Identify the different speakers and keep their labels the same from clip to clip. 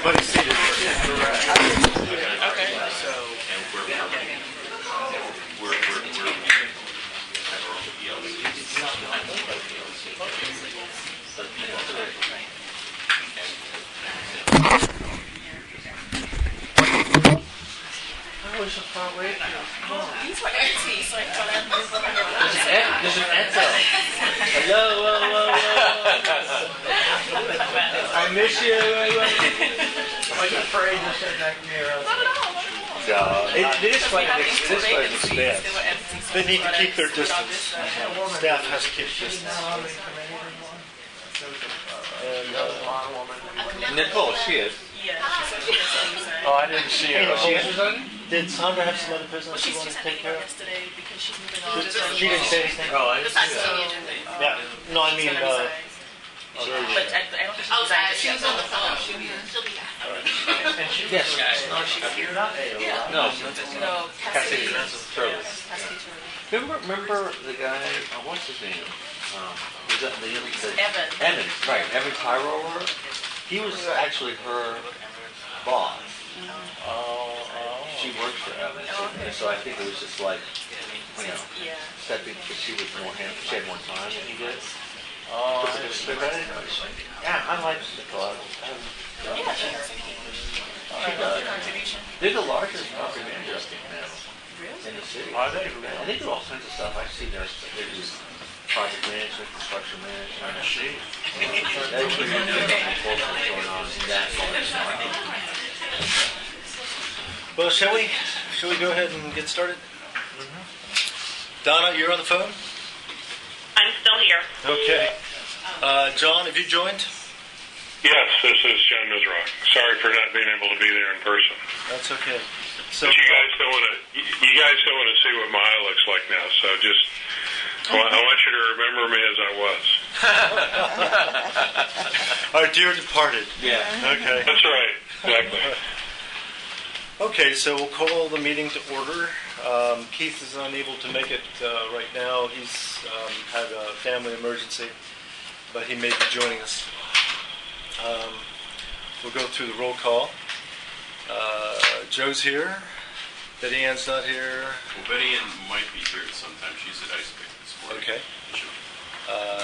Speaker 1: everybody's seated.
Speaker 2: Okay.
Speaker 3: So,
Speaker 1: Where's the front way?
Speaker 2: These were empty, so I thought I'd move them over.
Speaker 1: There's an echo. Hello, whoa. I miss you. I'm afraid you said that to me around.
Speaker 2: Not at all.
Speaker 1: It is quite an expense.
Speaker 2: They were empty.
Speaker 1: They need to keep their distance. Staff has to keep distance.
Speaker 3: Nicole, she is.
Speaker 2: Yeah, she said she was saying.
Speaker 1: Oh, I didn't see her.
Speaker 3: She is?
Speaker 1: Did Sandra have some other business
Speaker 2: Well,
Speaker 1: she
Speaker 2: she
Speaker 1: wanted to
Speaker 2: sent
Speaker 1: take
Speaker 2: me
Speaker 1: care of?
Speaker 2: yesterday because she's moving on.
Speaker 1: She didn't say anything?
Speaker 3: Oh, I didn't see
Speaker 2: So,
Speaker 3: that.
Speaker 1: Yeah. No, I mean,
Speaker 2: but I don't think she's resigned just yet.
Speaker 4: She's on the phone. She'll be back.
Speaker 3: Yes.
Speaker 2: She's here. Yeah.
Speaker 3: No.
Speaker 2: No,
Speaker 3: Cassie
Speaker 2: Turley.
Speaker 3: Turley. Remember the guy, what's his name? Was that
Speaker 2: Evan.
Speaker 3: Evan, right. Evan Tyroller. He was actually her boss. She worked for Evan. And so I think it was just like,
Speaker 2: Yeah.
Speaker 3: stepping, because she was more she had more time than he did.
Speaker 1: Oh,
Speaker 3: Yeah, I like Nicole.
Speaker 2: Yeah, she has
Speaker 3: She does.
Speaker 2: contribution.
Speaker 3: They're the largest property manager I think now
Speaker 2: Really?
Speaker 3: in the city.
Speaker 1: Are they?
Speaker 3: And they do all kinds of stuff. I've seen their they do project management, construction management. That's pretty good what's going on in that large market.
Speaker 1: Well, shall we go ahead and get started? Donna, you're on the phone?
Speaker 5: I'm still here.
Speaker 1: Okay. John, have you joined?
Speaker 6: Yes, this is John Nuzrock. Sorry for not being able to be there in person.
Speaker 1: That's okay. So
Speaker 6: But you guys don't want to see what my eye looks like now. So just I want you to remember me as I was.
Speaker 1: our dear departed.
Speaker 3: Yeah.
Speaker 1: Okay.
Speaker 6: That's right. Exactly.
Speaker 1: Okay, so we'll call the meeting to order. Keith is unable to make it right now. He's had a family emergency, but he may be joining us. We'll go through the roll call. Joe's here. Betty Ann's not here.
Speaker 7: Well, Betty Ann might be here sometime. She's at Ice Pick this morning.
Speaker 1: Okay.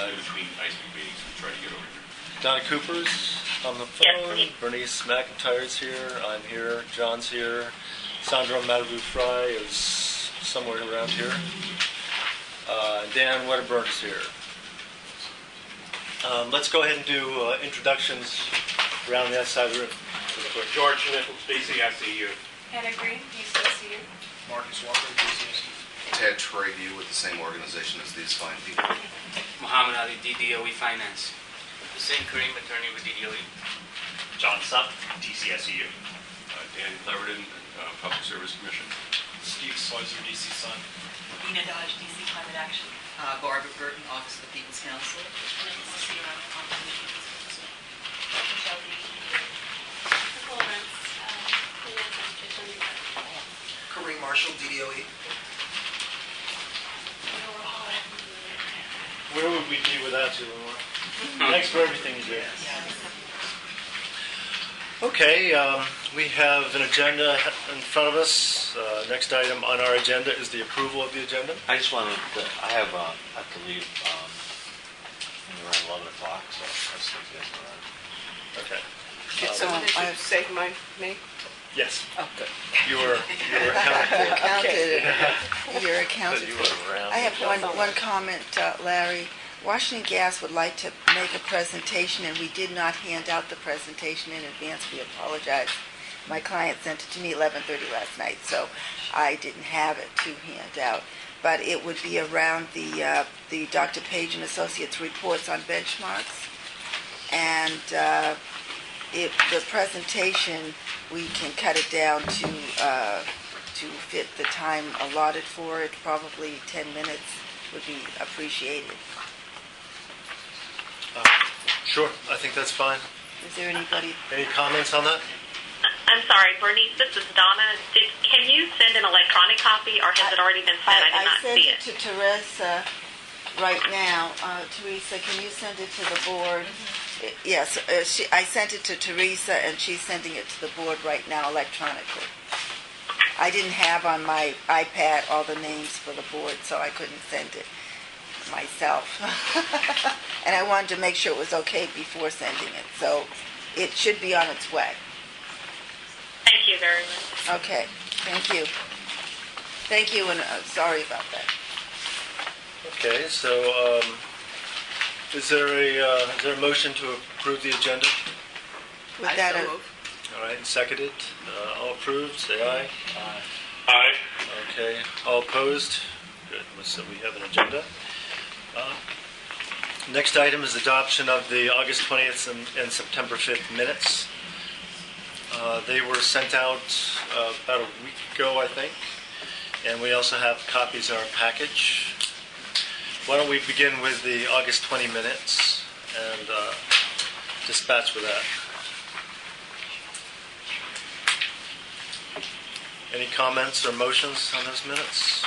Speaker 7: In between Ice Pick meetings, we try to get over here.
Speaker 1: Donna Cooper's on the phone. Bernice McIntyre's here. I'm here. John's here. Sandra Malibu Fry is somewhere around here. Dan Wedderburn's here. Let's go ahead and do introductions around the outside of the room.
Speaker 7: George Nichols, SEU.
Speaker 4: Hannah Green, UCSU.
Speaker 8: Marcus Walker, DCSU.
Speaker 9: Ted Trayview with the same organization as these fine people.
Speaker 10: Muhammad Ali, DDOE Finance. Hussein Kareem, attorney with DDOE.
Speaker 8: John Supp, DCSU.
Speaker 7: Dan Cleverton, Public Service Commission.
Speaker 8: Steve Schweitzer, DC Sun.
Speaker 4: Nina Dodge, DC Climate Action.
Speaker 2: Barbara Burton, Office of the People's Council.
Speaker 4: Michelle D.
Speaker 5: Nicole Rentz, Finance Administration.
Speaker 8: Kareem Marshall, DDOE.
Speaker 1: Where would we be without you, Lenore? Thanks for everything you do. Okay, we have an agenda in front of us. Next item on our agenda is the approval of the agenda.
Speaker 3: I just wanted to, I have to leave around 11 o'clock, so I'll stick to this around.
Speaker 1: Okay.
Speaker 4: I have saved my name.
Speaker 1: Yes,
Speaker 4: Oh, good.
Speaker 1: you were accounted
Speaker 4: Counted. You're accounted
Speaker 1: for. You
Speaker 4: for.
Speaker 1: were around.
Speaker 4: I have one comment, Larry. Washington Gas would like to make a presentation, and we did not hand out the presentation in advance. We apologize. My client sent it to me 11:30 last night, so I didn't have it to hand out. But it would be around the Dr. Page and Associates reports on benchmarks, and if the presentation, we can cut it down to fit the time allotted for it. Probably 10 minutes would be appreciated.
Speaker 1: Sure, I think that's fine.
Speaker 4: Is there anybody?
Speaker 1: Any comments on that?
Speaker 5: I'm sorry, Bernice, this is Donna. Can you send an electronic copy, or has it already been sent? I did not see it.
Speaker 4: I sent it to Teresa right now. Teresa, can you send it to the board? Yes, I sent it to Teresa, and she's sending it to the board right now electronically. I didn't have on my iPad all the names for the board, so I couldn't send it myself. And I wanted to make sure it was okay before sending it, so it should be on its way.
Speaker 5: Thank you very much.
Speaker 4: Okay, thank you. Thank you, and sorry about that.
Speaker 1: Okay, so is there a motion to approve the agenda?
Speaker 4: With that,
Speaker 1: All right, seconded. All approved, say aye.
Speaker 6: Aye.
Speaker 1: Okay, all opposed? Good, so we have an agenda. Next item is adoption of the August 20th and September 5th minutes. They were sent out about a week ago, I think, and we also have copies in our package. Why don't we begin with the August 20 minutes and dispatch with that. Any comments or motions on those minutes?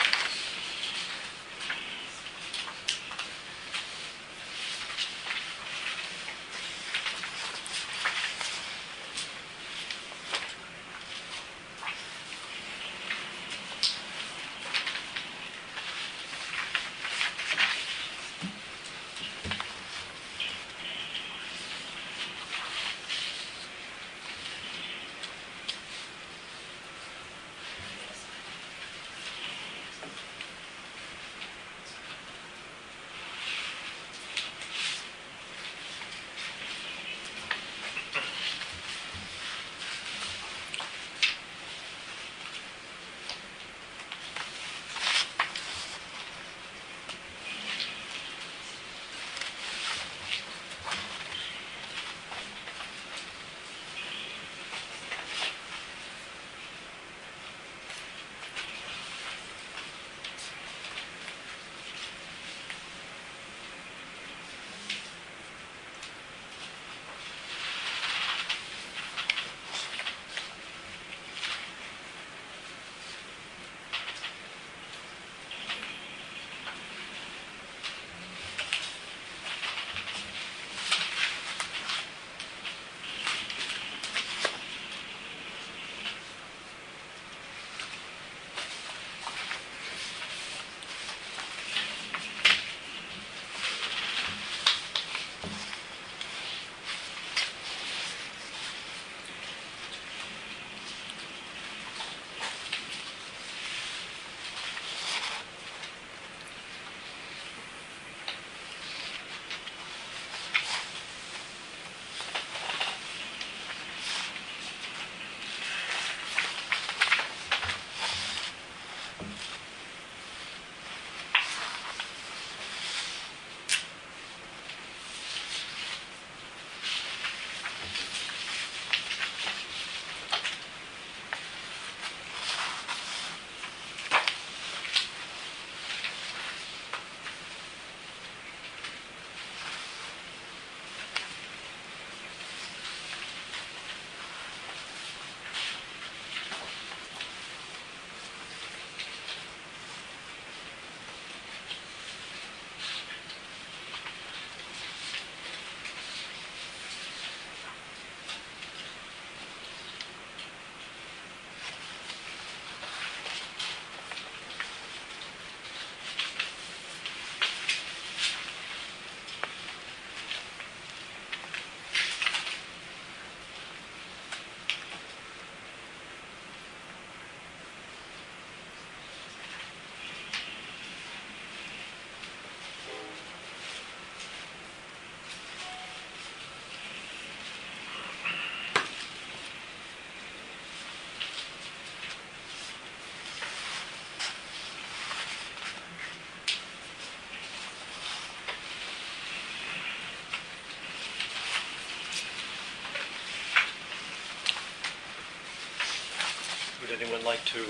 Speaker 1: Would anyone like to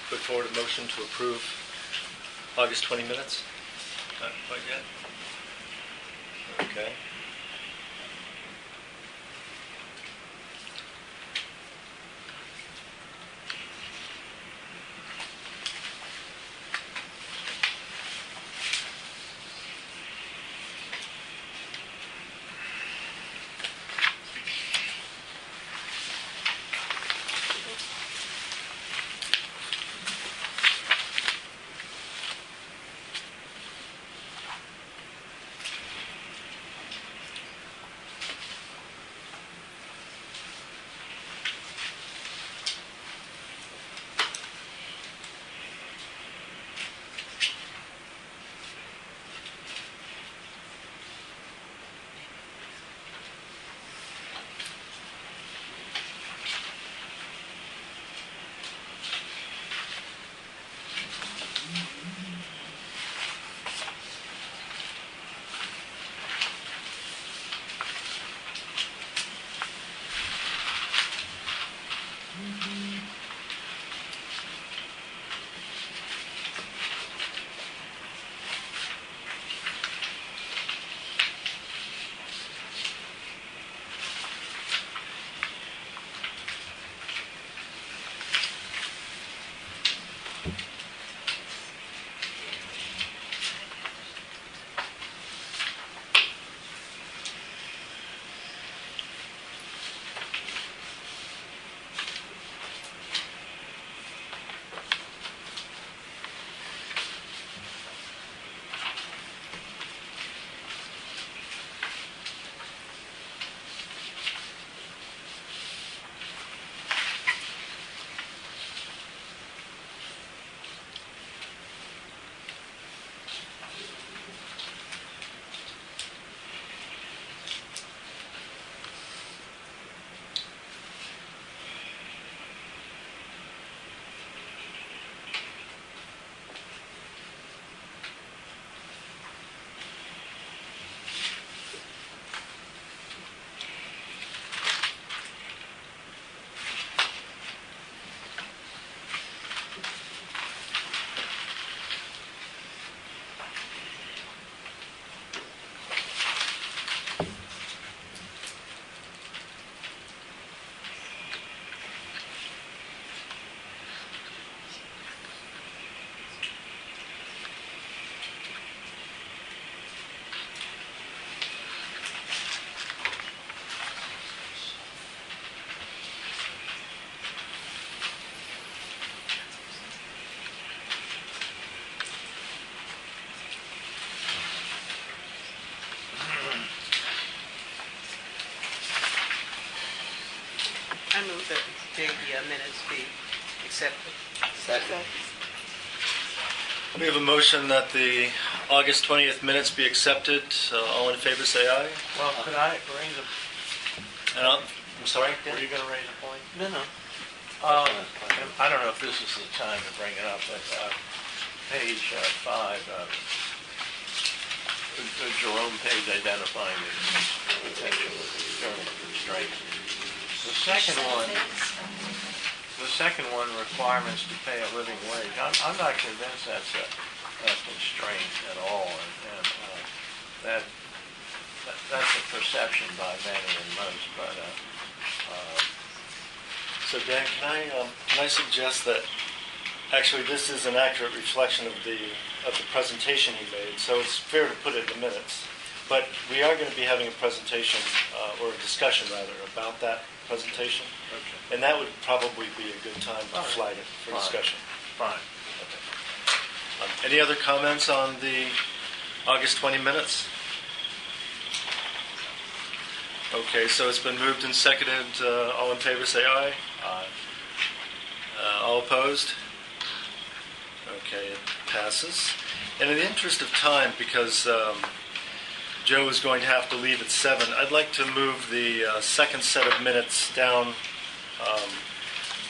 Speaker 1: put forward a motion to approve August 20 minutes? Not quite yet. Okay.
Speaker 11: I move that the minutes be accepted.
Speaker 3: Second.
Speaker 1: We have a motion that the August 20th minutes be accepted. All in favor, say aye.
Speaker 12: Well, could I raise a,
Speaker 1: I'm sorry?
Speaker 12: were you going to raise a point?
Speaker 3: No, no.
Speaker 12: I don't know if this is the time to bring it up, but page 5, the Jerome page identifying the potential external constraints. The second one, requirements to pay a living wage. I'm not convinced that's a constraint at all, and that's a perception by many and most, but
Speaker 1: So Dan, can I suggest that actually this is an accurate reflection of the presentation he made, so it's fair to put it in the minutes. But we are going to be having a presentation, or a discussion rather, about that presentation.
Speaker 12: okay.
Speaker 1: And that would probably be a good time to flag it for
Speaker 12: Fine.
Speaker 1: discussion.
Speaker 12: Fine.
Speaker 1: Any other comments on the August 20 minutes? Okay, so it's been moved and seconded. All in favor, say aye.
Speaker 12: Aye.
Speaker 1: All opposed? Okay, it passes. And in the interest of time, because Joe is going to have to leave at 7, I'd like to move the second set of minutes down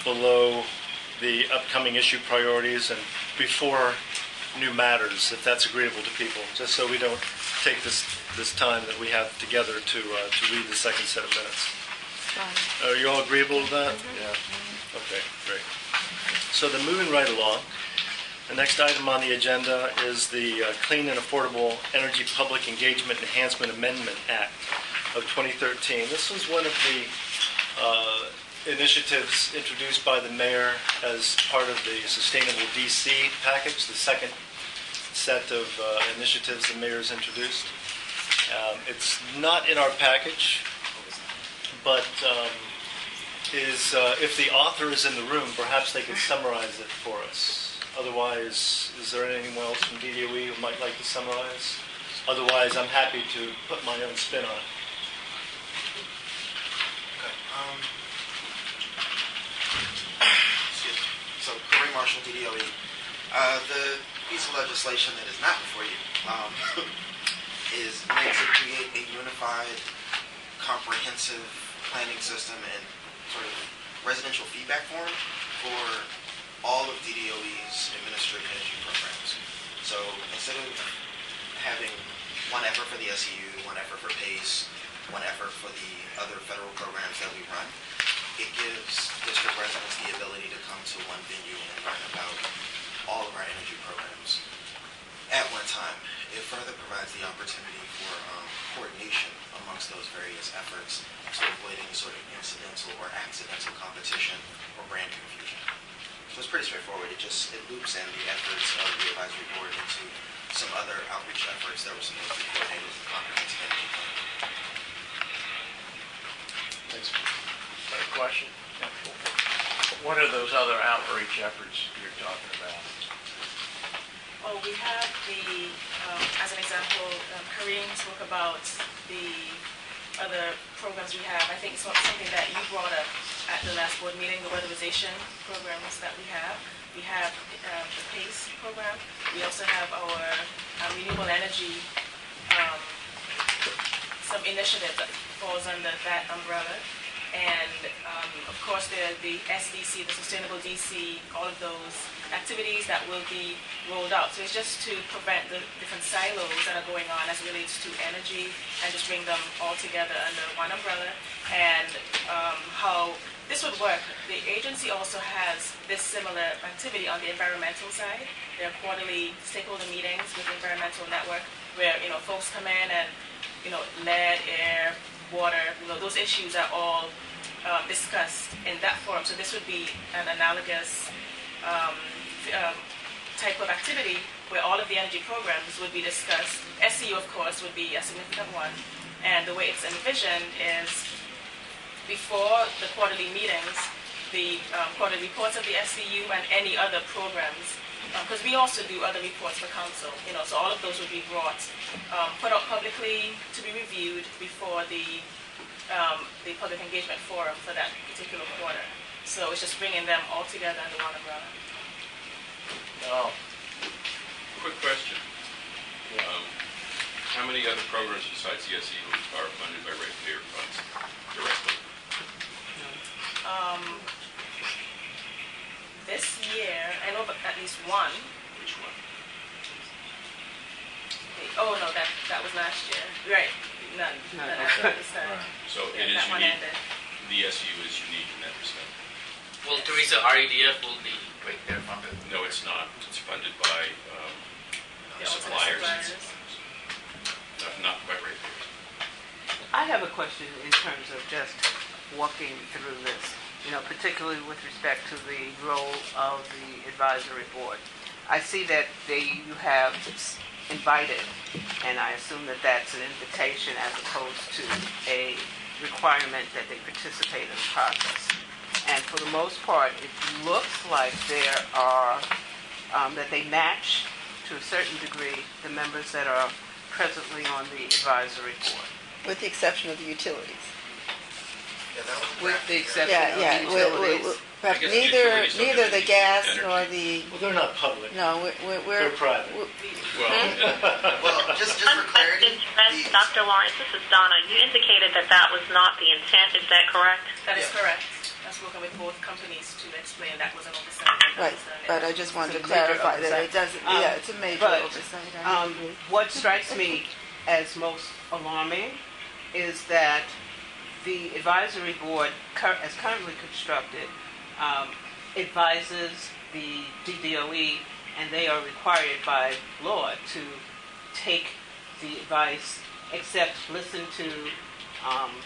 Speaker 1: below the upcoming issue priorities and before new matters, if that's agreeable to people, just so we don't take this time that we have together to read the second set of minutes. Are you all agreeable with that?
Speaker 12: Yeah.
Speaker 1: Okay, great. So then moving right along, the next item on the agenda is the Clean and Affordable Energy Public Engagement Enhancement Amendment Act of 2013. This was one of the initiatives introduced by the mayor as part of the Sustainable DC package, the second set of initiatives the mayor's introduced. It's not in our package, but if the author is in the room, perhaps they could summarize it for us. Otherwise, is there anyone else from DDOE who might like to summarize? Otherwise, I'm happy to put my own spin on it.
Speaker 8: Okay. Excuse me. So, Cory Marshall, DDOE. The piece of legislation that is not before you is meant to create a unified, comprehensive planning system and sort of residential feedback form for all of DDOE's administered energy programs. So instead of having one effort for the SEU, one effort for PACE, one effort for the other federal programs that we run, it gives district residents into one venue and learn about all of our energy programs at one time. It further provides the opportunity for coordination amongst those various efforts to avoid any sort of incidental or accidental competition or brand confusion. So it's pretty straightforward. It loops in the efforts of the advisory board into some other outreach efforts that were supposed to be coordinated with the comprehensive energy plan.
Speaker 1: Thanks.
Speaker 12: Got a question? What are those other outreach efforts you're talking about?
Speaker 13: Well, we have as an example, Kareem spoke about the other programs we have. I think it's something that you brought up at the last board meeting, the weatherization programs that we have. We have the PACE program. We also have our renewable energy, some initiative that falls under that umbrella. And of course, the SDC, the Sustainable DC, all of those activities that will be rolled out. So it's just to prevent the different silos that are going on as it relates to energy and just bring them all together under one umbrella. And how this would work, the agency also has this similar activity on the environmental side. There are quarterly stakeholder meetings with the Environmental Network where, folks come in and, lead, air, water, those issues are all discussed in that forum. So this would be an analogous type of activity where all of the energy programs would be discussed. SEU, of course, would be a significant one. And the way it's envisioned is before the quarterly meetings, the quarterly reports of the SEU and any other programs, because we also do other reports for council, so all of those would be brought, put out publicly to be reviewed before the public engagement forum for that particular quarter. So it's just bringing them all together under one umbrella.
Speaker 12: No.
Speaker 7: Quick question. How many other programs besides the SEU are funded by ratepayer funds directly?
Speaker 13: This year, I know at least one.
Speaker 7: Which one?
Speaker 13: Oh no, that was last year. Right, none. This time.
Speaker 7: So
Speaker 13: Yeah,
Speaker 7: it is
Speaker 13: that one
Speaker 7: unique.
Speaker 13: ended.
Speaker 7: The SEU is unique in that respect.
Speaker 10: Well, Teresa, REDF will be right there funded.
Speaker 7: No, it's not. It's funded by
Speaker 13: The alternate
Speaker 7: suppliers.
Speaker 13: suppliers.
Speaker 7: Not by ratepayers.
Speaker 11: I have a question in terms of just walking through this, particularly with respect to the role of the advisory board. I see that you have invited, and I assume that that's an invitation as opposed to a requirement that they participate in the process. And for the most part, it looks like there are, that they match to a certain degree the members that are presently on the advisory board.
Speaker 4: With the exception of the utilities.
Speaker 8: Yeah, that was
Speaker 11: With the exception
Speaker 4: Yeah,
Speaker 11: of the utilities.
Speaker 7: I guess the
Speaker 4: neither
Speaker 7: utilities
Speaker 4: the
Speaker 7: don't
Speaker 4: gas
Speaker 7: have
Speaker 4: nor
Speaker 7: energy.
Speaker 4: the,
Speaker 1: Well, they're not public.
Speaker 4: no, we're.
Speaker 1: They're private.
Speaker 8: Well, just for clarity,
Speaker 5: Dr. Lawrence, this is Donna. You indicated that was not the intent. Is that correct?
Speaker 13: That is
Speaker 8: Yeah.
Speaker 13: correct. I was working with both companies to explain that was an oversight.
Speaker 4: Right, but I just wanted to
Speaker 11: It's a major
Speaker 4: clarify that
Speaker 11: oversight.
Speaker 4: it doesn't, it's a major
Speaker 11: but,
Speaker 4: oversight. I agree.
Speaker 11: What strikes me as most alarming is that the advisory board, as currently constructed, advises the DDOE, and they are required by law to take the advice, accept, listen to,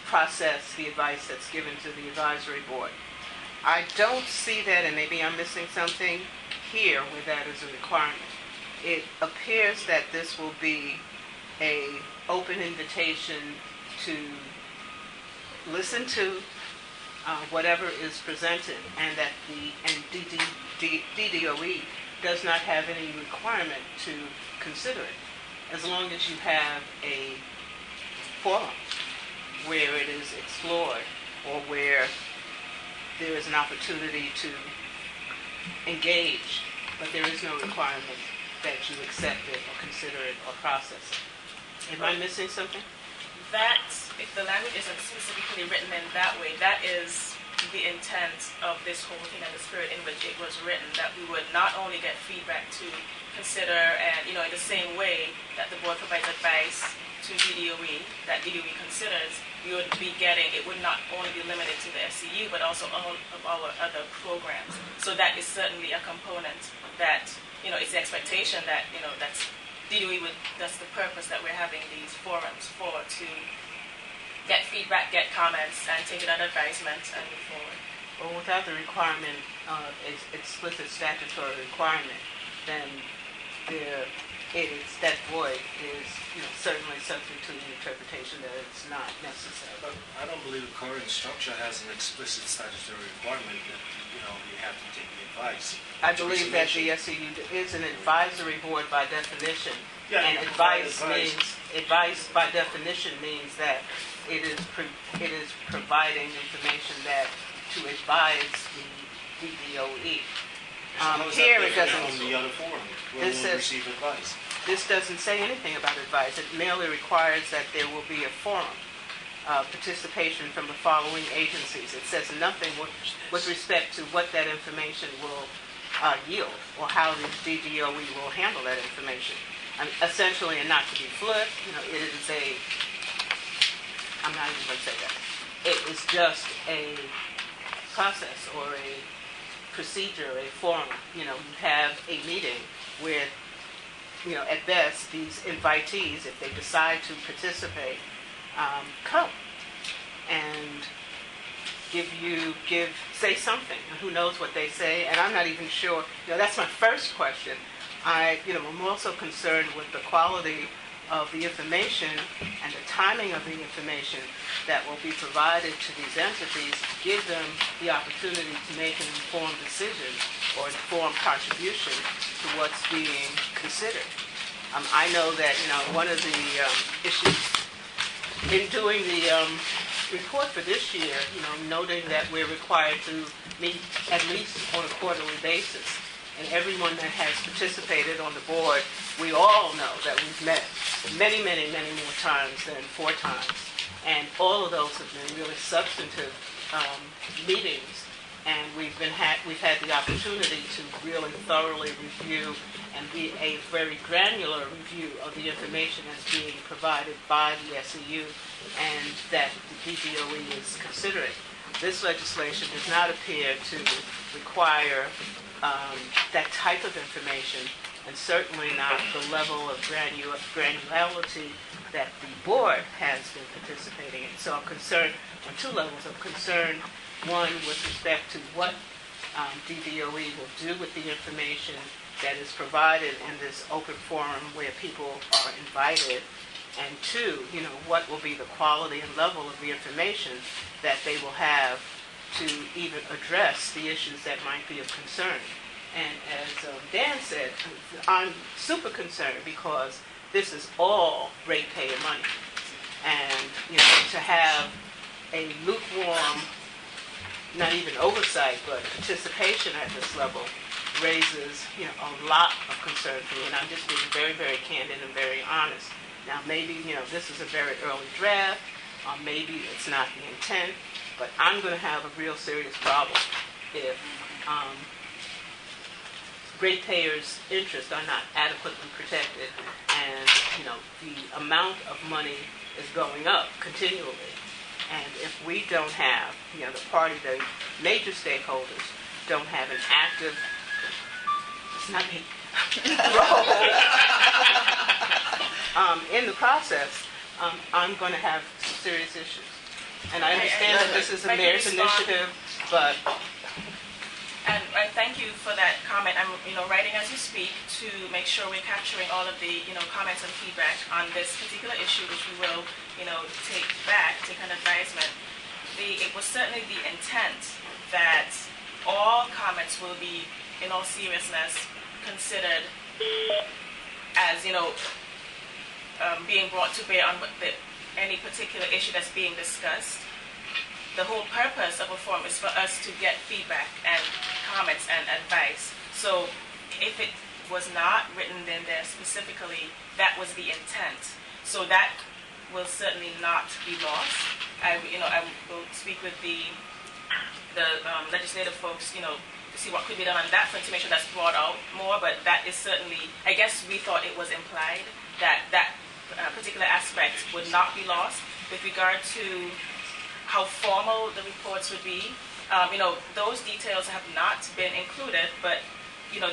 Speaker 11: process the advice that's given to the advisory board. I don't see that, and maybe I'm missing something here where that is a requirement. It appears that this will be an open invitation to listen to whatever is presented, and that DDOE does not have any requirement to consider it, as long as you have a forum where it is explored or where there is an opportunity to engage, but there is no requirement that you accept it or consider it or process it. Am I missing something?
Speaker 13: That, if the language isn't specifically written in that way, that is the intent of this whole thing and the spirit in which it was written, that we would not only get feedback to consider and, in the same way that the board provides advice to DDOE that DDOE considers, we would be getting, it would not only be limited to the SEU, but also all of our other programs. So that is certainly a component that, it's the expectation that, that's DDOE that's the purpose that we're having these forums for, to get feedback, get comments, and take it under advisement and move forward.
Speaker 11: Well, without the requirement, explicit statutory requirement, then that void is certainly subject to the interpretation that it's not necessary.
Speaker 14: But I don't believe the current structure has an explicit statutory requirement that you have to take the advice.
Speaker 11: I believe that the SEU is an advisory board by definition,
Speaker 14: Yeah,
Speaker 11: and advice by definition means that it is providing information that to advise the DDOE. Here it doesn't.
Speaker 14: On the other forum, where we'll receive advice.
Speaker 11: This doesn't say anything about advice. It merely requires that there will be a forum, participation from the following agencies. It says nothing with respect to what that information will yield or how the DDOE will handle that information. Essentially, and not to be flip, it is I'm not even going to say that. It is just a process or a procedure, a forum. You have a meeting with, at best, these invitees, if they decide to participate, come and say something. Who knows what they say? And I'm not even sure. That's my first question. I'm also concerned with the quality of the information and the timing of the information that will be provided to these entities to give them the opportunity to make an informed decision or informed contribution to what's being considered. I know that one of the issues in doing the report for this year, noting that we're required to meet at least on a quarterly basis. And everyone that has participated on the board, we all know that we've met many, many, many more times than 4 times. And all of those have been really substantive meetings. And we've had the opportunity to really thoroughly review and be a very granular review of the information that's being provided by the SEU and that the DDOE is considering. This legislation does not appear to require that type of information, and certainly not the level of granularity that the board has been participating in. So I'm concerned on 2 levels. I'm concerned, one, with respect to what DDOE will do with the information that is provided in this open forum where people are invited, and 2, what will be the quality and level of the information that they will have to even address the issues that might be of concern. And as Dan said, I'm super concerned because this is all ratepayer money. And, to have a lukewarm, not even oversight, but participation at this level raises, a lot of concern for me. And I'm just being very, very candid and very honest. Now, maybe, this is a very early draft, or maybe it's not the intent, but I'm going to have a real serious problem if ratepayers' interests are not adequately protected and, the amount of money is going up continually. And if we don't have, the major stakeholders don't have an active, it's not me, in the process, I'm going to have serious issues. And I understand that this is a mayor's initiative, but...
Speaker 13: And I thank you for that comment. I'm, writing as you speak to make sure we're capturing all of the, comments and feedback on this particular issue, which we will, take an advisement. It was certainly the intent that all comments will be, in all seriousness, considered as, being brought to bear on any particular issue that's being discussed. The whole purpose of a forum is for us to get feedback and comments and advice. So if it was not written in there specifically, that was the intent. So that will certainly not be lost. I will speak with the legislative folks, to see what could be done on that front to make sure that's brought out more. But that is certainly, I guess we thought it was implied that particular aspects would not be lost. With regard to how formal the reports would be, those details have not been included, but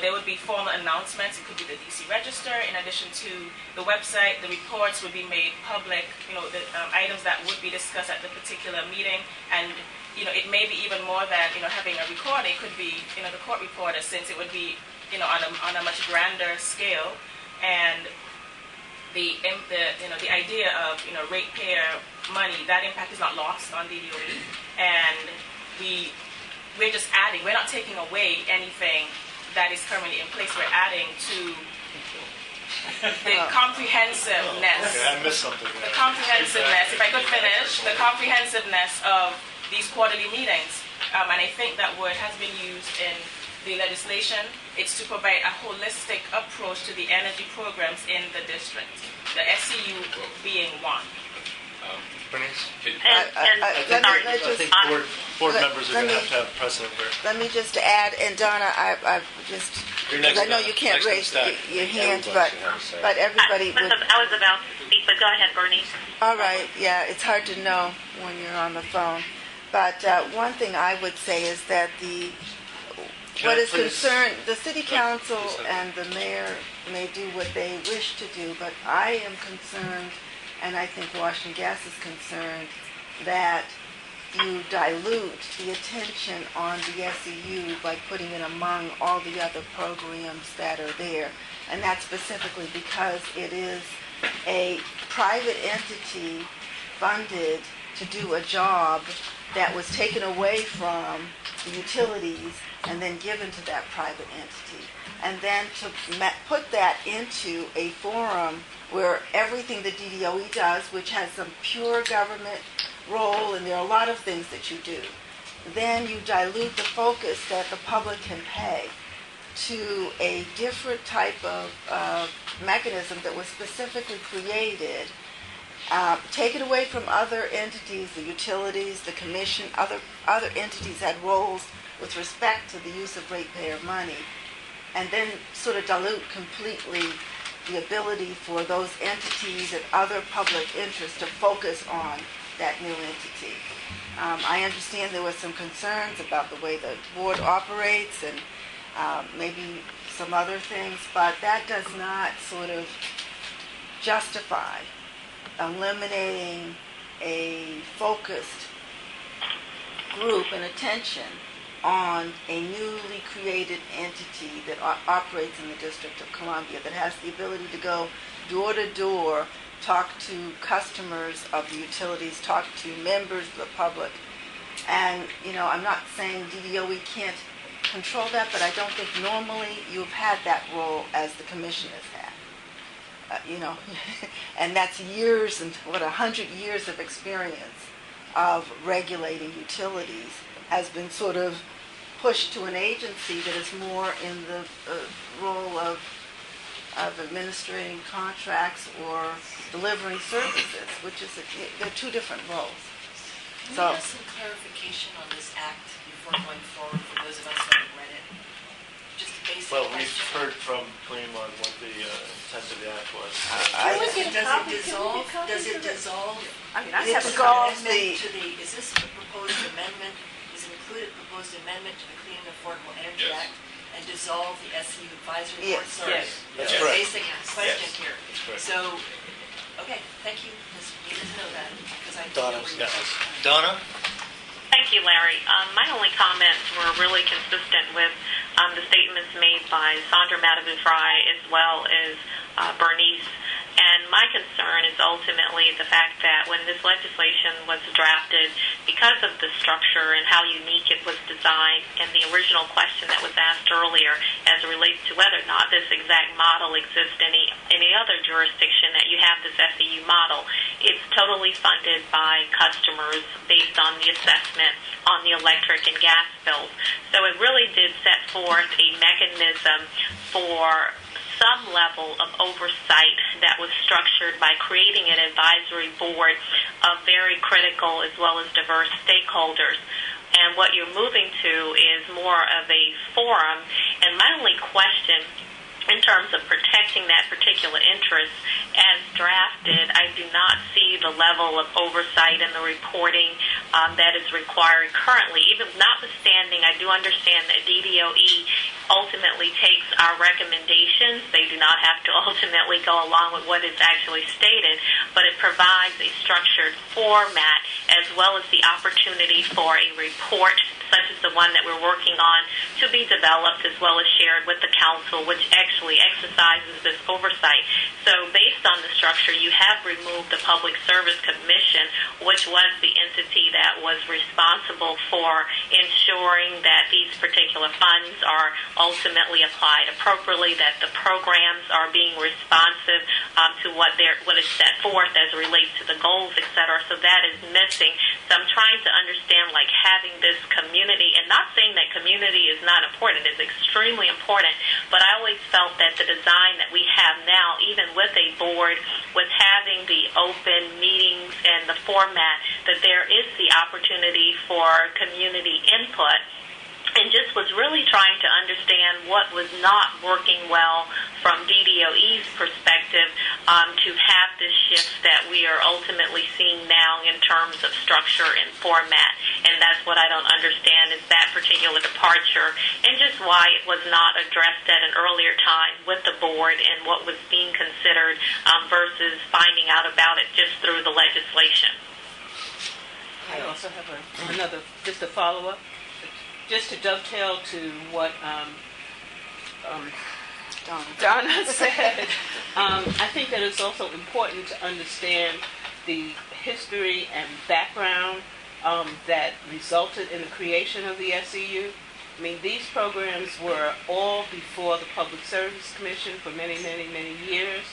Speaker 13: there would be formal announcements. It could be the DC Register. In addition to the website, the reports would be made public, the items that would be discussed at the particular meeting. And, it may be even more than, having a recording. It could be, the court reporter, since it would be, on a much grander scale. And the idea of, ratepayer money, that impact is not lost on DDOE. And we're just adding, we're not taking away anything that is currently in place. We're adding to the comprehensiveness.
Speaker 1: Okay, I missed something there.
Speaker 13: The comprehensiveness, if I could finish, the comprehensiveness of these quarterly meetings. And I think that word has been used in the legislation. It's to provide a holistic approach to the energy programs in the district, the SEU being one.
Speaker 1: Bernice?
Speaker 4: Let
Speaker 1: I think board members are going to have precedent here.
Speaker 4: Let me just add, and Donna, I've just,
Speaker 1: You're next,
Speaker 4: I know
Speaker 1: Donna.
Speaker 4: you can't
Speaker 1: Next
Speaker 4: raise your hand, but everybody would.
Speaker 5: I was about to speak, but go ahead, Bernice.
Speaker 4: All right, yeah, it's hard to know when you're on the phone. But one thing I would say is that what is concerned, the city council and the mayor may do what they wish to do, but I am concerned, and I think Washington Gas is concerned, that you dilute the attention on the SEU by putting it among all the other programs that are there. And that's specifically because it is a private entity funded to do a job that was taken away from the utilities and then given to that private entity. And then to put that into a forum where everything the DDOE does, which has some pure government role, and there are a lot of things that you do, then you dilute the focus that the public can pay to a different type of mechanism that was specifically created, taken away from other entities, the utilities, the commission, other entities had roles with respect to the use of ratepayer money, and then sort of dilute completely the ability for those entities and other public interests to focus on that new entity. I understand there were some concerns about the way the board operates and maybe some other things, but that does not sort of justify eliminating a focused group and attention on a newly created entity that operates in the District of Columbia, that has the ability to go door to door, talk to customers of the utilities, talk to members of the public. And, I'm not saying DDOE can't control that, but I don't think normally you've had that role as the commission has had. And that's years and 100 years of experience of regulating utilities has been sort of pushed to an agency that is more in the role of administrating contracts or delivering services, which is they're two different roles.
Speaker 2: Can we have some clarification on this act before going forward for those of us who haven't read it? Just a basic
Speaker 1: Well,
Speaker 2: question.
Speaker 1: we've heard from Kareem on what the intent of the act was.
Speaker 2: Does it dissolve?
Speaker 11: I mean, I
Speaker 4: It
Speaker 11: have a
Speaker 4: dissolves
Speaker 2: amendment to the, is this a proposed amendment, is it included proposed amendment to the Clean and Affordable Energy
Speaker 7: Yes.
Speaker 2: Act and dissolve the SEU advisory board?
Speaker 4: Yes.
Speaker 2: Sorry.
Speaker 11: Yes.
Speaker 1: That's
Speaker 2: Just a
Speaker 1: correct.
Speaker 2: basic question
Speaker 7: Yes.
Speaker 2: here.
Speaker 1: correct.
Speaker 2: So, okay, thank you. Just needed to know that because I
Speaker 1: Donna,
Speaker 2: feel
Speaker 1: yes.
Speaker 2: really-
Speaker 1: Donna?
Speaker 5: Thank you, Larry. My only comments were really consistent with the statements made by Sandra Madhavu-Fry as well as Bernice. And my concern is ultimately the fact that when this legislation was drafted, because of the structure and how unique it was designed, and the original question that was asked earlier as it relates to whether or not this exact model exists in any other jurisdiction that you have this SEU model, it's totally funded by customers based on the assessments on the electric and gas bills. So it really did set forth a mechanism for some level of oversight that was structured by creating an advisory board of very critical as well as diverse stakeholders. And what you're moving to is more of a forum. And my only question in terms of protecting that particular interest as drafted, I do not see the level of oversight and the reporting that is required currently. Even notwithstanding, I do understand that DDOE ultimately takes our recommendations. They do not have to ultimately go along with what is actually stated, but it provides a structured format as well as the opportunity for a report such as the one that we're working on to be developed as well as shared with the council, which actually exercises this oversight. So based on the structure, you have removed the Public Service Commission, which was the entity that was responsible for ensuring that these particular funds are ultimately applied appropriately, that the programs are being responsive to what is set forth as it relates to the goals, etc. So that is missing. So I'm trying to understand, like, having this community, and not saying that community is not important, it's extremely important, but I always felt that the design that we have now, even with a board, with having the open meetings and the format, that there is the opportunity for community input, and just was really trying to understand what was not working well from DDOE's perspective to have this shift that we are ultimately seeing now in terms of structure and format. And that's what I don't understand, is that particular departure and just why it was not addressed at an earlier time with the board and what was being considered versus finding out about it just through the legislation.
Speaker 11: I also have just a follow-up. Just to dovetail to what Donna said, I think that it's also important to understand the history and background that resulted in the creation of the SEU. I mean, these programs were all before the Public Service Commission for many, many, many years.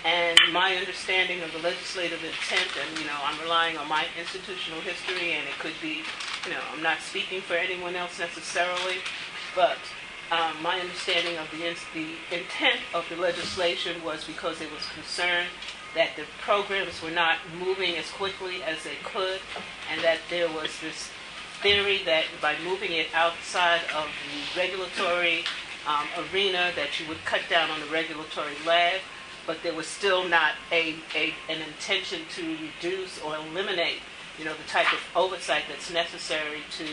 Speaker 11: And my understanding of the legislative intent, and, I'm relying on my institutional history, and it could be, I'm not speaking for anyone else necessarily, but my understanding of the intent of the legislation was because it was concerned that the programs were not moving as quickly as they could, and that there was this theory that by moving it outside of the regulatory arena, that you would cut down on the regulatory lag, but there was still not an intention to reduce or eliminate, the type of oversight that's necessary to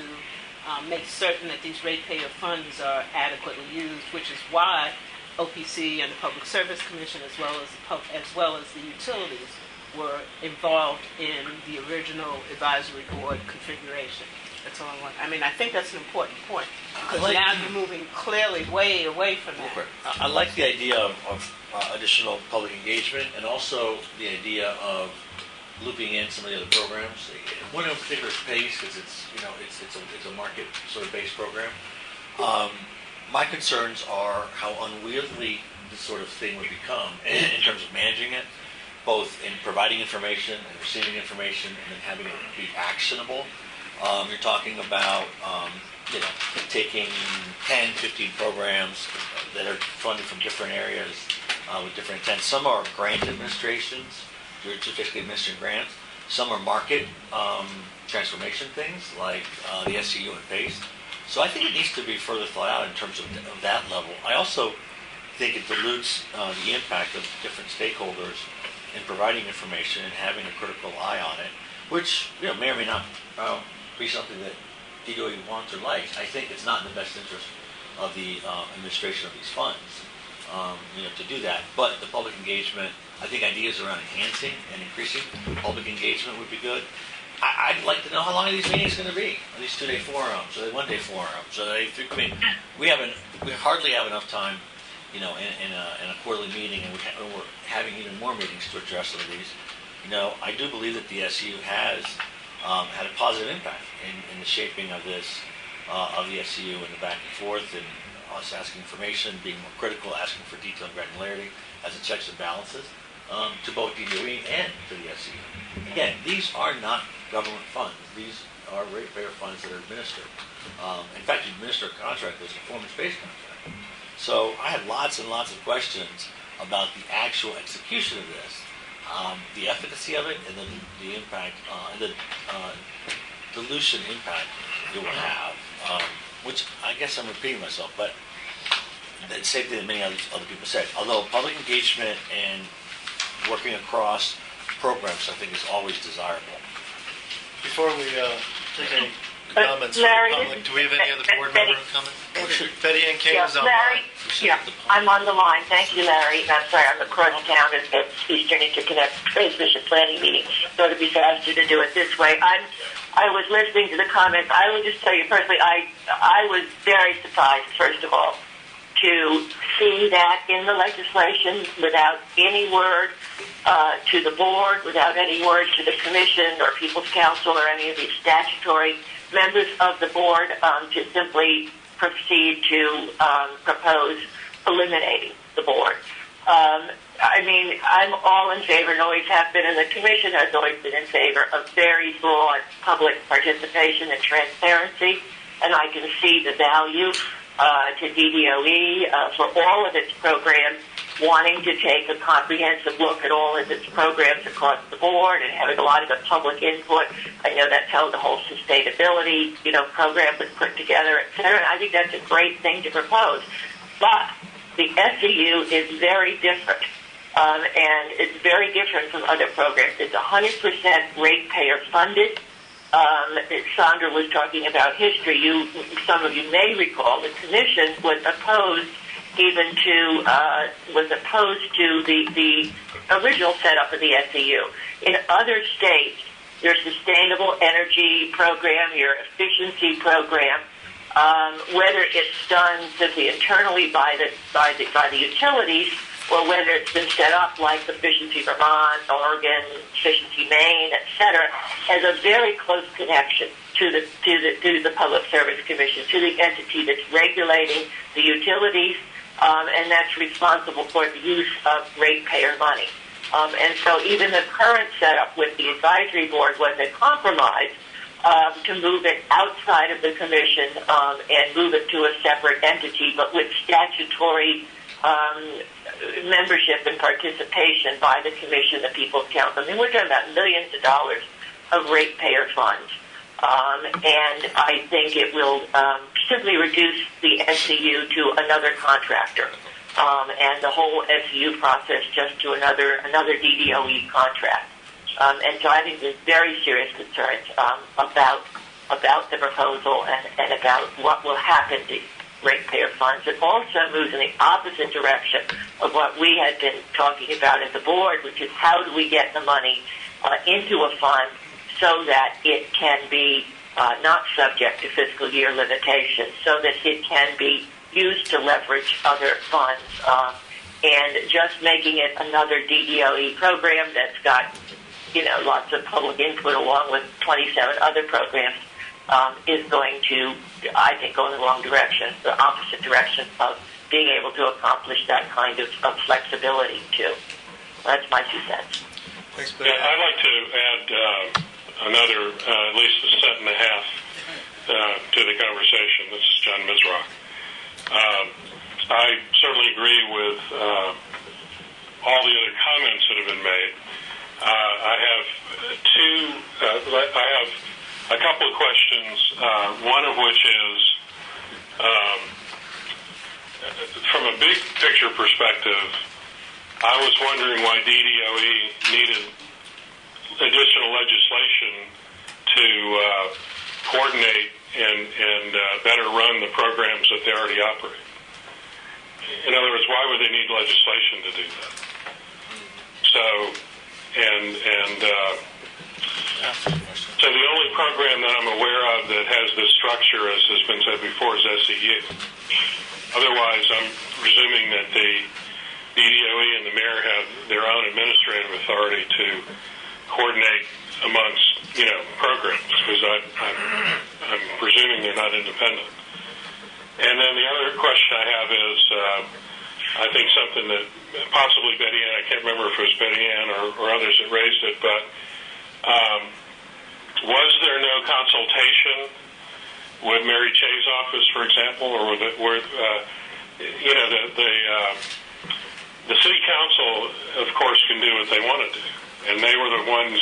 Speaker 11: make certain that these ratepayer funds are adequately used, which is why OPC and the Public Service Commission, as well as the utilities, were involved in the original advisory board configuration. That's all I want. I mean, I think that's an important point, because now you're moving clearly way away from that.
Speaker 3: I like the idea of additional public engagement, and also the idea of looping in some of the other programs. One in particular is PACE, because it's a market sort of based program. My concerns are how unwieldy this sort of thing would become in terms of managing it, both in providing information and receiving information, and then having it be actionable. You're talking about taking 10, 15 programs that are funded from different areas with different intents. Some are grant administrations, you're just basically administering grants. Some are market transformation things like the SEU and PACE. So I think it needs to be further thought out in terms of that level. I also think it dilutes the impact of different stakeholders in providing information and having a critical eye on it, which may or may not be something that DOE wants or likes. I think it's not in the best interest of the administration of these funds to do that. But the public engagement, I think ideas around enhancing and increasing public engagement would be good. I'd like to know how long are these meetings going to be? Are these 2-day forums? Are they 1-day forums? We hardly have enough time, in a quarterly meeting, and we're having even more meetings to address some of these. I do believe that the SEU has had a positive impact in the shaping of this, of the SEU and the back and forth, and us asking information, being more critical, asking for detail and granularity as it checks and balances to both DOE and to the SEU. Again, these are not government funds. These are ratepayer funds that are administered. In fact, you administer a contract that's a performance-based contract. So I have lots and lots of questions about the actual execution of this, the efficacy of it, and then the impact, and the dilution impact it will have, which I guess I'm repeating myself, but the same thing that many other people said. Although public engagement and working across programs, I think, is always desirable.
Speaker 1: Before we take any comments from
Speaker 15: Larry,
Speaker 1: the public, do we have any other board
Speaker 15: Betty.
Speaker 1: member comment? Betty Ann King
Speaker 15: Yeah,
Speaker 1: is on.
Speaker 15: Larry, yeah, I'm on the line. Thank you, Larry. I'm sorry, I'm across town at the Eastern Interconnect Transmission Planning meeting, so it'd be faster to do it this way. I was listening to the comments. I will just tell you personally, I was very surprised, first of all, to see that in the legislation without any word to the board, without any word to the commission or People's Council or any of the statutory members of the board to simply proceed to propose eliminating the board. I mean, I'm all in favor and always have been, and the commission has always been in favor of very broad public participation and transparency, and I can see the value to DDOE for all of its programs, wanting to take a comprehensive look at all of its programs across the board and having a lot of the public input. I know that's how the whole sustainability, program was put together, et cetera, and I think that's a great thing to propose. But the SEU is very different, and it's very different from other programs. It's 100% ratepayer funded. Sandra was talking about history. Some of you may recall the commission was opposed to the original setup of the SEU. In other states, your sustainable energy program, your efficiency program, whether it's done simply internally by the utilities, or whether it's been set up like Efficiency Vermont, Oregon, Efficiency Maine, etc., has a very close connection to the Public Service Commission, to the entity that's regulating the utilities, and that's responsible for the use of ratepayer money. And so even the current setup with the advisory board was a compromise to move it outside of the commission and move it to a separate entity, but with statutory membership and participation by the commission, the People's Council. I mean, we're talking about millions of dollars of ratepayer funds. And I think it will simply reduce the SEU to another contractor, and the whole SEU process just to another DDOE contract. And so I think there's very serious concerns about the proposal and about what will happen to ratepayer funds. It also moves in the opposite direction of what we had been talking about at the board, which is how do we get the money into a fund so that it can be not subject to fiscal year limitations, so that it can be used to leverage other funds. And just making it another DDOE program that's got, lots of public input along with 27 other programs is going to, I think, go in the wrong direction, the opposite direction of being able to accomplish that kind of flexibility, too. That's my 2 cents.
Speaker 1: Thanks,
Speaker 6: yeah, I'd like to add another, at least a cent and a half to the conversation. This is John Misrock. I certainly agree with all the other comments that have been made. I have a couple of questions, one of which is, from a big picture perspective, I was wondering why DDOE needed additional legislation to coordinate and better run the programs that they already operate. In other words, why would they need legislation to do that? So the only program that I'm aware of that has this structure, as has been said before, is SEU. Otherwise, I'm presuming that the DDOE and the mayor have their own administrative authority to coordinate amongst, programs, because I'm presuming they're not independent. And then the other question I have is, I think something that possibly Betty Ann, I can't remember if it was Betty Ann or others that raised it, but was there no consultation with Mary Che's office, for example, or with the city council, of course, can do what they want to do, and they were the ones.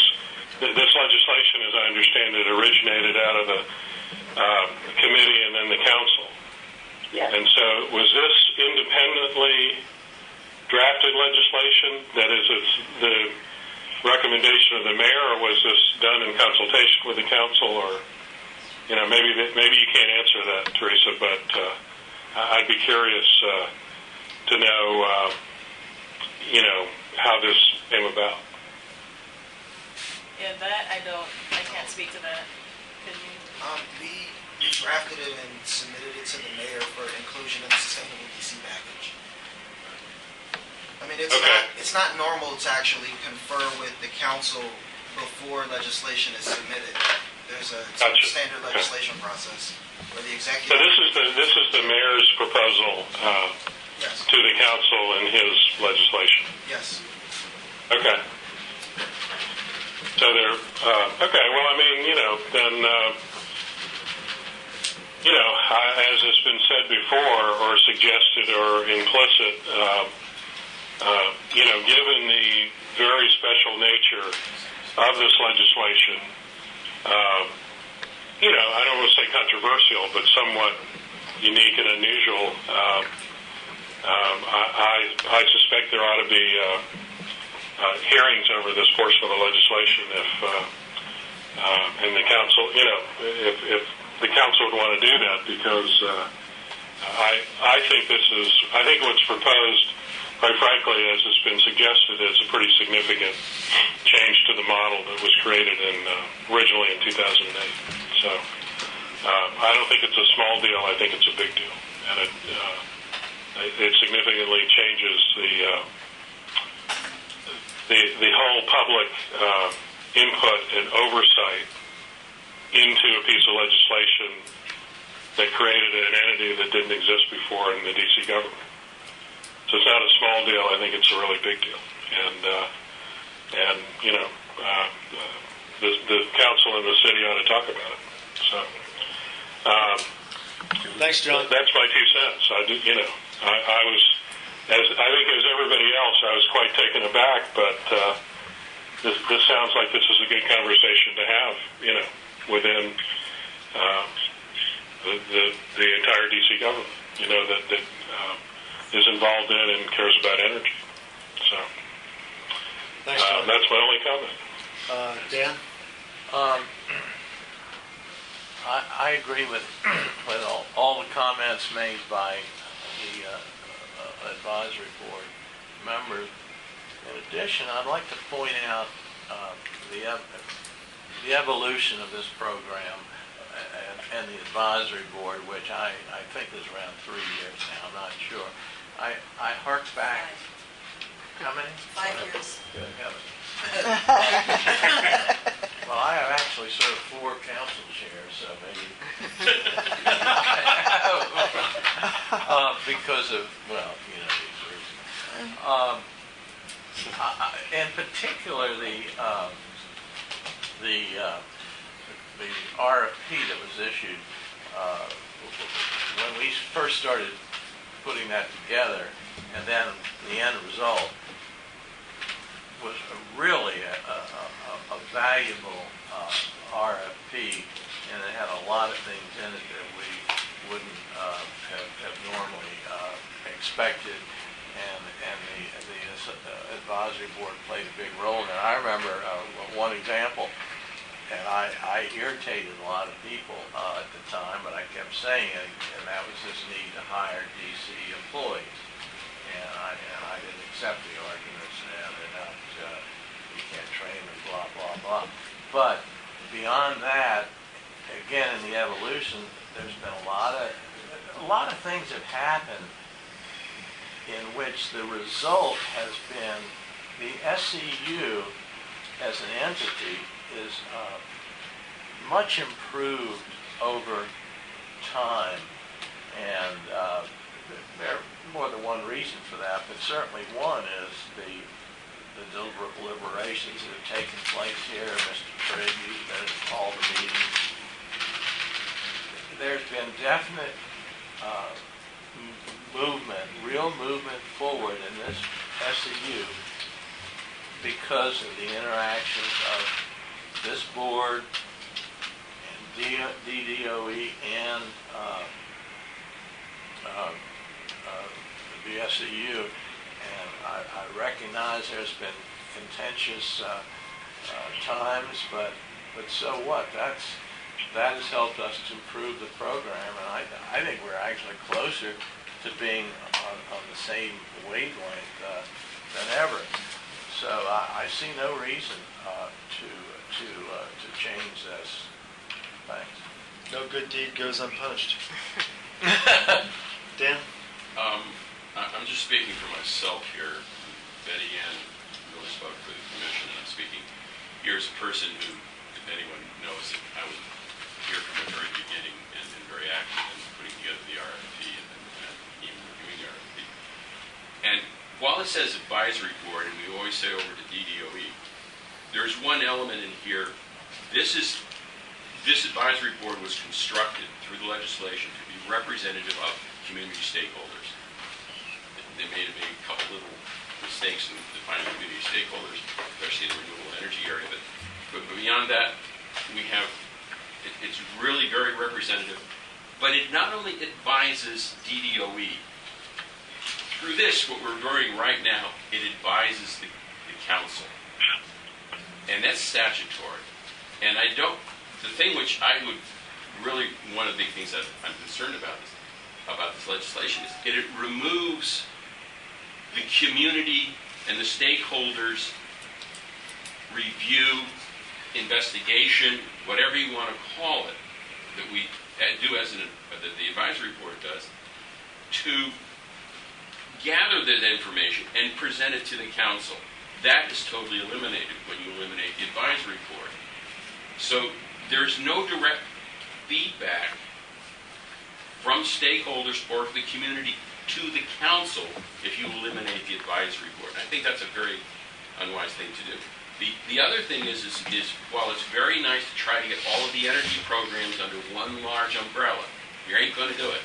Speaker 6: This legislation, as I understand it, originated out of the committee and then the council.
Speaker 15: Yes.
Speaker 6: And so was this independently drafted legislation? That is, it's the recommendation of the mayor, or was this done in consultation with the council? Or, maybe you can't answer that, Teresa, but I'd be curious to know, how this came about.
Speaker 13: Yeah, that I can't speak to that. Can you?
Speaker 8: We drafted it and submitted it to the mayor for inclusion in the Sustainable DC package. I mean, it's not normal to actually confer with the council before legislation is submitted. There's a standard legislation process where the executive.
Speaker 6: So this is the mayor's proposal
Speaker 8: Yes.
Speaker 6: to the council and his legislation.
Speaker 8: Yes.
Speaker 6: Okay. So they're okay. Well, I mean, then as has been said before, or suggested, or implicit, given the very special nature of this legislation, I don't want to say controversial, but somewhat unique and unusual. I suspect there ought to be hearings over this portion of the legislation and the council, if the council would want to do that, because I think what's proposed, quite frankly, as has been suggested, is a pretty significant change to the model that was created originally in 2008. So I don't think it's a small deal. I think it's a big deal, and it significantly changes the whole public input and oversight into a piece of legislation that created an entity that didn't exist before in the DC government. So it's not a small deal. I think it's a really big deal, and the council and the city ought to talk about it. So
Speaker 1: thanks, John.
Speaker 6: That's my 2 cents. I was, I think as everybody else, I was quite taken aback, but this sounds like this is a good conversation to have, within the entire DC government, that is involved in and cares about energy. So
Speaker 1: thanks, John.
Speaker 6: that's my only comment.
Speaker 1: Dan?
Speaker 12: I agree with all the comments made by the advisory board members. In addition, I'd like to point out the evolution of this program and the advisory board, which I think is around 3 years now. I'm not sure. I hark back. How many?
Speaker 2: 5 years.
Speaker 12: Good heavens. Well, I have actually served 4 council chairs, so maybe because of these reasons. In particular, the RFP that was issued when we first started putting that together, and then the end result was really a valuable RFP, and it had a lot of things in it that we wouldn't have normally expected, and the advisory board played a big role in it. I remember one example, and I irritated a lot of people at the time, but I kept saying it, and that was this need to hire DC employees. And I didn't accept the arguments, and they're not, you can't train them, blah, blah, blah. But beyond that, again, in the evolution, there's been a lot of things have happened in which the result has been the SEU as an entity is much improved over time, and there are more than one reason for that, but certainly one is the deliberations that have taken place here. Mr. Trigg, you've been at all the meetings. There's been definite real movement forward in this SEU because of the interactions of this board and DDOE and the SEU, and I recognize there's been contentious times, but so what? That has helped us to improve the program, and I think we're actually closer to being on the same wavelength than ever. So I see no reason to change this. Thanks.
Speaker 1: No good deed goes unpunished. Dan?
Speaker 7: I'm just speaking for myself here. Betty Ann really spoke for the commission, and I'm speaking here as a person who, if anyone knows it, I was here from the very beginning and very active in putting together the RFP and even reviewing the RFP. And while it says advisory board, and we always say over to DDOE, there's one element in here. This advisory board was constructed through the legislation to be representative of community stakeholders. They may have made a couple little mistakes in defining community stakeholders, especially in the renewable energy area, but beyond that, we have, it's really very representative, but it not only advises DDOE. Through this, what we're doing right now, it advises the council. And that's statutory. And the thing which I would really, one of the big things that I'm concerned about this legislation is it removes the community and the stakeholders review, investigation, whatever you want to call it, that we do that the advisory board does, to gather that information and present it to the council. That is totally eliminated when you eliminate the advisory board. So there's no direct feedback from stakeholders or the community to the council if you eliminate the advisory board. And I think that's a very unwise thing to do. The other thing is while it's very nice to try to get all of the energy programs under one large umbrella, you ain't going to do it.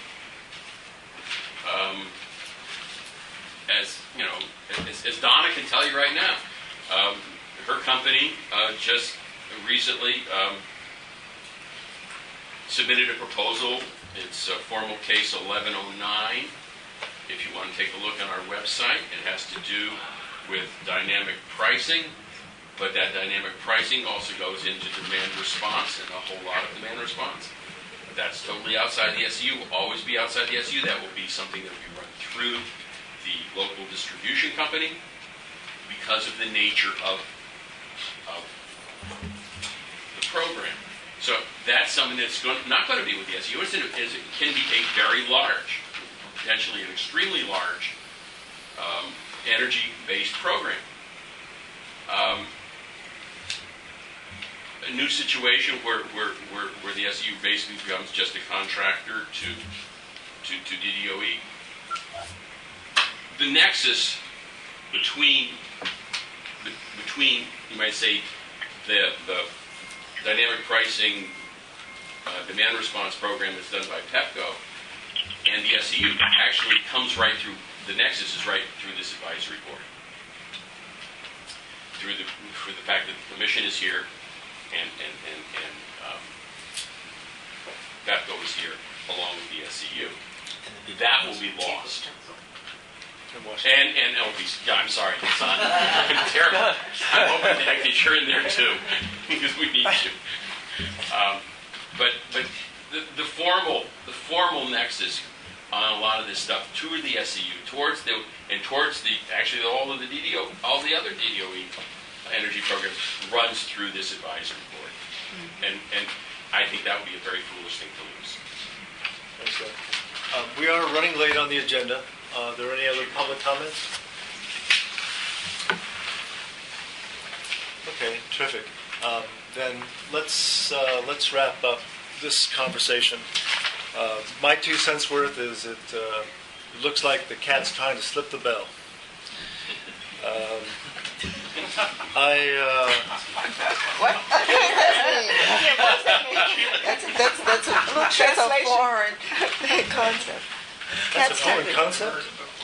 Speaker 7: As Donna can tell you right now, her company just recently submitted a proposal. It's formal case 1109. If you want to take a look on our website, it has to do with dynamic pricing, but that dynamic pricing also goes into demand response and a whole lot of demand response. That's totally outside the SEU, will always be outside the SEU. That will be something that will be run through the local distribution company because of the nature of the program. So that's something that's not going to be with the SEU. It can be a very large, potentially an extremely large energy-based program. A new situation where the SEU basically becomes just a contractor to DDOE. The nexus between you might say the dynamic pricing demand response program that's done by PEPCO and the SEU actually comes right through, the nexus is right through this advisory board. Through the fact that the commission is here and PEPCO is here along with the SEU. That will be lost. And LPC. Yeah, I'm sorry, son. Terrible. I'm hoping that you're in there too, because we need you. But the formal nexus on a lot of this stuff to the SEU, towards the actually all of the DDO, all the other DDOE energy programs runs through this advisory board, and I think that would be a very foolish thing to lose.
Speaker 1: Thanks, Doug. We are running late on the agenda. Are there any other public comments? Okay, terrific. Then let's wrap up this conversation. My 2 cents worth is it looks like the cat's trying to slip the bell.
Speaker 4: That's a foreign concept.
Speaker 1: That's a foreign concept?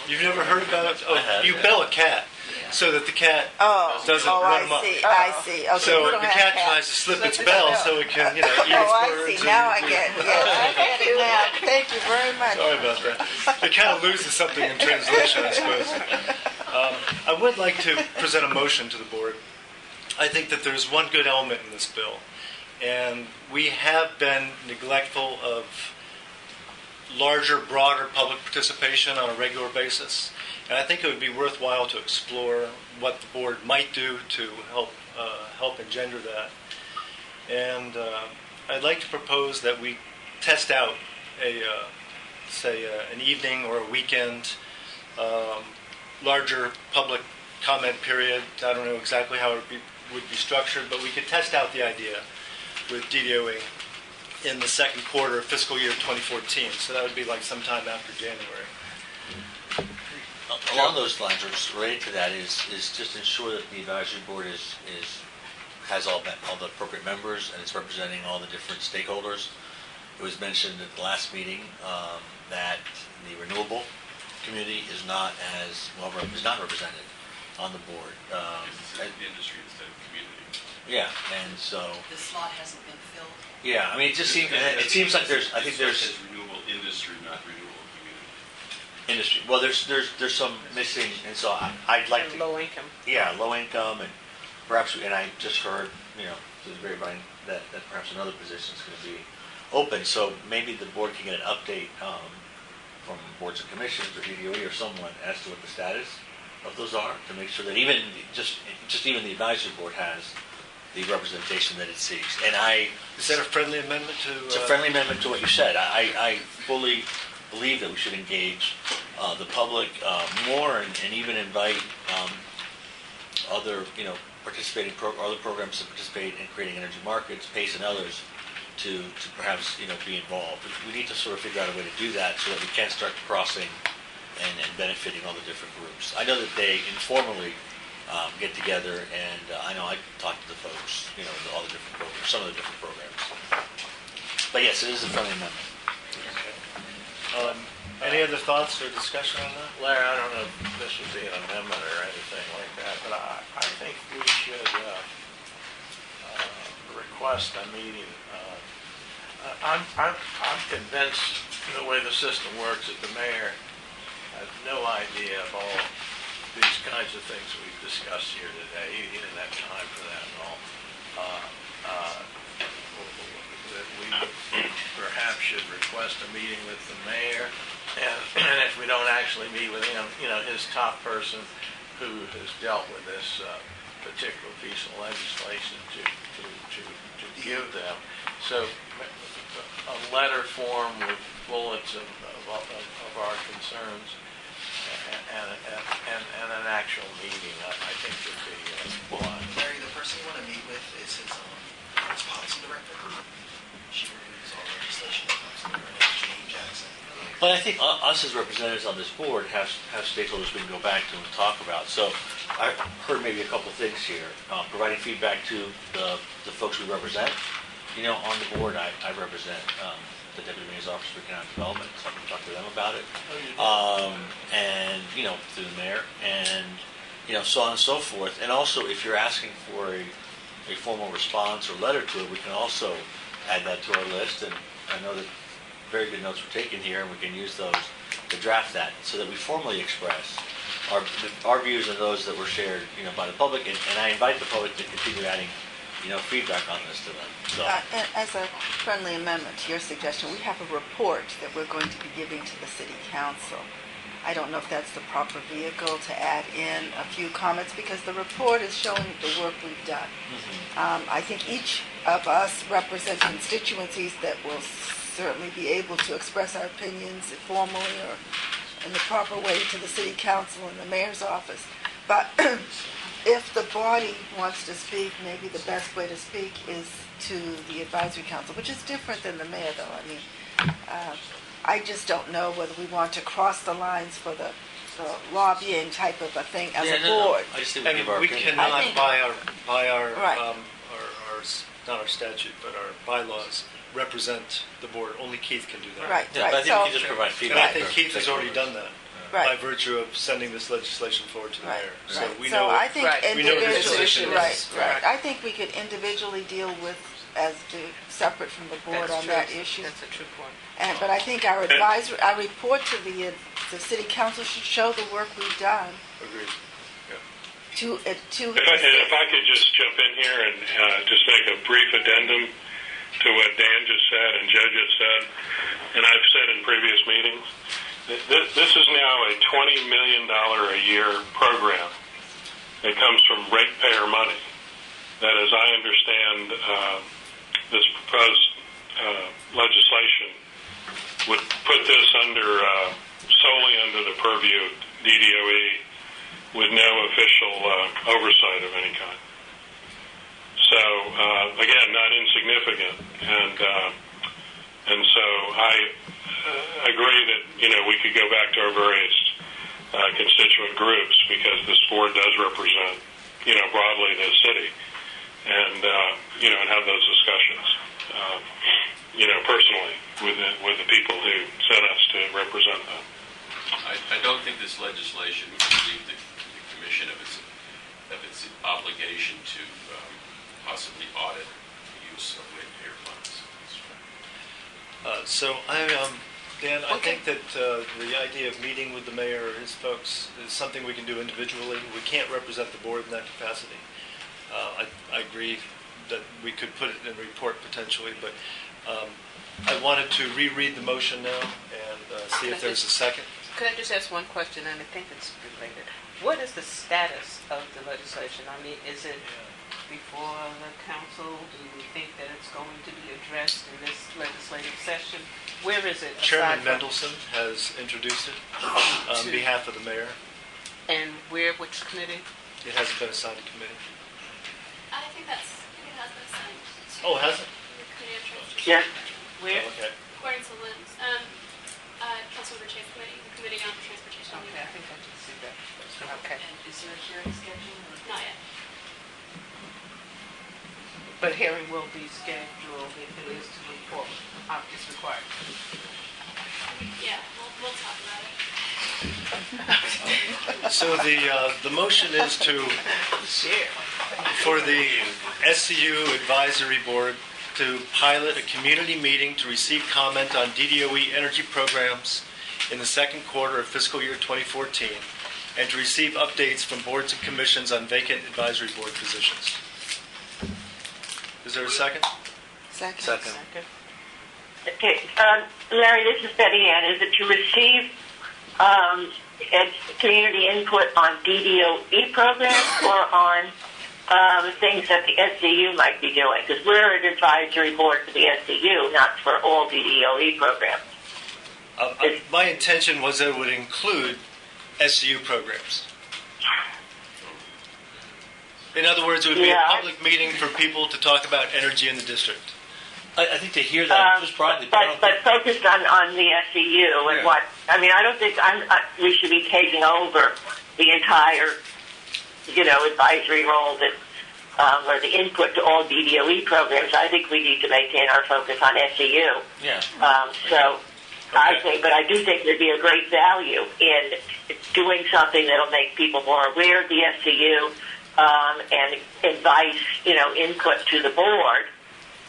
Speaker 1: You've never heard about it? Oh, you bell a cat. so that the cat
Speaker 4: Oh,
Speaker 1: doesn't
Speaker 4: oh,
Speaker 1: run
Speaker 4: I
Speaker 1: amok.
Speaker 4: see, I see. Okay,
Speaker 1: So
Speaker 4: we
Speaker 1: the
Speaker 4: don't have
Speaker 1: cat
Speaker 4: cats.
Speaker 1: tries to slip its bell so it can, eat its
Speaker 4: Oh,
Speaker 1: birds.
Speaker 4: I see. Now I get it. Yes, I get it now. Thank you very much.
Speaker 1: Sorry about that. It kind of loses something in translation, I suppose. I would like to present a motion to the board. I think that there's one good element in this bill, and we have been neglectful of larger, broader public participation on a regular basis. And I think it would be worthwhile to explore what the board might do to help engender that. And I'd like to propose that we test out an evening or a weekend larger public comment period. I don't know exactly how it would be structured, but we could test out the idea with DDOing in the second quarter of fiscal year 2014. So that would be like sometime after January.
Speaker 3: Along those lines, or related to that, is just ensure that the advisory board has all the appropriate members and is representing all the different stakeholders. It was mentioned at the last meeting that the renewable community is not represented on the board.
Speaker 7: The industry instead of community.
Speaker 3: Yeah, and so
Speaker 2: The slot hasn't been filled.
Speaker 3: yeah, I mean, it seems like there's
Speaker 7: renewable industry, not renewable community.
Speaker 3: industry. Well, there's some missing, and so I'd like to.
Speaker 11: Low income.
Speaker 3: Yeah, low income, and perhaps, and I just heard, through the grapevine that perhaps another position is going to be open. So maybe the board can get an update from boards and commissions or DDOE or someone as to what the status of those are, to make sure that even even the advisory board has the representation that it seeks. And
Speaker 1: Is that a friendly amendment to?
Speaker 3: It's a friendly amendment to what you said. I fully believe that we should engage the public more and even invite other other programs to participate in creating energy markets, PACE and others, to perhaps be involved. We need to sort of figure out a way to do that so that we can start crossing and benefiting all the different groups. I know that they informally get together, and I know I talked to the folks, all the different programs, some of the different programs. But yes, it is a friendly amendment.
Speaker 1: Okay. Any other thoughts or discussion on that?
Speaker 12: Larry, I don't know if this would be an amendment or anything like that, but I think we should request a meeting. I'm convinced the way the system works that the mayor has no idea of all these kinds of things we've discussed here today. He didn't have time for that at all. That we perhaps should request a meeting with the mayor, and if we don't actually meet with him, his top person who has dealt with this particular piece of legislation to give them. So a letter form with bullets of our concerns and an actual meeting, I think would be fine.
Speaker 8: Larry, the person you want to meet with is his policy director. She reviews all legislation that comes through. Her name's Jane Jackson.
Speaker 3: But I think us as representatives on this board have stakeholders we can go back to and talk about. So I heard maybe a couple of things here. Providing feedback to the folks we represent. On the board, I represent the Deputy Mayor's Office for Economic Development, so I can talk to them about it. And, through the mayor, and, so on and so forth. And also, if you're asking for a formal response or letter to it, we can also add that to our list. And I know that very good notes were taken here, and we can use those to draft that so that we formally express our views and those that were shared, by the public. And I invite the public to continue adding feedback on this to them. So.
Speaker 4: And as a friendly amendment to your suggestion, we have a report that we're going to be giving to the City Council. I don't know if that's the proper vehicle to add in a few comments, because the report is showing the work we've done. Mm-hmm. I think each of us represent constituencies that will certainly be able to express our opinions formally or in the proper way to the City Council and the Mayor's office. But if the body wants to speak, maybe the best way to speak is to the advisory council, which is different than the mayor, though. I mean, I just don't know whether we want to cross the lines for the lobbying type of a thing as a board.
Speaker 3: I just think we give our
Speaker 1: we
Speaker 3: opinion.
Speaker 1: cannot by our
Speaker 4: Right.
Speaker 1: not our statute, but our bylaws, represent the board. Only Keith can do that.
Speaker 4: Right,
Speaker 3: Yeah,
Speaker 4: right.
Speaker 3: but I think
Speaker 4: So,
Speaker 3: we can just provide
Speaker 1: And
Speaker 3: feedback.
Speaker 1: I think
Speaker 3: to
Speaker 1: Keith has already
Speaker 3: stakeholders.
Speaker 1: done that. by
Speaker 4: Right.
Speaker 1: virtue of sending this legislation forward to the
Speaker 4: Right,
Speaker 1: mayor. So
Speaker 4: right.
Speaker 1: we
Speaker 4: So
Speaker 1: know,
Speaker 4: I think
Speaker 11: Right.
Speaker 1: we know the
Speaker 4: individually,
Speaker 1: position
Speaker 4: right,
Speaker 1: is.
Speaker 4: right. I think we could individually deal with separate from the board
Speaker 11: That's
Speaker 4: on
Speaker 11: true.
Speaker 4: that issue.
Speaker 11: That's a true point.
Speaker 4: But I think our report to the city council should show the work we've done
Speaker 1: Agreed.
Speaker 4: to.
Speaker 6: And if I could just jump in here and just make a brief addendum to what Dan just said and Joe just said, and I've said in previous meetings, this is now a $20 million a year program that comes from ratepayer money that, as I understand, this proposed legislation would put this solely under the purview of DDOE with no official oversight of any kind. So, again, not insignificant. And so I agree that, we could go back to our various constituent groups because this board does represent, broadly the city and have those discussions, personally with the people who sent us to represent them.
Speaker 7: I don't think this legislation would relieve the commission of its obligation to possibly audit the use of ratepayer funds.
Speaker 1: So Dan, I think that the idea of meeting with the mayor or his folks is something we can do individually. We can't represent the board in that capacity. I agree that we could put it in a report potentially, but I wanted to reread the motion now and see if there's a second.
Speaker 11: Could I just ask one question, and I think it's related? What is the status of the legislation? I mean, is it before the council? Do you think that it's going to be addressed in this legislative session? Where is it?
Speaker 1: Chairman Mendelson has introduced it on behalf of the mayor.
Speaker 11: And which committee?
Speaker 1: It hasn't been assigned a committee.
Speaker 16: I think it has been assigned to
Speaker 1: Oh, has it?
Speaker 16: the Committee of Transportation.
Speaker 15: Yes.
Speaker 11: Where?
Speaker 1: Oh, okay.
Speaker 16: According to Lynn's, Councilmember Chase Committee, the Committee on Transportation.
Speaker 11: Okay, I think I did see that. Okay.
Speaker 2: And is there a hearing schedule?
Speaker 16: Not yet.
Speaker 11: But hearing will be scheduled if it is to move forward. It's required.
Speaker 16: Yeah, we'll talk about it.
Speaker 1: So the motion is for the SEU Advisory Board to pilot a community meeting to receive comment on DDOE energy programs in the second quarter of fiscal year 2014 and to receive updates from boards and commissions on vacant advisory board positions. Is there a second?
Speaker 4: Second.
Speaker 15: Okay, Larry, this is Betty Ann. Is it to receive community input on DDOE programs or on things that the SEU might be doing? Because we're an advisory board for the SEU, not for all DDOE programs.
Speaker 1: My intention was that it would include SEU programs. In other words, it would be a public meeting for people to talk about energy in the district.
Speaker 3: I think to hear that just broadly.
Speaker 15: But focused on the SEU and what, I mean, I don't think we should be taking over the entire, advisory role that, or the input to all DDOE programs. I think we need to maintain our focus on SEU.
Speaker 3: Yeah.
Speaker 15: I think, but I do think there'd be a great value in doing something that'll make people more aware of the SEU, and advice, input to the board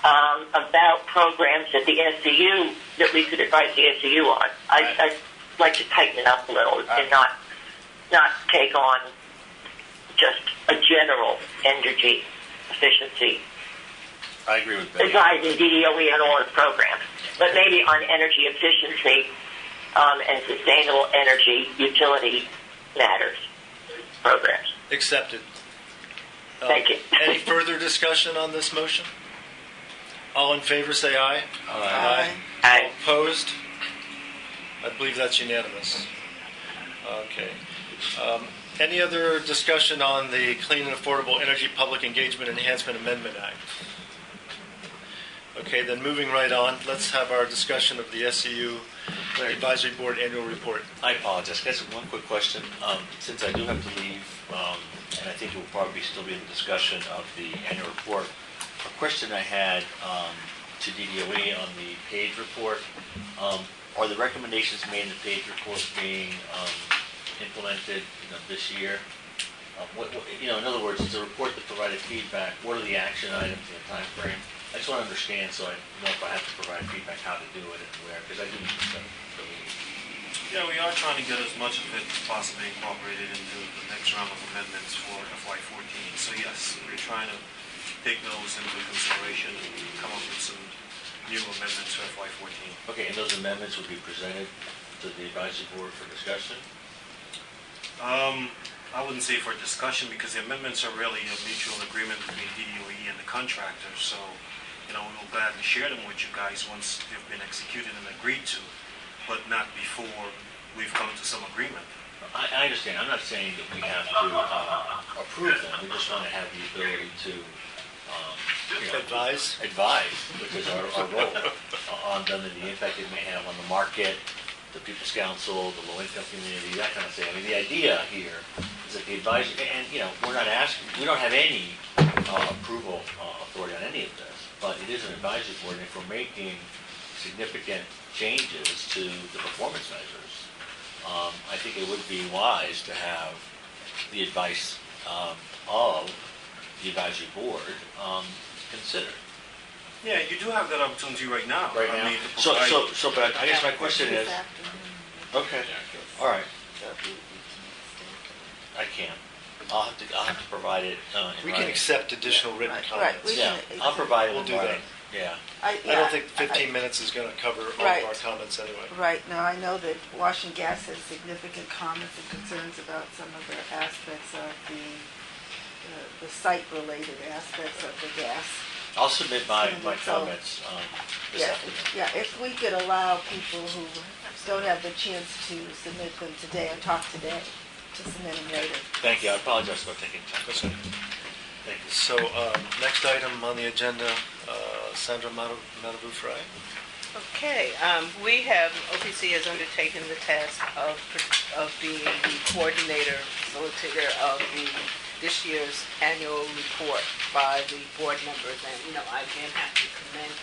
Speaker 15: about programs that the SEU, that we could advise the SEU on. I'd like to tighten it up a little and not take on just a general energy efficiency.
Speaker 3: I agree with Betty.
Speaker 15: Advising DDOE on all its programs, but maybe on energy efficiency and sustainable energy utility matters programs.
Speaker 1: Accepted.
Speaker 15: Thank you.
Speaker 1: Any further discussion on this motion? All in favor say aye.
Speaker 4: Aye.
Speaker 15: Aye.
Speaker 1: All opposed? I believe that's unanimous. Okay. Any other discussion on the Clean and Affordable Energy Public Engagement Enhancement Amendment Act? Okay, then moving right on, let's have our discussion of the SEU Advisory Board Annual Report.
Speaker 3: I apologize. Guys, one quick question. Since I do have to leave, and I think it will probably still be in the discussion of the annual report, a question I had to DDOE on the page report. are the recommendations made in the page report being implemented, this year? In other words, it's a report that provided feedback. What are the action items and the time frame? I just want to understand so I know if I have to provide feedback, how to do it and where, because I do need to study.
Speaker 14: Yeah, we are trying to get as much of it possibly incorporated into the next round of amendments for FY14. So yes, we're trying to take those into consideration and come up with some new amendments for FY14.
Speaker 3: Okay, and those amendments would be presented to the advisory board for discussion?
Speaker 14: I wouldn't say for discussion because the amendments are really a mutual agreement between DOE and the contractor. So, we will gladly share them with you guys once they've been executed and agreed to, but not before we've come to some agreement.
Speaker 3: I understand. I'm not saying that we have to approve them. We just want to have the ability to
Speaker 1: Advise,
Speaker 3: which is our role on them and the impact it may have on the market, the People's Council, the low-income community, that kind of thing. I mean, the idea here is that the advisory, and we're not asking, we don't have any approval authority on any of this, but it is an advisory board, and if we're making significant changes to the performance measures, I think it would be wise to have the advice of the advisory board considered.
Speaker 14: Yeah, you do have that opportunity right now.
Speaker 3: Right now. But I guess my question is, okay, all right. I can't. I'll have to provide it.
Speaker 1: We can accept additional written comments.
Speaker 3: Yeah, I'll provide it.
Speaker 1: We'll do that.
Speaker 3: Yeah.
Speaker 1: I don't think 15 minutes is going to cover all of our comments anyway.
Speaker 4: Right. Now, I know that Washington Gas has significant comments and concerns about some of their aspects of the site-related aspects of the gas.
Speaker 3: I'll submit my comments this afternoon.
Speaker 4: Yeah, if we could allow people who don't have the chance to submit them today or talk today to submit them later.
Speaker 3: Thank you. I apologize for taking time.
Speaker 1: That's okay.
Speaker 3: Thank you.
Speaker 1: So, next item on the agenda, Sandra Matavu-Fry.
Speaker 11: Okay, OPC has undertaken the task of being the coordinator, facilitator of this year's annual report by the board members. And, I again have to commend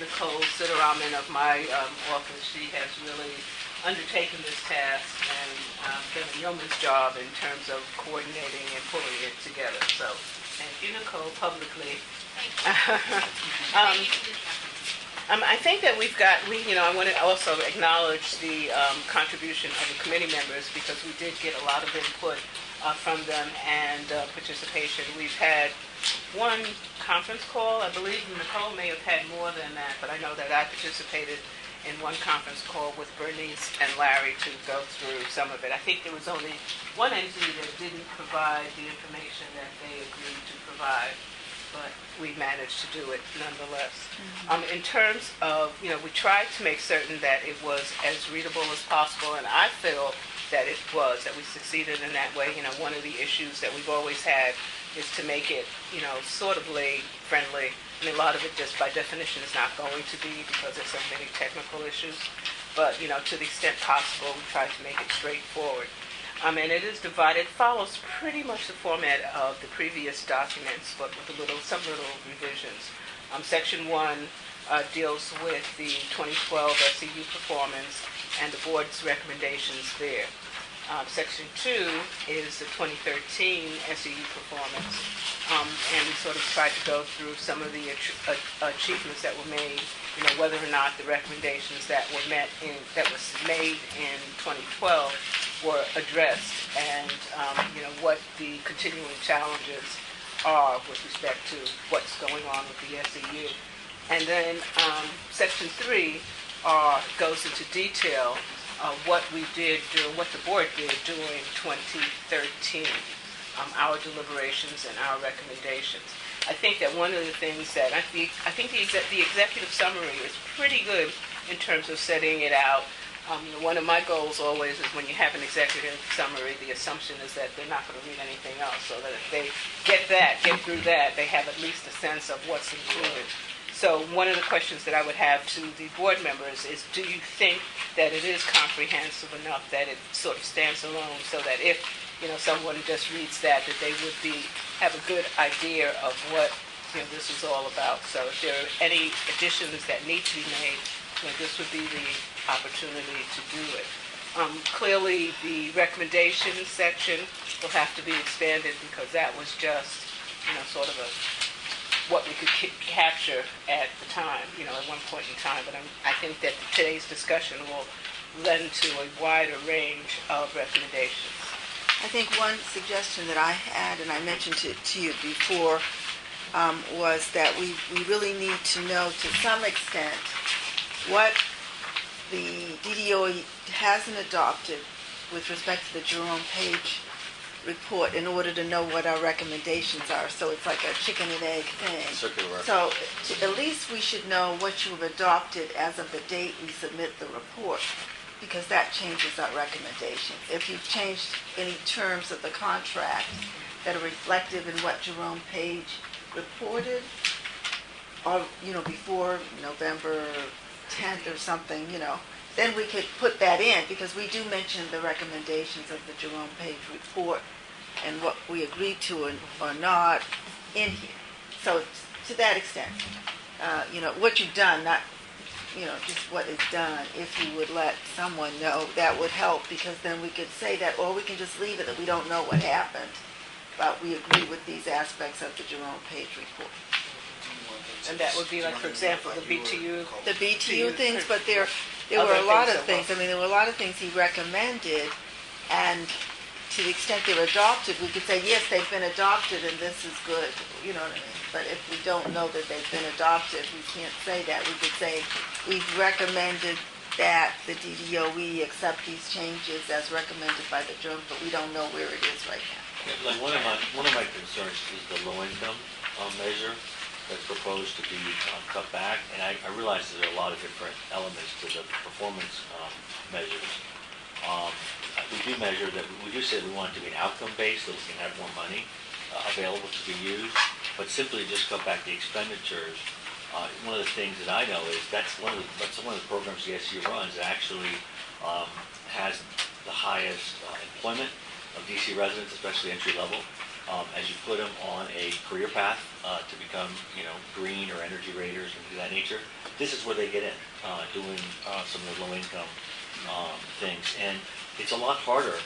Speaker 11: Nicole Sitteraman of my office. She has really undertaken this task and done a yeoman's job in terms of coordinating and pulling it together. So, thank you, Nicole, publicly. I think that I want to also acknowledge the contribution of the committee members because we did get a lot of input from them and participation. We've had one conference call. I believe Nicole may have had more than that, but I know that I participated in one conference call with Bernice and Larry to go through some of it. I think there was only one entity that didn't provide the information that they agreed to provide, but we managed to do it nonetheless. In terms of, we tried to make certain that it was as readable as possible, and I feel that that we succeeded in that way. One of the issues that we've always had is to make it, sort of friendly. I mean, a lot of it just by definition is not going to be because there's so many technical issues. But, to the extent possible, we try to make it straightforward. And it is divided, follows pretty much the format of the previous documents, but with some little revisions. Section 1 deals with the 2012 SEU performance and the board's recommendations there. Section 2 is the 2013 SEU performance, and we sort of tried to go through some of the achievements that were made, whether or not the recommendations that was made in 2012 were addressed, and what the continuing challenges are with respect to what's going on with the SEU. And then Section 3 goes into detail what we did what the board did during 2013, our deliberations and our recommendations. I think that one of the things that I think the executive summary is pretty good in terms of setting it out. One of my goals always is when you have an executive summary, the assumption is that they're not going to read anything else, so that if they get through that, they have at least a sense of what's included. So one of the questions that I would have to the board members is, do you think that it is comprehensive enough that it sort of stands alone so that if someone just reads that they would have a good idea of what this is all about? So if there are any additions that need to be made, this would be the opportunity to do it. Clearly, the recommendations section will have to be expanded because that was just, sort of what we could capture at the time, at one point in time. But I think that today's discussion will lend to a wider range of recommendations.
Speaker 4: I think one suggestion that I had, and I mentioned it to you before, was that we really need to know to some extent what the DDOE hasn't adopted with respect to the Jerome Page report in order to know what our recommendations are. So it's like a chicken and egg thing.
Speaker 3: Circular.
Speaker 4: So at least we should know what you have adopted as of the date we submit the report, because that changes our recommendations. If you've changed any terms of the contract that are reflective in what Jerome Page reported, or, before November 10th or something, then we could put that in, because we do mention the recommendations of the Jerome Page report and what we agreed to or not in here. So to that extent, what you've done, not, just what is done, if you would let someone know, that would help, because then we could say that, or we can just leave it that we don't know what happened, but we agree with these aspects of the Jerome Page report.
Speaker 11: And that would be like, for example, the BTU.
Speaker 4: The BTU things, but there were a lot of things. I mean, there were a lot of things he recommended, and to the extent they were adopted, we could say, yes, they've been adopted and this is good, you know what I mean? But if we don't know that they've been adopted, we can't say that. We could say, we've recommended that the DDOE accept these changes as recommended by the Jerome, but we don't know where it is right now.
Speaker 3: Yeah, like one of my concerns is the low income measure that's proposed to be cut back, and I realize there are a lot of different elements to the performance measures. We do measure that. We do say we want it to be an outcome based, so we can have more money available to be used. But simply just cut back the expenditures. One of the things that I know is that's one of the programs the SEU runs that actually has the highest employment of DC residents, especially entry level. As you put them on a career path to become, green or energy raters and things of that nature, this is where they get in, doing some of the low-income things. And it's a lot harder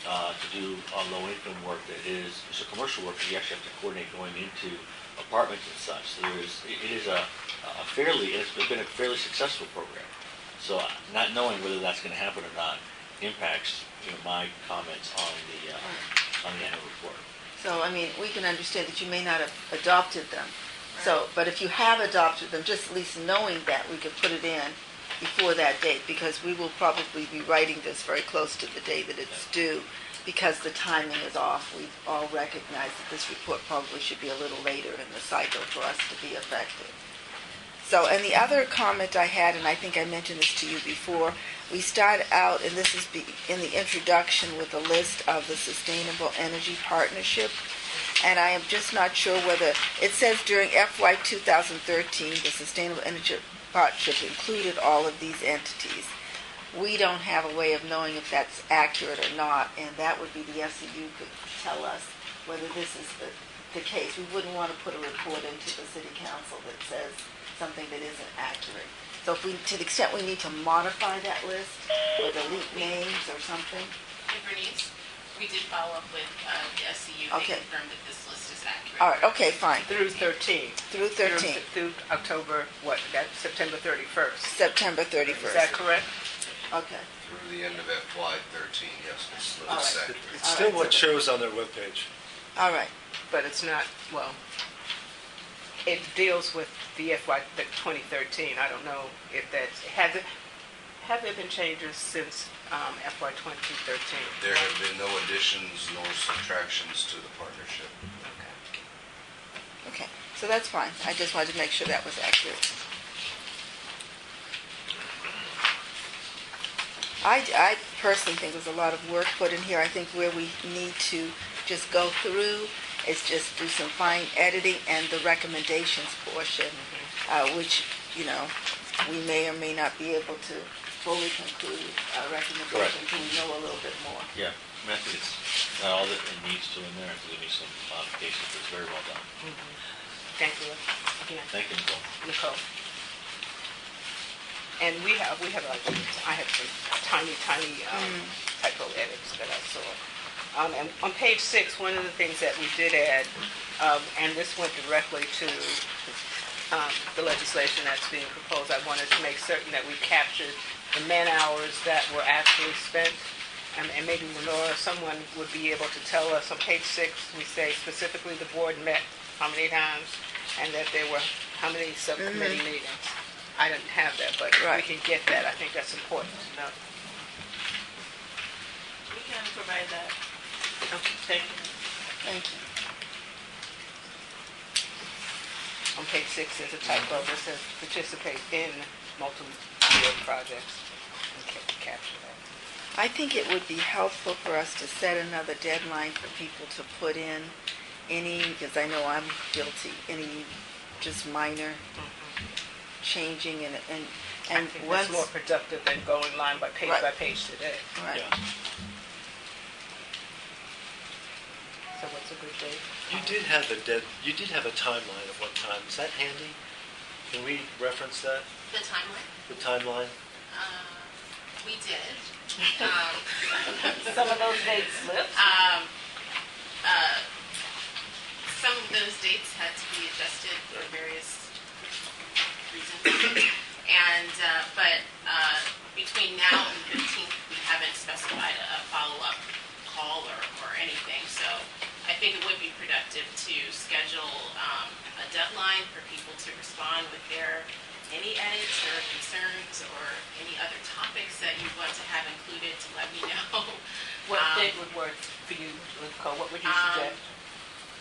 Speaker 3: to do low-income work that is commercial work that you actually have to coordinate going into apartments and such. So it's been a fairly successful program. So not knowing whether that's going to happen or not impacts, my comments on the annual report.
Speaker 4: So, I mean, we can understand that you may not have adopted them. So, but if you have adopted them, just at least knowing that, we could put it in before that date, because we will probably be writing this very close to the day that it's due, because the timing is off. We all recognize that this report probably should be a little later in the cycle for us to be effective. So, and the other comment I had, and I think I mentioned this to you before, we start out, and this is in the introduction, with a list of the Sustainable Energy Partnership, and I am just not sure whether, it says during FY 2013, the Sustainable Energy Partnership included all of these entities. We don't have a way of knowing if that's accurate or not, and that would be the SEU could tell us whether this is the case. We wouldn't want to put a report into the City Council that says something that isn't accurate. So if we, to the extent we need to modify that list or delete names or something.
Speaker 2: And Bernice, we did follow up with the SEU.
Speaker 4: Okay.
Speaker 2: They confirmed that this list is accurate.
Speaker 4: All right, okay, fine.
Speaker 11: Through 13.
Speaker 4: Through 13.
Speaker 11: Through October, September 31st.
Speaker 4: September 31st.
Speaker 11: Is that correct?
Speaker 4: Okay.
Speaker 9: Through the end of FY 13, yes, this
Speaker 4: All
Speaker 9: list
Speaker 4: right.
Speaker 9: is accurate.
Speaker 1: It's still what shows on their webpage.
Speaker 4: All right.
Speaker 11: But it's not, well, it deals with the FY 2013. I don't know if that's, have there been changes since FY 2013?
Speaker 9: There have been no additions nor subtractions to the partnership.
Speaker 4: Okay, so that's fine. I just wanted to make sure that was accurate. I personally think there's a lot of work put in here. I think where we need to just go through is just do some fine editing and the recommendations portion, which, we may or may not be able to fully conclude our recommendation until we know a little bit more.
Speaker 3: Yeah, I think it's not all that it needs to in there. There's going to be some modifications, but it's very well done.
Speaker 11: Thank you again.
Speaker 3: Thank you, Nicole.
Speaker 11: Nicole. And we have like, I have some tiny typo edits that I saw. And on page 6, one of the things that we did add, and this went directly to the legislation that's being proposed, I wanted to make certain that we captured the man-hours that were actually spent. And maybe Lenora, someone would be able to tell us. On page 6, we say specifically the board met how many times, and that there were how many subcommittee meetings. I didn't have that, but we can get that. I think that's important to know.
Speaker 13: We can provide that.
Speaker 11: Okay, thank you.
Speaker 4: Thank you.
Speaker 11: On page 6, there's a typo that says participate in multi-year projects. Okay, capture that.
Speaker 4: I think it would be helpful for us to set another deadline for people to put in any, because I know I'm guilty, any just minor changing and
Speaker 11: I think that's more productive than going line by page today.
Speaker 4: Right.
Speaker 1: Yeah.
Speaker 11: So what's a good date?
Speaker 1: You did have a timeline at one time. Is that handy? Can we reference that?
Speaker 2: The timeline?
Speaker 1: The timeline?
Speaker 2: We did.
Speaker 11: Some of those dates slipped.
Speaker 2: Some of those dates had to be adjusted for various reasons. But between now and the 15th, we haven't specified a follow-up call or anything. So I think it would be productive to schedule a deadline for people to respond with any edits or concerns or any other topics that you want to have included to let me know.
Speaker 11: What date would work for you, Nicole? What would you suggest?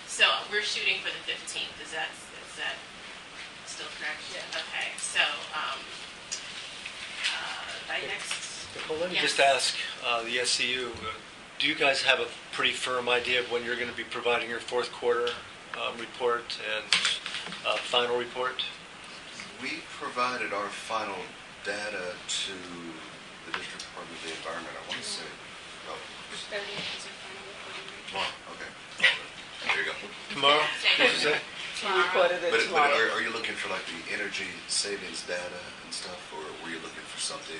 Speaker 2: So we're shooting for the 15th. Is that still correct? Yeah. Okay. So by next.
Speaker 1: Well, let me just ask the SEU. Do you guys have a pretty firm idea of when you're going to be providing your fourth quarter report and final report?
Speaker 9: We provided our final data to the District Department of the Environment, I want to say. Oh,
Speaker 16: The 30th is our final reporting date.
Speaker 9: tomorrow, okay. There you go.
Speaker 1: Tomorrow? What did you say?
Speaker 11: You reported it
Speaker 9: But
Speaker 11: tomorrow.
Speaker 9: are you looking for like the energy savings data and stuff, or were you looking for something?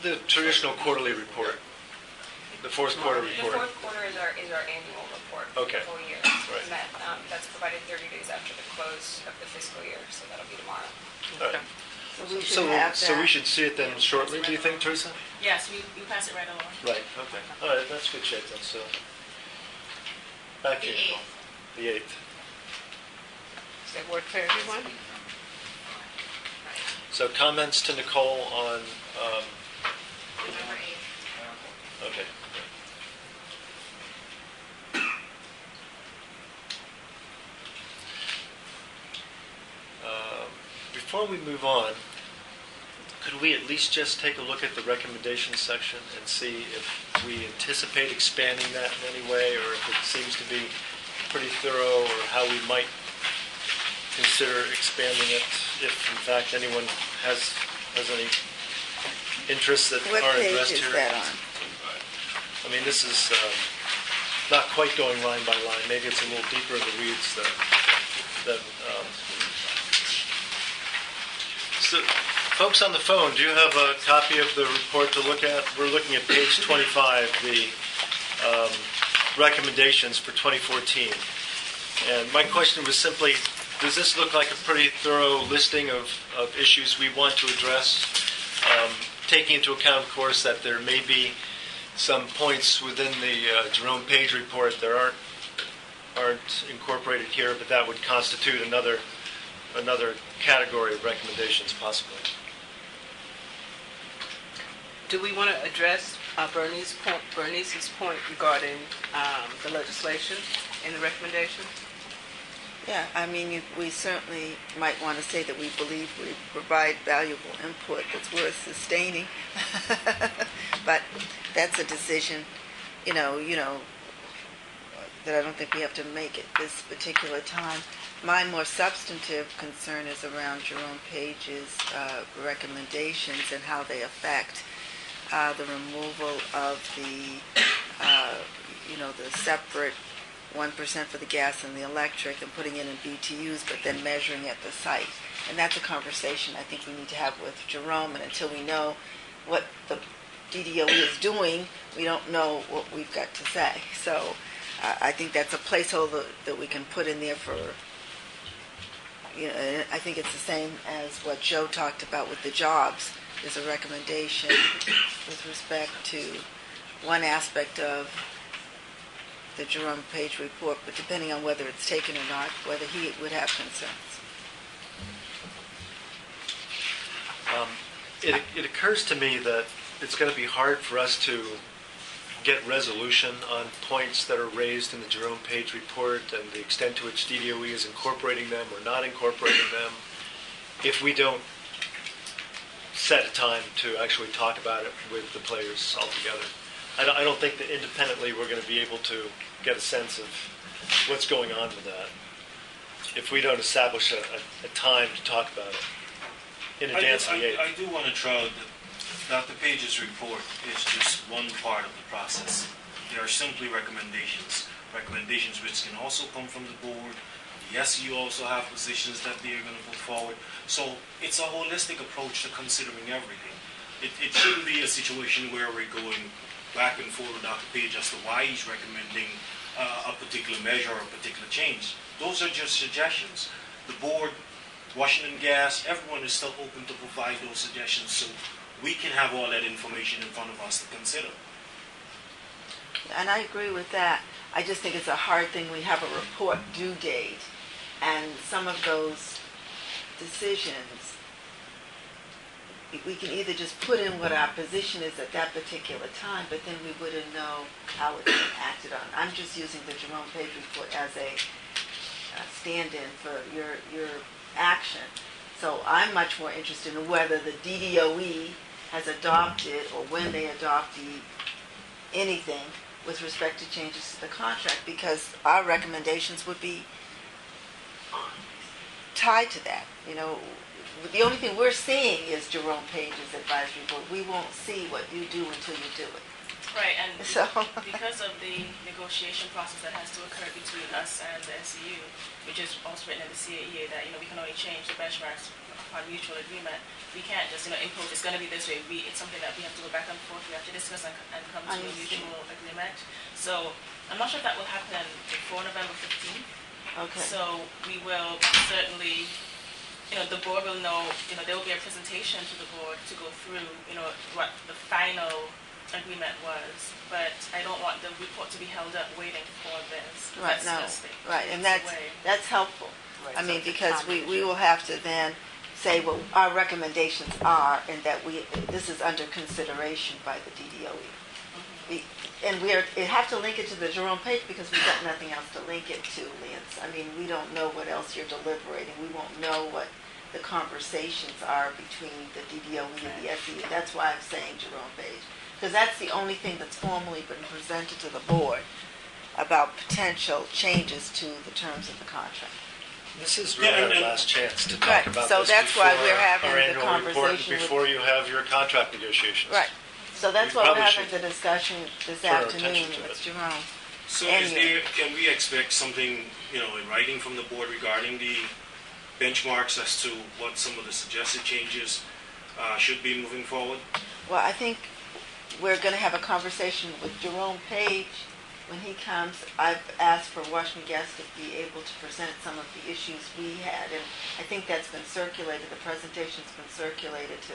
Speaker 1: The traditional quarterly report. The fourth quarter
Speaker 17: The
Speaker 1: report.
Speaker 17: fourth quarter is our annual report for
Speaker 1: Okay.
Speaker 17: the full year.
Speaker 1: Right.
Speaker 17: And that's provided 30 days after the close of the fiscal year, so that'll be tomorrow.
Speaker 1: All right.
Speaker 4: So we should have
Speaker 1: So we
Speaker 4: that.
Speaker 1: should see it then shortly, do you think, Teresa?
Speaker 13: Yes, we pass it right along.
Speaker 1: Right, okay. All right, that's good shape then, so. Back to you,
Speaker 2: The
Speaker 1: Nicole. The 8th.
Speaker 11: Does that work for everyone?
Speaker 1: So comments to Nicole on,
Speaker 2: November 8th.
Speaker 1: okay. Before we move on, could we at least just take a look at the recommendations section and see if we anticipate expanding that in any way, or if it seems to be pretty thorough, or how we might consider expanding it, if in fact anyone has any interests that
Speaker 4: What
Speaker 1: aren't
Speaker 4: page
Speaker 1: addressed
Speaker 4: is
Speaker 1: here?
Speaker 4: that on?
Speaker 1: I mean, this is not quite going line by line. Maybe it's a little deeper in the weeds than so, folks on the phone, do you have a copy of the report to look at? We're looking at page 25, the recommendations for 2014. And my question was simply, does this look like a pretty thorough listing of issues we want to address, taking into account, of course, that there may be some points within the Jerome Page report that aren't incorporated here, but that would constitute another category of recommendations, possibly.
Speaker 11: Do we want to address Bernice's point regarding the legislation in the recommendation?
Speaker 4: Yeah, I mean, we certainly might want to say that we believe we provide valuable input that's worth sustaining. But that's a decision, that I don't think we have to make at this particular time. My more substantive concern is around Jerome Page's recommendations and how they affect the removal of the separate 1% for the gas and the electric and putting it in BTUs, but then measuring at the site. And that's a conversation I think we need to have with Jerome, and until we know what the DDOE is doing, we don't know what we've got to say. So I think that's a placeholder that we can put in there for, I think it's the same as what Joe talked about with the jobs. There's a recommendation with respect to one aspect of the Jerome Page report, but depending on whether it's taken or not, whether he would have concerns.
Speaker 1: It occurs to me that it's going to be hard for us to get resolution on points that are raised in the Jerome Page report and the extent to which DDOE is incorporating them or not incorporating them if we don't set a time to actually talk about it with the players altogether. I don't think that independently we're going to be able to get a sense of what's going on with that if we don't establish a time to talk about it in advance of the 8th.
Speaker 14: I do want to throw out that Dr. Page's report is just one part of the process. There are simply recommendations which can also come from the board. The SEU also have positions that they're going to put forward. So it's a holistic approach to considering everything. It shouldn't be a situation where we're going back and forth with Dr. Page as to why he's recommending a particular measure or a particular change. Those are just suggestions. The board, Washington Gas, everyone is still open to provide those suggestions so we can have all that information in front of us to consider.
Speaker 4: And I agree with that. I just think it's a hard thing. We have a report due date, and some of those decisions, we can either just put in what our position is at that particular time, but then we wouldn't know how it's been acted on. I'm just using the Jerome Page report as a stand-in for your action. So I'm much more interested in whether the DDOE has adopted or when they adopt anything with respect to changes to the contract, because our recommendations would be tied to that. The only thing we're seeing is Jerome Page's advisory board. We won't see what you do until you do it.
Speaker 13: Right, and
Speaker 4: So
Speaker 13: because of the negotiation process that has to occur between us and the SEU, which is also written in the CAEA that we can only change the benchmarks upon mutual agreement. We can't just impose it's going to be this way. It's something that we have to go back and forth. We have to discuss and come to a mutual agreement. So I'm not sure if that will happen before November 15th.
Speaker 4: Okay.
Speaker 13: So we will certainly. The board will know, there will be a presentation to the board to go through, what the final agreement was. But I don't want the report to be held up waiting for this.
Speaker 4: Right, and that's helpful.
Speaker 11: Right,
Speaker 4: I
Speaker 11: so
Speaker 4: mean,
Speaker 11: it's a
Speaker 4: because we
Speaker 11: combination.
Speaker 4: will have to then say what our recommendations are, and that this is under consideration by the DDOE. It have to link it to the Jerome Page because we've got nothing else to link it to, Lance. I mean, we don't know what else you're deliberating. We won't know what the conversations are between the DDOE and the SEU. That's why I'm saying Jerome Page, because that's the only thing that's formally been presented to the board about potential changes to the terms of the contract.
Speaker 1: This is really our last chance to talk about
Speaker 4: so
Speaker 1: this
Speaker 4: that's why
Speaker 1: before
Speaker 4: we're having
Speaker 1: our
Speaker 4: the
Speaker 1: annual report,
Speaker 4: conversation
Speaker 1: before you have your contract negotiations.
Speaker 4: Right. So that's
Speaker 1: We
Speaker 4: why we're
Speaker 1: probably
Speaker 4: having the discussion this
Speaker 1: turn our
Speaker 4: afternoon
Speaker 1: attention to
Speaker 4: with
Speaker 1: it.
Speaker 4: Jerome.
Speaker 14: So
Speaker 4: And
Speaker 14: can we expect something, in writing from the board regarding the benchmarks as to what some of the suggested changes should be moving forward?
Speaker 4: Well, I think we're going to have a conversation with Jerome Page when he comes. I've asked for Washington Gas to be able to present some of the issues we had, and I think that's been circulated. The presentation's been circulated to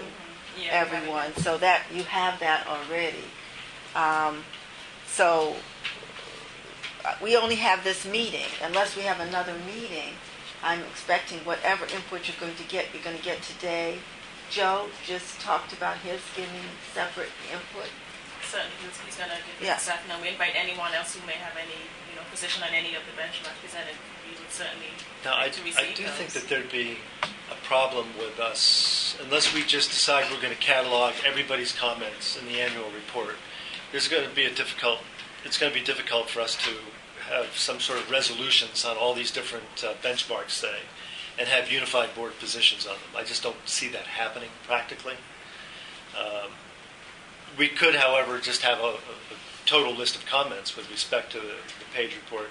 Speaker 4: everyone, so that you have that already. So we only have this meeting. Unless we have another meeting, I'm expecting whatever input you're going to get today. Joe just talked about his giving separate input.
Speaker 13: Certainly, he's going to give
Speaker 4: Yeah.
Speaker 13: staff. We invite anyone else who may have any, position on any of the benchmarks presented. We would certainly
Speaker 1: Now,
Speaker 13: like to receive
Speaker 1: I do
Speaker 13: those.
Speaker 1: think that there'd be a problem with us, unless we just decide we're going to catalog everybody's comments in the annual report. It's going to be difficult for us to have some sort of resolutions on all these different benchmarks, say, and have unified board positions on them. I just don't see that happening practically. We could, however, just have a total list of comments with respect to the Page report,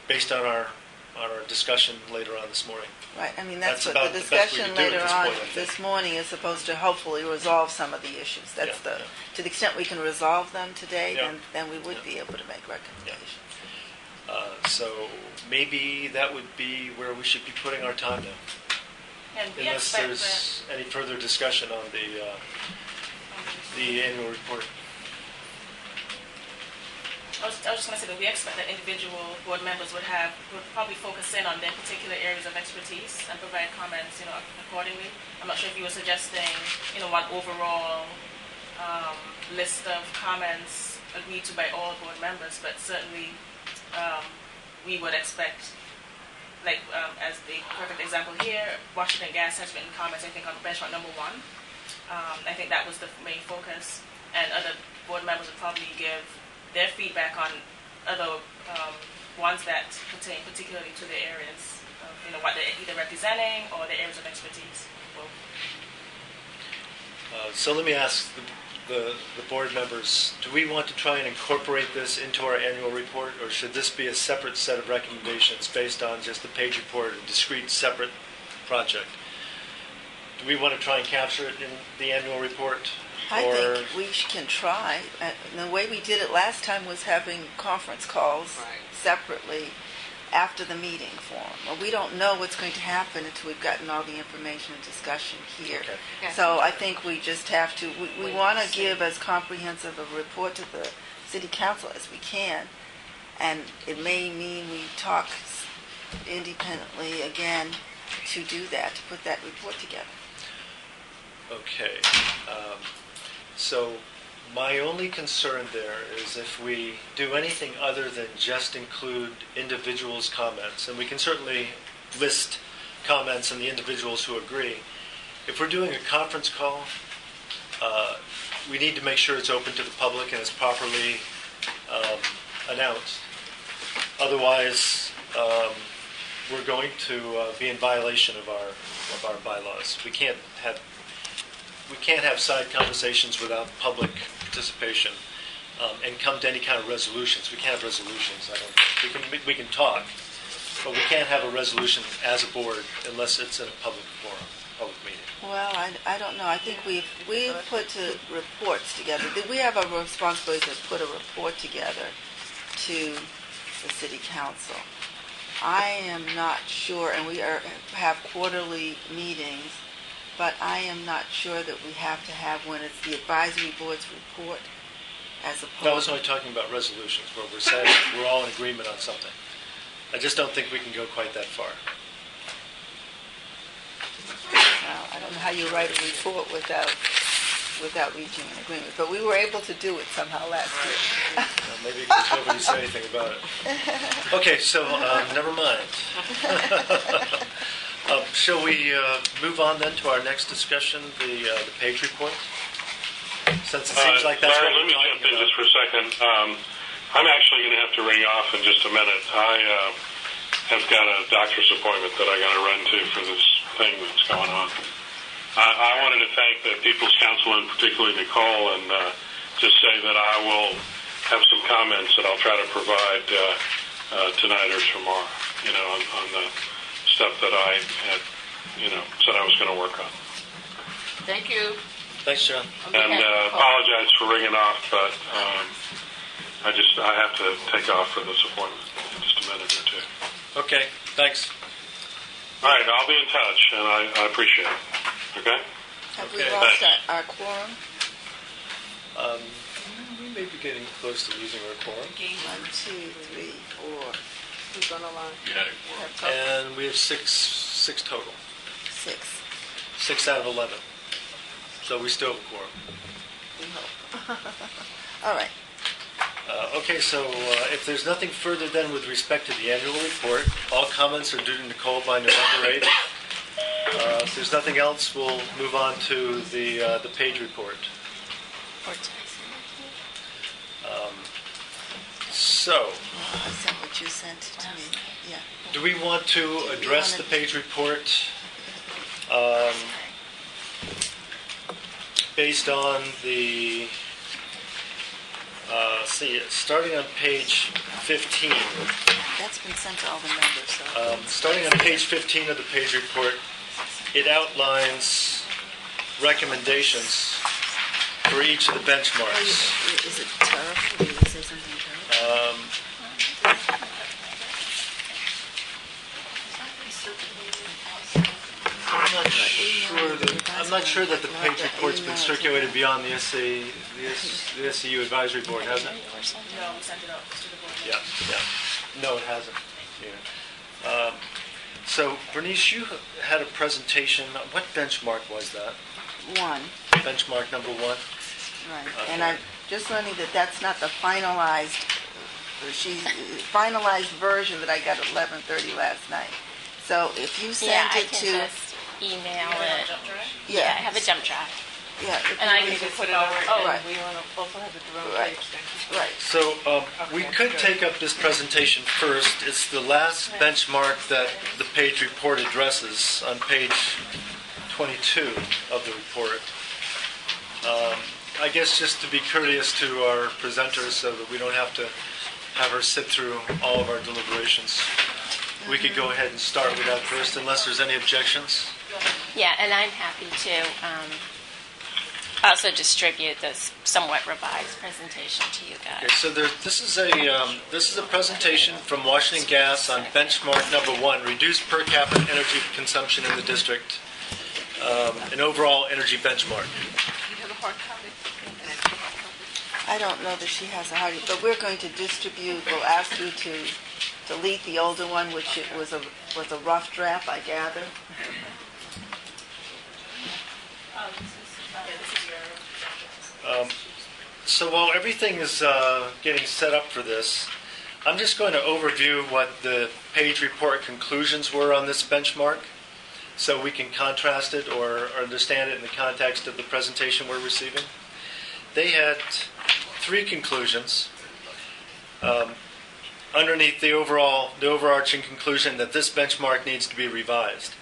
Speaker 1: based on our discussion later on this morning.
Speaker 4: Right, I mean, that's
Speaker 1: That's
Speaker 4: what
Speaker 1: about
Speaker 4: the
Speaker 1: the best we
Speaker 4: discussion
Speaker 1: can do at
Speaker 4: later
Speaker 1: this
Speaker 4: on
Speaker 1: point, I think.
Speaker 4: this morning is supposed to hopefully resolve some of the issues. That's
Speaker 1: Yeah,
Speaker 4: to the extent we can resolve them today,
Speaker 1: Yeah.
Speaker 4: then we would be able to make recommendations.
Speaker 1: So maybe that would be where we should be putting our time now.
Speaker 13: And we
Speaker 1: Unless
Speaker 13: expect
Speaker 1: there's any further discussion on the annual report.
Speaker 13: I was just going to say that we expect that individual board members would probably focus in on their particular areas of expertise and provide comments, accordingly. I'm not sure if you were suggesting, one overall list of comments agreed to by all board members, but certainly we would expect, as the perfect example here, Washington Gas has written comments, I think, on benchmark number 1. I think that was the main focus, and other board members would probably give their feedback on other ones that pertain particularly to their areas of, what they're either representing or their areas of expertise.
Speaker 1: So let me ask the board members, do we want to try and incorporate this into our annual report, or should this be a separate set of recommendations based on just the page report, a discrete separate project? Do we want to try and capture it in the annual report?
Speaker 4: I think we can try. The way we did it last time was having conference calls separately after the meeting form. Well, we don't know what's going to happen until we've gotten all the information and discussion here.
Speaker 1: Okay.
Speaker 4: So I think we just have to, we want to give as comprehensive a report to the city council as we can, and it may mean we talk independently again to do that, to put that report together.
Speaker 1: Okay. So my only concern there is if we do anything other than just include individuals' comments, and we can certainly list comments and the individuals who agree. If we're doing a conference call, we need to make sure it's open to the public and it's properly announced. Otherwise, we're going to be in violation of our bylaws. We can't have side conversations without public participation and come to any kind of resolutions. We can't have resolutions. We can talk, but we can't have a resolution as a board unless it's in a public forum, public meeting.
Speaker 4: Well, I don't know. I think we've put reports together. We have a responsibility to put a report together to the city council. I am not sure, and we have quarterly meetings, but I am not sure that we have to have when it's the advisory board's report as opposed.
Speaker 1: No, I was only talking about resolutions where we're saying we're all in agreement on something. I just don't think we can go quite that far.
Speaker 4: Well, I don't know how you write a report without reaching an agreement, but we were able to do it somehow last year.
Speaker 1: Well, maybe because nobody said anything about it. Okay, so never mind. Shall we move on then to our next discussion, the page report? Since it seems like that's
Speaker 6: Larry,
Speaker 1: what
Speaker 6: let me jump in just for a second. I'm actually going to have to ring off in just a minute. I have got a doctor's appointment that I got to run to for this thing that's going on. I wanted to thank the People's Council, and particularly Nicole, and just say that I will have some comments that I'll try to provide tonight or tomorrow, on the stuff that I had, said I was going to work on.
Speaker 11: Thank you.
Speaker 1: Thanks, John.
Speaker 6: And apologize for ringing off, but I have to take off for this appointment in just a minute or two.
Speaker 1: Okay, thanks.
Speaker 6: All right, I'll be in touch, and I appreciate it. Okay?
Speaker 4: Have we lost our quorum?
Speaker 1: We may be getting close to losing our quorum.
Speaker 4: 1, 2, 3, 4.
Speaker 11: Who's on the line?
Speaker 7: You had a quorum.
Speaker 1: And we have six total.
Speaker 4: 6.
Speaker 1: 6 out of 11. So we still have a quorum.
Speaker 4: We hope. All right.
Speaker 1: Okay, so if there's nothing further then with respect to the annual report, all comments are due to Nicole by November 8th. If there's nothing else, we'll move on to the page report. So,
Speaker 4: Is that what you sent to me? Yeah.
Speaker 1: do we want to address the page report based on the See, starting on page 15.
Speaker 4: That's been sent to all the members, so.
Speaker 1: Starting on page 15 of the page report, it outlines recommendations for each of the benchmarks.
Speaker 4: Is it terrible? Did you say something terrible?
Speaker 1: I'm not sure that the page report's been circulated beyond the SEU advisory board, has it?
Speaker 13: No, we sent it out to the board.
Speaker 1: Yeah. No, it hasn't. Yeah. So, Bernice, you had a presentation. What benchmark was that?
Speaker 4: 1.
Speaker 1: Benchmark number 1?
Speaker 4: Right.
Speaker 1: Okay.
Speaker 4: And I'm just learning that that's not the finalized version that I got at 11:30 last night. So if you send
Speaker 2: I
Speaker 4: it
Speaker 2: can
Speaker 4: to...
Speaker 2: just email it.
Speaker 4: Yeah.
Speaker 2: I have a jump drive.
Speaker 4: Yeah. if
Speaker 2: And
Speaker 4: you
Speaker 2: I
Speaker 4: would
Speaker 2: can
Speaker 4: just-
Speaker 11: Put it up, and
Speaker 4: Right.
Speaker 11: we want to also have it the
Speaker 4: Right. Right.
Speaker 1: So we could take up this presentation first. It's the last benchmark that the page report addresses on page 22 of the report. I guess just to be courteous to our presenters so that we don't have to have her sit through all of our deliberations, we could go ahead and start with that first unless there's any objections.
Speaker 2: Yeah, and I'm happy to also distribute this somewhat revised presentation to you guys.
Speaker 1: Okay, so this is a presentation from Washington Gas on benchmark number 1, reduced per capita energy consumption in the district, an overall energy benchmark.
Speaker 11: You have a hard copy?
Speaker 4: I don't know that she has a hard, but we're going to distribute. We'll ask you to delete the older one, which it was a rough draft, I gather.
Speaker 1: So while everything is getting set up for this, I'm just going to overview what the page report conclusions were on this benchmark so we can contrast it or understand it in the context of the presentation we're receiving. They had 3 conclusions. Underneath the overarching conclusion that this benchmark needs to be revised.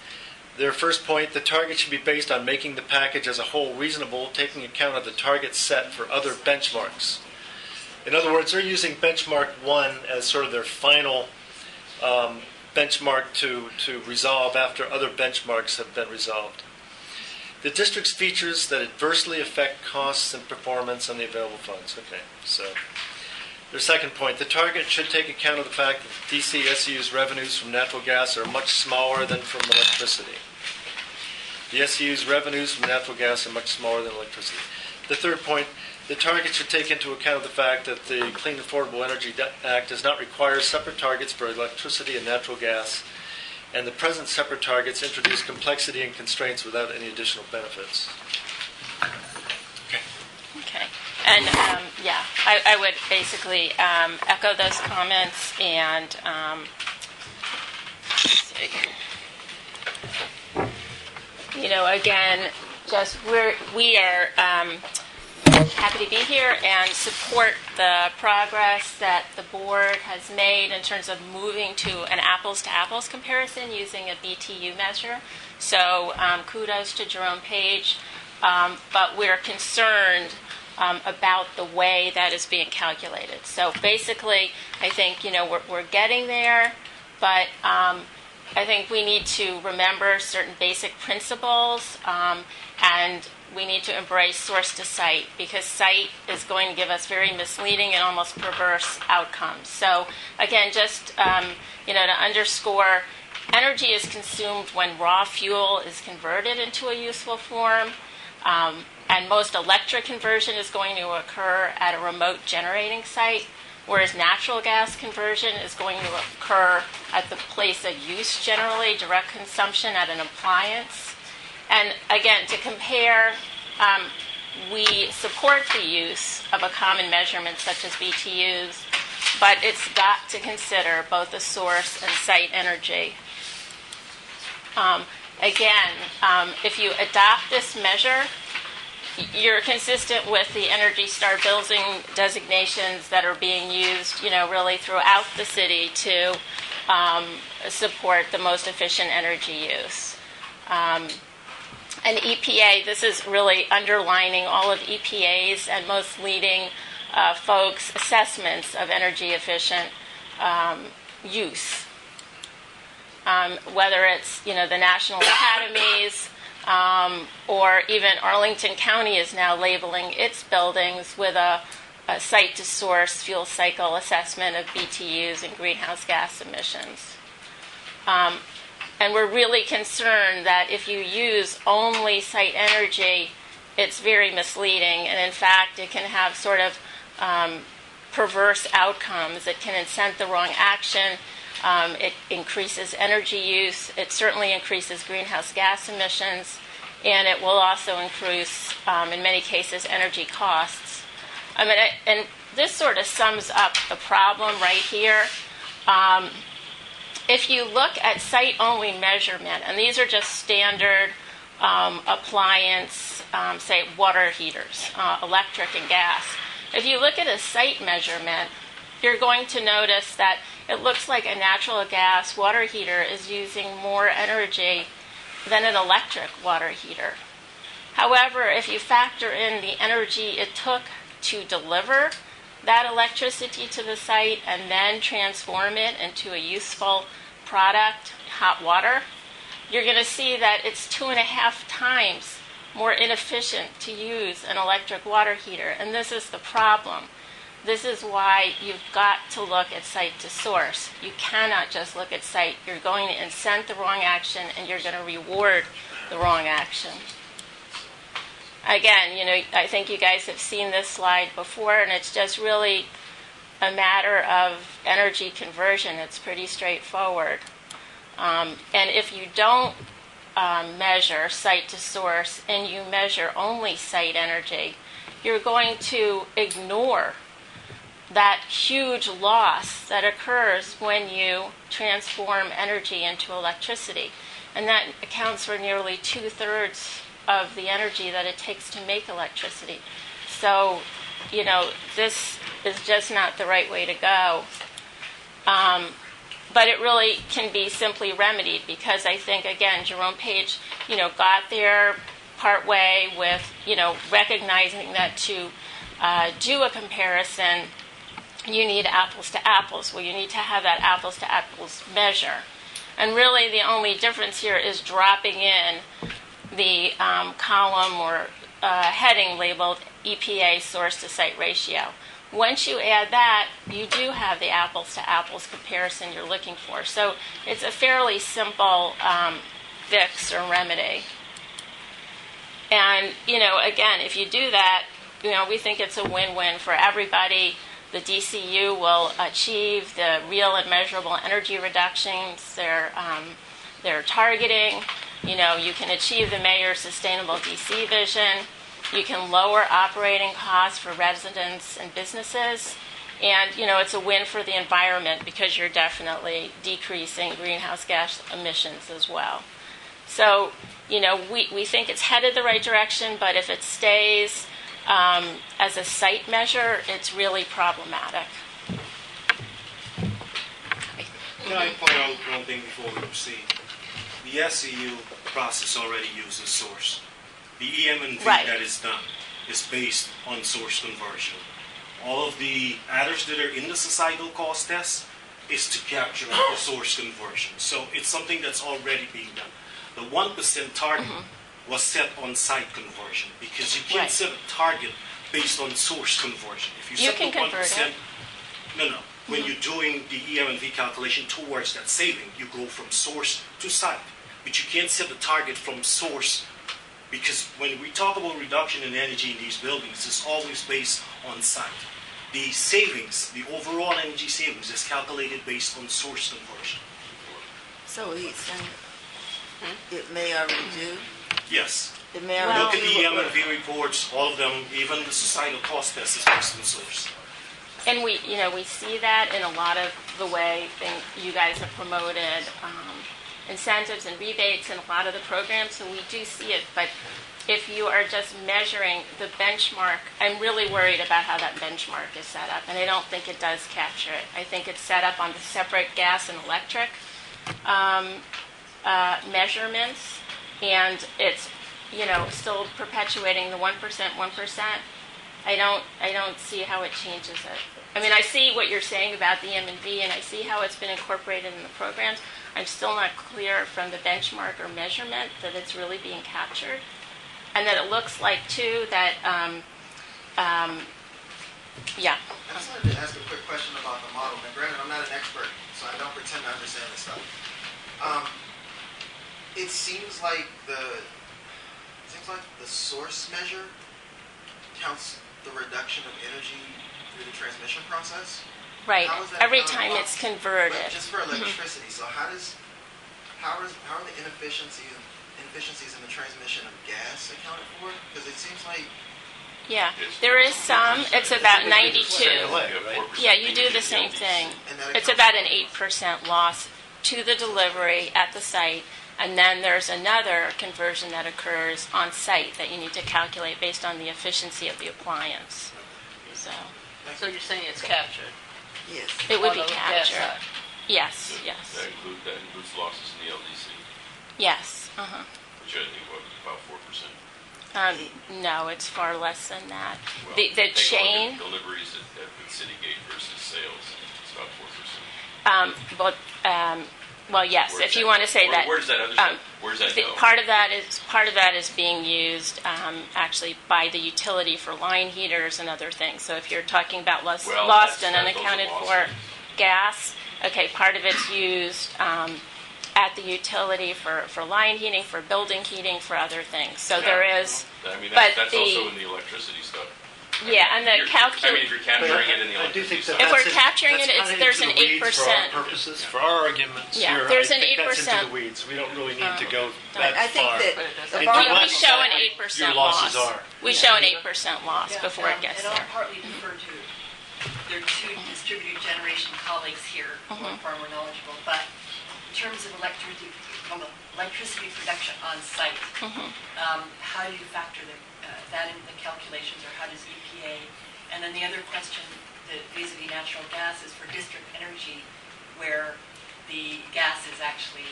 Speaker 1: Their first point, the target should be based on making the package as a whole reasonable, taking account of the targets set for other benchmarks. In other words, they're using benchmark 1 as sort of their final benchmark to resolve after other benchmarks have been resolved. The district's features that adversely affect costs and performance on the available funds. Okay, so their second point, the target should take account of the fact that DC SEU's revenues from natural gas are much smaller than from electricity. The SEU's revenues from natural gas are much smaller than electricity. The third point, the target should take into account the fact that the Clean Affordable Energy Act does not require separate targets for electricity and natural gas, and the present separate targets introduce complexity and constraints without any additional benefits.
Speaker 2: Okay. And I would basically echo those comments and let's see. Again, just we are happy to be here and support the progress that the board has made in terms of moving to an apples-to-apples comparison using a BTU measure. So kudos to Jerome Page, but we're concerned about the way that is being calculated. So basically, I think, we're getting there, but I think we need to remember certain basic principles, and we need to embrace source to site, because site is going to give us very misleading and almost perverse outcomes. So again, just to underscore, energy is consumed when raw fuel is converted into a useful form, and most electric conversion is going to occur at a remote generating site, whereas natural gas conversion is going to occur at the place of use, generally direct consumption at an appliance. And again, to compare, we support the use of a common measurement such as BTUs, but it's got to consider both the source and site energy. If you adopt this measure, you're consistent with the Energy Star building designations that are being used, really throughout the city to support the most efficient energy use. And EPA, this is really underlining all of EPA's and most leading
Speaker 18: folks assessments of energy efficient use. Whether it's, the national academies, or even Arlington County is now labeling its buildings with a site-to-source fuel cycle assessment of BTUs and greenhouse gas emissions. And we're really concerned that if you use only site energy, it's very misleading, and in fact, it can have sort of perverse outcomes. It can incent the wrong action. It increases energy use. It certainly increases greenhouse gas emissions, and it will also increase, in many cases, energy costs. And this sort of sums up the problem right here. If you look at site-only measurement, and these are just standard appliance, say, water heaters, electric and gas. If you look at a site measurement, you're going to notice that it looks like a natural gas water heater is using more energy than an electric water heater. However, if you factor in the energy it took to deliver that electricity to the site and then transform it into a useful product, hot water, you're going to see that it's 2.5 times more inefficient to use an electric water heater. And this is the problem. This is why you've got to look at site to source. You cannot just look at site. You're going to incent the wrong action, and you're going to reward the wrong action. Again, I think you guys have seen this slide before, and it's just really a matter of energy conversion. It's pretty straightforward. And if you don't measure site to source and you measure only site energy, you're going to ignore that huge loss that occurs when you transform energy into electricity. And that accounts for nearly 2/3 of the energy that it takes to make electricity. So, this is just not the right way to go. But it really can be simply remedied, because I think, again, Jerome Page, got there partway with, recognizing that to do a comparison, you need apples to apples. Well, you need to have that apples to apples measure. And really the only difference here is dropping in the column or heading labeled EPA source to site ratio. Once you add that, you do have the apples to apples comparison you're looking for. So it's a fairly simple fix or remedy. And, again, if you do that, we think it's a win-win for everybody. The DCU will achieve the real and measurable energy reductions they're targeting. You can achieve the mayor's sustainable DC vision. You can lower operating costs for residents and businesses. And, it's a win for the environment, because you're definitely decreasing greenhouse gas emissions as well. So, we think it's headed the right direction, but if it stays as a site measure, it's really problematic.
Speaker 14: Can I point out one thing before we proceed? The SEU process already uses source. The EM&V that is done is based on source conversion. All of the adders that are in the societal cost test is to capture the source conversion. So it's something that's already being done. The 1% target was set on site conversion, because you can't set a target based on source conversion. If you set the 1%, no. When you're doing the EM&V calculation towards that saving, you go from source to site. But you can't set the target from source, because when we talk about reduction in energy in these buildings, it's always based on site. The savings, the overall energy savings, is calculated based on source conversion.
Speaker 4: So he's saying it may already do?
Speaker 14: Yes.
Speaker 4: It may already
Speaker 14: Look at the
Speaker 4: do.
Speaker 14: EM&V reports, all of them, even the societal cost test is based on source.
Speaker 18: And we see that in a lot of the way you guys have promoted incentives and rebates in a lot of the programs, so we do see it. But if you are just measuring the benchmark, I'm really worried about how that benchmark is set up, and I don't think it does capture it. I think it's set up on the separate gas and electric measurements, and it's still perpetuating the 1%, I don't see how it changes it. I mean, I see what you're saying about the M&V, and I see how it's been incorporated in the programs. I'm still not clear from the benchmark or measurement that it's really being captured. And that it looks like, too, that, yeah.
Speaker 8: I just wanted to ask a quick question about the model. Now, granted, I'm not an expert, so I don't pretend to understand this stuff. It seems like the source measure counts the reduction of energy through the transmission process.
Speaker 18: Right.
Speaker 8: How is that
Speaker 18: Every
Speaker 8: accounted
Speaker 18: time
Speaker 8: for?
Speaker 18: it's converted.
Speaker 8: But just for electricity. So how are the inefficiencies in the transmission of gas accounted for? Because it seems like
Speaker 18: Yeah, there is some. It's about 92. Yeah, you do the same thing. It's about an 8% loss to the delivery at the site, and then there's another conversion that occurs on site that you need to calculate based on the efficiency of the appliance.
Speaker 11: So you're saying it's captured?
Speaker 4: Yes.
Speaker 18: It would be
Speaker 11: On the gas
Speaker 18: captured.
Speaker 11: side.
Speaker 18: Yes.
Speaker 7: That includes losses in the LDC,
Speaker 18: Yes.
Speaker 7: which I think was about 4%.
Speaker 18: No, it's far less than that.
Speaker 7: Well,
Speaker 18: The
Speaker 7: take a look at
Speaker 18: chain.
Speaker 7: deliveries at City Gate versus sales, it's about 4%.
Speaker 18: Well, yes. If you want to say that.
Speaker 7: Where does that other stuff, where does that go?
Speaker 18: Part of that is being used actually by the utility for line heaters and other things. So if you're talking about lost and unaccounted for gas, okay, part of it's used at the utility for line heating, for building heating, for other things. So there is.
Speaker 7: I mean,
Speaker 18: but
Speaker 7: that's also in the electricity stuff.
Speaker 18: Yeah, and the
Speaker 7: I mean, if you're capturing it in the
Speaker 1: I do think
Speaker 7: electricity
Speaker 1: that
Speaker 18: If
Speaker 7: stuff.
Speaker 18: we're capturing it, there's an 8%.
Speaker 1: For our purposes, for our arguments
Speaker 18: Yeah,
Speaker 1: here,
Speaker 18: there's
Speaker 1: I
Speaker 18: an
Speaker 1: think that's
Speaker 18: 8%.
Speaker 1: into the weeds. We don't really need to go that
Speaker 4: I think
Speaker 1: far.
Speaker 4: that the
Speaker 1: Into
Speaker 4: bottom
Speaker 1: what
Speaker 18: We show an 8%
Speaker 1: your losses
Speaker 18: loss.
Speaker 1: are.
Speaker 18: We show an 8% loss before it gets
Speaker 19: And I'll
Speaker 18: there.
Speaker 19: partly defer to, there are two distributed generation colleagues here who are far more knowledgeable, but in terms of electricity production on site, how do you factor that into the calculations, or how does EPA? And then the other question, vis-a-vis natural gas, is for district energy, where the gas is actually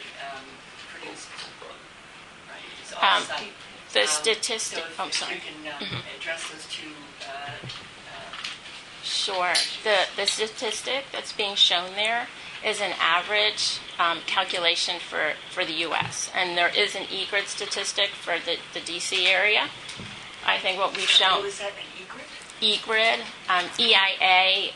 Speaker 19: produced. Right, it's off-site.
Speaker 18: The statistic.
Speaker 19: So if
Speaker 18: sorry.
Speaker 19: you can address those two.
Speaker 18: Sure. The statistic that's being shown there is an average calculation for the U.S. And there is an eGrid statistic for the D.C. area. I think what we've shown.
Speaker 19: What is that, an
Speaker 18: eGrid, EIA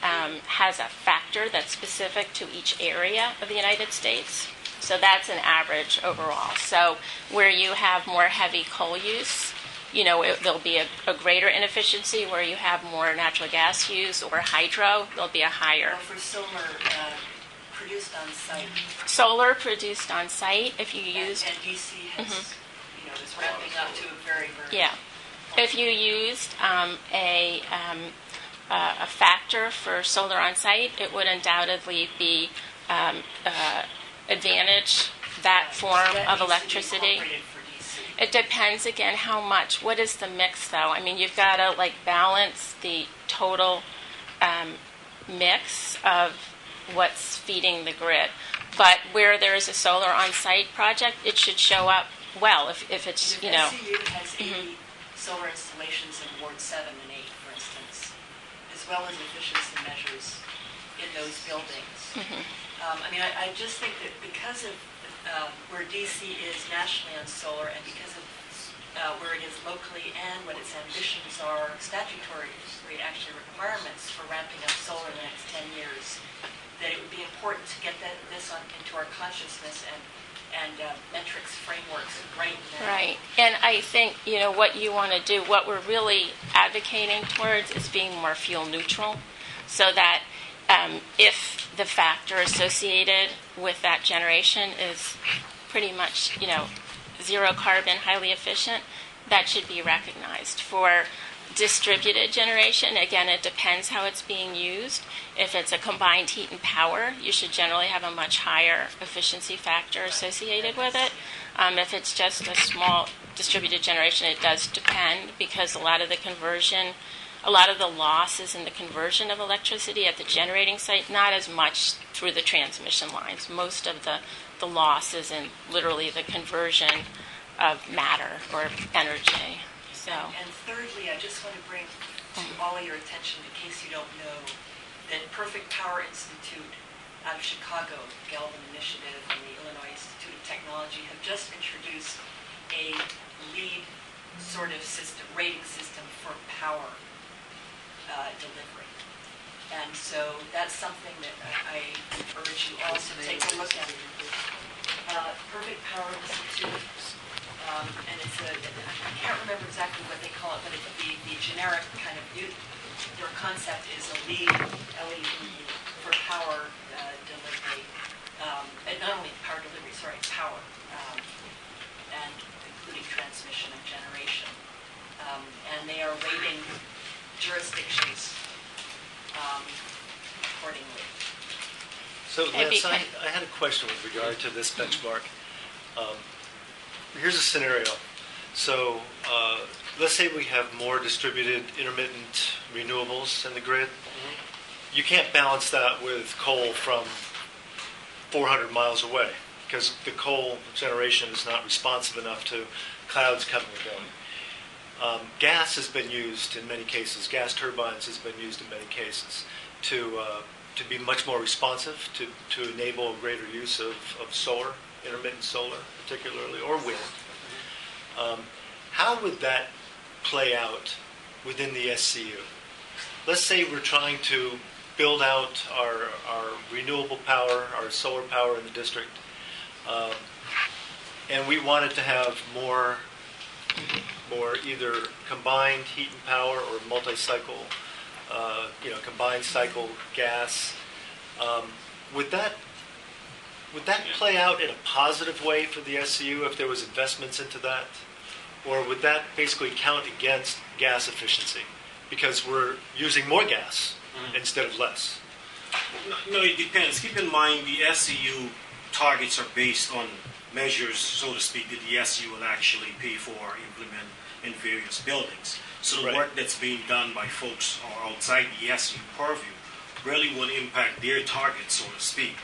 Speaker 18: has a factor that's specific to each area of the United States. So that's an average overall. So where you have more heavy coal use, there'll be a greater inefficiency. Where you have more natural gas use or hydro, there'll be a higher.
Speaker 19: Well, for solar produced on site.
Speaker 18: Solar produced on site, if you use.
Speaker 19: And DC has, is ramping up to a very, very.
Speaker 18: Yeah. If you used a factor for solar on site, it would undoubtedly be advantage that form of electricity. It depends again how much. What is the mix though? I mean, you've got to balance the total mix of what's feeding the grid. But where there is a solar on site project, it should show up well if it's
Speaker 19: SEU has 80 solar installations in Ward 7 and 8, for instance, as well as efficiency measures in those buildings. I just think that because of where DC is nationally on solar, and because of where it is locally and what its ambitions are, statutory actually requirements for ramping up solar in the next 10 years, that it would be important to get this into our consciousness and metrics frameworks right now.
Speaker 18: Right. And I think, what you want to do, what we're really advocating towards is being more fuel neutral, so that if the factor associated with that generation is pretty much, zero carbon, highly efficient, that should be recognized. For distributed generation, again, it depends how it's being used. If it's a combined heat and power, you should generally have a much higher efficiency factor associated with it. If it's just a small distributed generation, it does depend, because a lot of the loss is in the conversion of electricity at the generating site, not as much through the transmission lines. Most of the loss is in literally the conversion of matter or energy. So.
Speaker 19: And thirdly, I just want to bring to all of your attention, in case you don't know, that Perfect Power Institute out of Chicago, Galvin Initiative, and the Illinois Institute of Technology have just introduced a lead sort of system, rating system for power delivery. And so that's something that I urge you all to take a look at. Perfect Power Institute, and it's I can't remember exactly what they call it, but it's the generic kind of, their concept is a lead, LED, for power delivery, and not only power delivery, sorry, power, and including transmission and generation. And they are rating jurisdictions accordingly.
Speaker 1: So, Lance, I had a question with regard to this benchmark. Here's a scenario. So, let's say we have more distributed intermittent renewables in the grid. Mm-hmm. You can't balance that with coal from 400 miles away because the coal generation is not responsive enough to clouds coming and going. Gas has been used in many cases. Gas turbines has been used in many cases to be much more responsive, to enable greater use of solar, intermittent solar particularly, or wind. How would that play out within the SCU? Let's say we're trying to build out our renewable power, our solar power in the district, and we wanted to have more either combined heat and power or multi-cycle, combined cycle gas. Would that play out in a positive way for the SCU if there was investments into that? Or would that basically count against gas efficiency because we're using more gas instead of less?
Speaker 14: No, it depends. Keep in mind the SEU targets are based on measures, so to speak, that the SEU will actually pay for or implement in various buildings. So the work that's being done by folks or outside the SEU purview really will impact their targets, so to speak.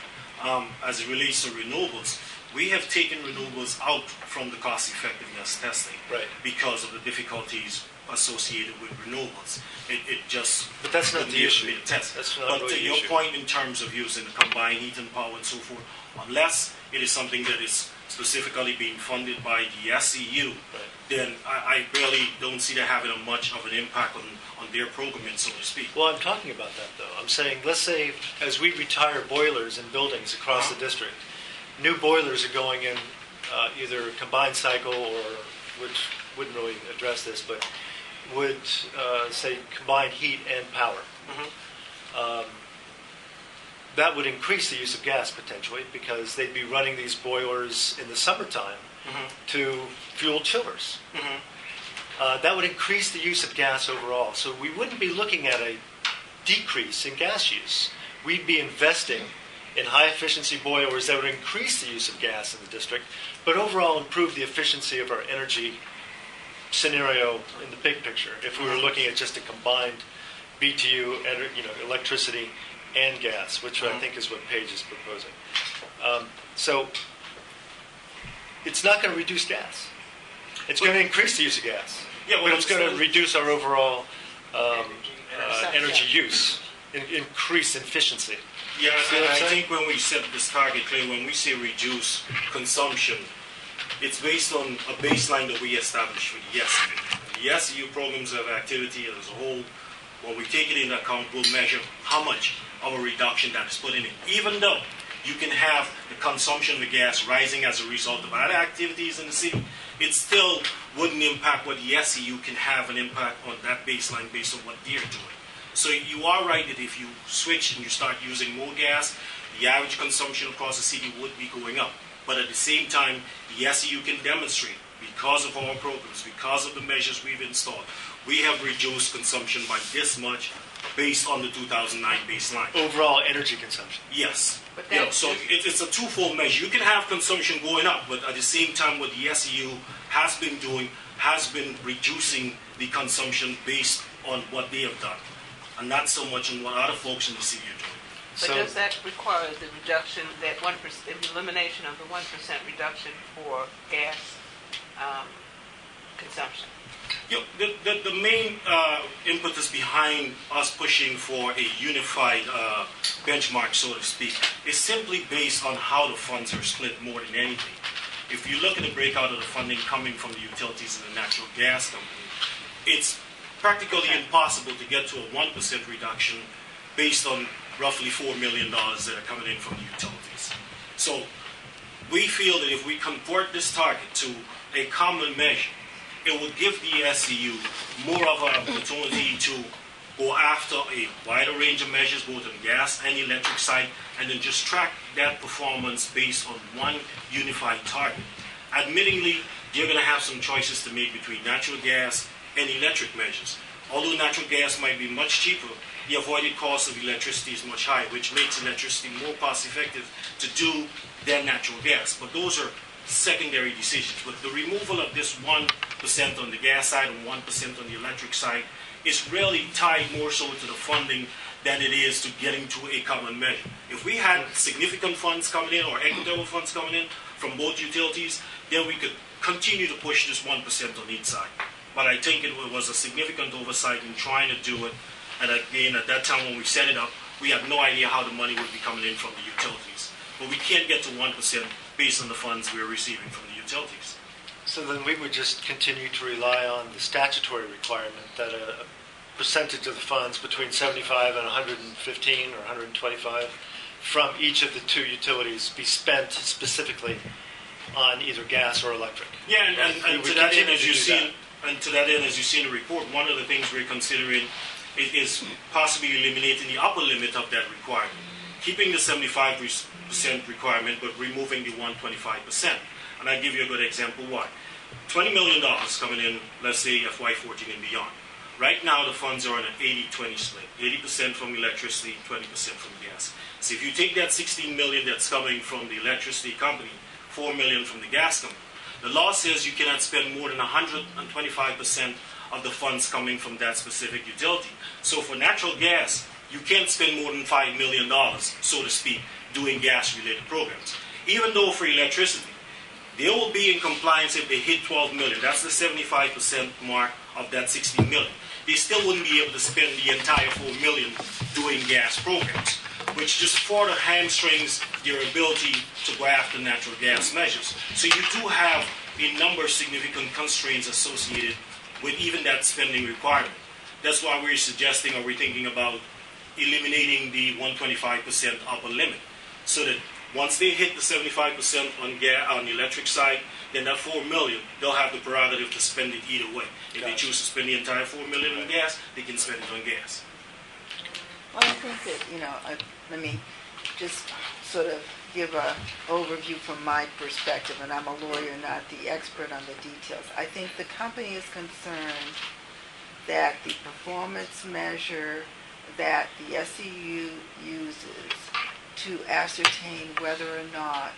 Speaker 14: As it relates to renewables, we have taken renewables out from the cost effectiveness testing because of the difficulties associated with renewables. But
Speaker 1: that's not the issue.
Speaker 14: Test.
Speaker 1: That's not
Speaker 14: but
Speaker 1: really
Speaker 14: to your point in terms of using the combined heat and power and so forth, unless it is something that is specifically being funded by the SEU, then I really don't see that having much of an impact on their programming, so to speak.
Speaker 1: Well, I'm talking about that, though. I'm saying, let's say, as we retire boilers in buildings across the district, new boilers are going in either combined cycle or, which wouldn't really address this, but would say combined heat and power. That would increase the use of gas potentially because they'd be running these boilers in the summertime to fuel chillers. That would increase the use of gas overall. So we wouldn't be looking at a decrease in gas use. We'd be investing in high-efficiency boilers that would increase the use of gas in the district, but overall improve the efficiency of our energy scenario in the big picture. If we were looking at just a combined BTU, electricity and gas, which I think is what Paige is proposing. So it's not going to reduce gas. It's going to increase the use of gas, but it's going to reduce our overall energy use, increase efficiency.
Speaker 14: Yeah, and I think when we set this target, Clay, when we say reduce consumption, it's based on a baseline that we establish for the SEU. The SEU programs of activity as a whole, when we take it into account, we'll measure how much of a reduction that is put in it. Even though you can have the consumption of the gas rising as a result of other activities in the city, it still wouldn't impact what the SEU can have an impact on that baseline based on what they're doing. So you are right that if you switch and you start using more gas, the average consumption across the city would be going up. But at the same time, the SEU can demonstrate, because of our programs, because of the measures we've installed, we have reduced consumption by this much based on the 2009 baseline.
Speaker 1: Overall energy consumption.
Speaker 14: Yes. So it's a twofold measure. You can have consumption going up, but at the same time, what the SEU has been doing has been reducing the consumption based on what they have done, and not so much on what other folks in the city are doing.
Speaker 11: But does that require the reduction, that 1%, the elimination of the 1% reduction for gas consumption?
Speaker 14: The main impetus behind us pushing for a unified benchmark, so to speak, is simply based on how the funds are split more than anything. If you look at the breakout of the funding coming from the utilities and the natural gas company, it's practically impossible to get to a 1% reduction based on roughly $4 million that are coming in from the utilities. So we feel that if we convert this target to a common measure, it would give the SEU more of an opportunity to go after a wider range of measures, both on gas and electric side, and then just track that performance based on one unified target. Admittingly, you're going to have some choices to make between natural gas and electric measures. Although natural gas might be much cheaper, the avoided cost of electricity is much higher, which makes electricity more cost effective to do than natural gas. But those are secondary decisions. But the removal of this 1% on the gas side and 1% on the electric side is really tied more so to the funding than it is to getting to a common measure. If we had significant funds coming in or equitable funds coming in from both utilities, then we could continue to push this 1% on each side. But I think it was a significant oversight in trying to do it. And again, at that time when we set it up, we had no idea how the money would be coming in from the utilities. But we can't get to 1% based on the funds we're receiving from the utilities.
Speaker 1: So then we would just continue to rely on the statutory requirement that a percentage of the funds between 75 and 115 or 125 from each of the two utilities be spent specifically on either gas or electric.
Speaker 14: Yeah, and to that end, as you see, in the report, one of the things we're considering is possibly eliminating the upper limit of that requirement, keeping the 75% requirement, but removing the 125%. And I'll give you a good example why. $20 million coming in, let's say FY14 and beyond. Right now, the funds are on an 80-20 split. 80% from electricity, 20% from gas. So if you take that $16 million that's coming from the electricity company, $4 million from the gas company, the law says you cannot spend more than 125% of the funds coming from that specific utility. So for natural gas, you can't spend more than $5 million, so to speak, doing gas-related programs. Even though for electricity, they will be in compliance if they hit 12 million. That's the 75% mark of that 60 million. They still wouldn't be able to spend the entire 4 million doing gas programs, which just further hamstrings their ability to go after natural gas measures. So you do have a number of significant constraints associated with even that spending requirement. That's why we're suggesting or we're thinking about eliminating the 125% upper limit, so that once they hit the 75% on the electric side, then that 4 million, they'll have the prerogative to spend it either way. If they choose to spend the entire 4 million on gas, they can spend it on gas.
Speaker 4: Well, I think that, let me just sort of give an overview from my perspective, and I'm a lawyer, not the expert on the details. I think the company is concerned that the performance measure that the SEU uses to ascertain whether or not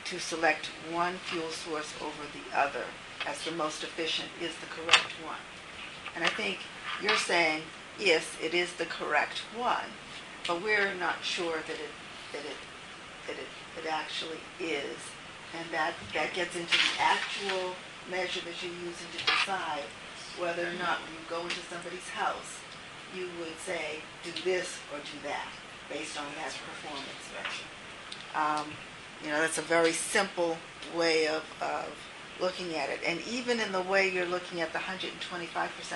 Speaker 4: to select one fuel source over the other as the most efficient is the correct one. And I think you're saying, yes, it is the correct one, but we're not sure that it actually is. And that gets into the actual measure that you're using to decide whether or not when you go into somebody's house, you would say, do this or do that, based on that performance measure. That's a very simple way of looking at it. And even in the way you're looking at the 125%,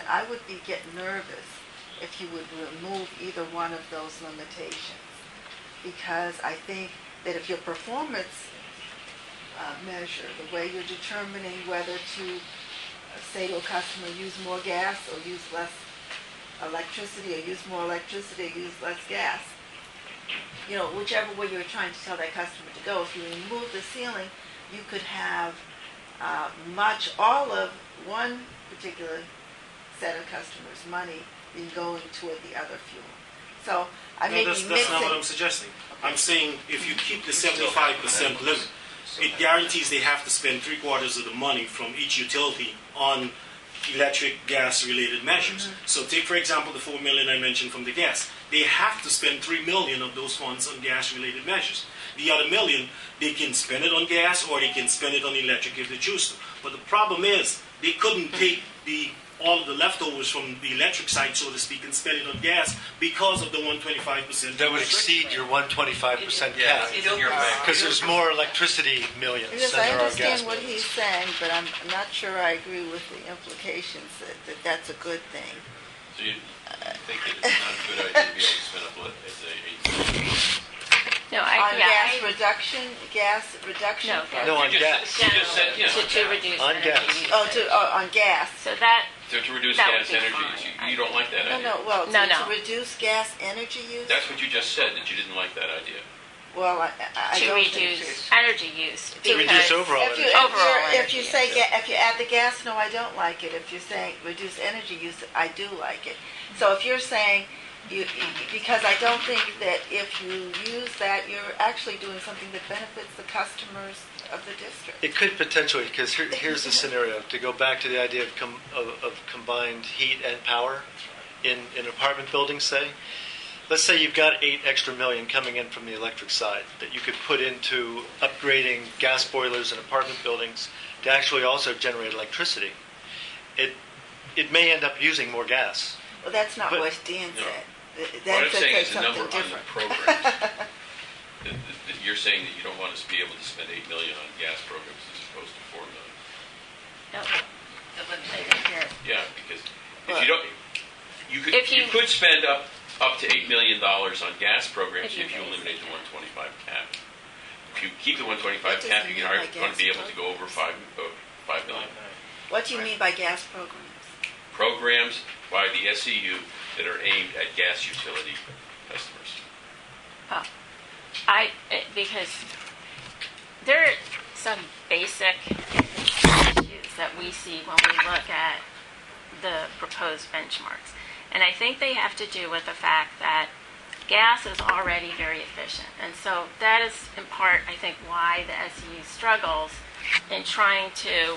Speaker 4: I would get nervous if you would remove either one of those limitations. Because I think that if your performance measure, the way you're determining whether to say to a customer, use more gas or use less electricity, or use more electricity or use less gas, whichever way you're trying to tell that customer to go, if you remove the ceiling, you could have all of one particular set of customers' money in going toward the other fuel. So
Speaker 14: that's not what I'm suggesting. I'm saying if you keep the 75% limit, it guarantees they have to spend 3/4 of the money from each utility on electric, gas-related measures. Mm-hmm. So take, for example, the 4 million I mentioned from the gas. They have to spend 3 million of those funds on gas-related measures. The other million, they can spend it on gas or they can spend it on electric if they choose to. But the problem is, they couldn't take the
Speaker 20: all of the leftovers from the electric side, so to speak, and spend it on gas because of the 125%.
Speaker 1: That would exceed your 125% cap. Because there's more electricity millions
Speaker 4: Yes,
Speaker 1: than
Speaker 4: I
Speaker 1: there are gas
Speaker 4: understand what
Speaker 1: millions.
Speaker 4: he's saying, but I'm not sure I agree with the implications that that's a good thing.
Speaker 7: So you think that it's not a good idea to be able to spend up as a
Speaker 18: No,
Speaker 4: On gas reduction?
Speaker 1: No, on gas.
Speaker 7: You just said, yeah.
Speaker 18: To reduce
Speaker 1: On
Speaker 18: energy
Speaker 1: gas.
Speaker 18: usage.
Speaker 4: On gas.
Speaker 18: So that,
Speaker 7: To reduce
Speaker 18: That
Speaker 7: gas
Speaker 18: would be
Speaker 7: energy,
Speaker 18: fine.
Speaker 7: you don't like that idea.
Speaker 4: To reduce gas energy use?
Speaker 7: That's what you just said, that you didn't like that idea.
Speaker 4: Well, I
Speaker 18: to
Speaker 4: don't
Speaker 18: reduce
Speaker 4: think
Speaker 18: energy use.
Speaker 1: To reduce overall
Speaker 4: if
Speaker 1: energy.
Speaker 4: if you say if you add the gas, no, I don't like it. If you're saying reduce energy use, I do like it. So if you're saying because I don't think that if you use that, you're actually doing something that benefits the customers of the district.
Speaker 1: It could potentially, because here's the scenario, to go back to the idea of combined heat and power in apartment buildings, say. Let's say you've got $8 extra million coming in from the electric side that you could put into upgrading gas boilers in apartment buildings to actually also generate electricity. It may end up using more gas.
Speaker 4: Well, that's not what Dan said.
Speaker 7: What I'm saying is the
Speaker 4: something
Speaker 7: number on the
Speaker 4: different.
Speaker 7: programs. that you're saying that you don't want us to be able to spend $8 million on gas programs as opposed to $4 million.
Speaker 18: No.
Speaker 7: Yeah, because if you don't, you could spend up to $8 million on gas programs if you eliminate the 125 cap. If you keep the 125 cap, you're going to be able to go over $5 million.
Speaker 4: What do you mean by gas programs?
Speaker 7: Programs by the SEU that are aimed at gas utility customers.
Speaker 18: Because there are some basic issues that we see when we look at the proposed benchmarks. And I think they have to do with the fact that gas is already very efficient. And so that is in part, I think, why the SEU struggles in trying to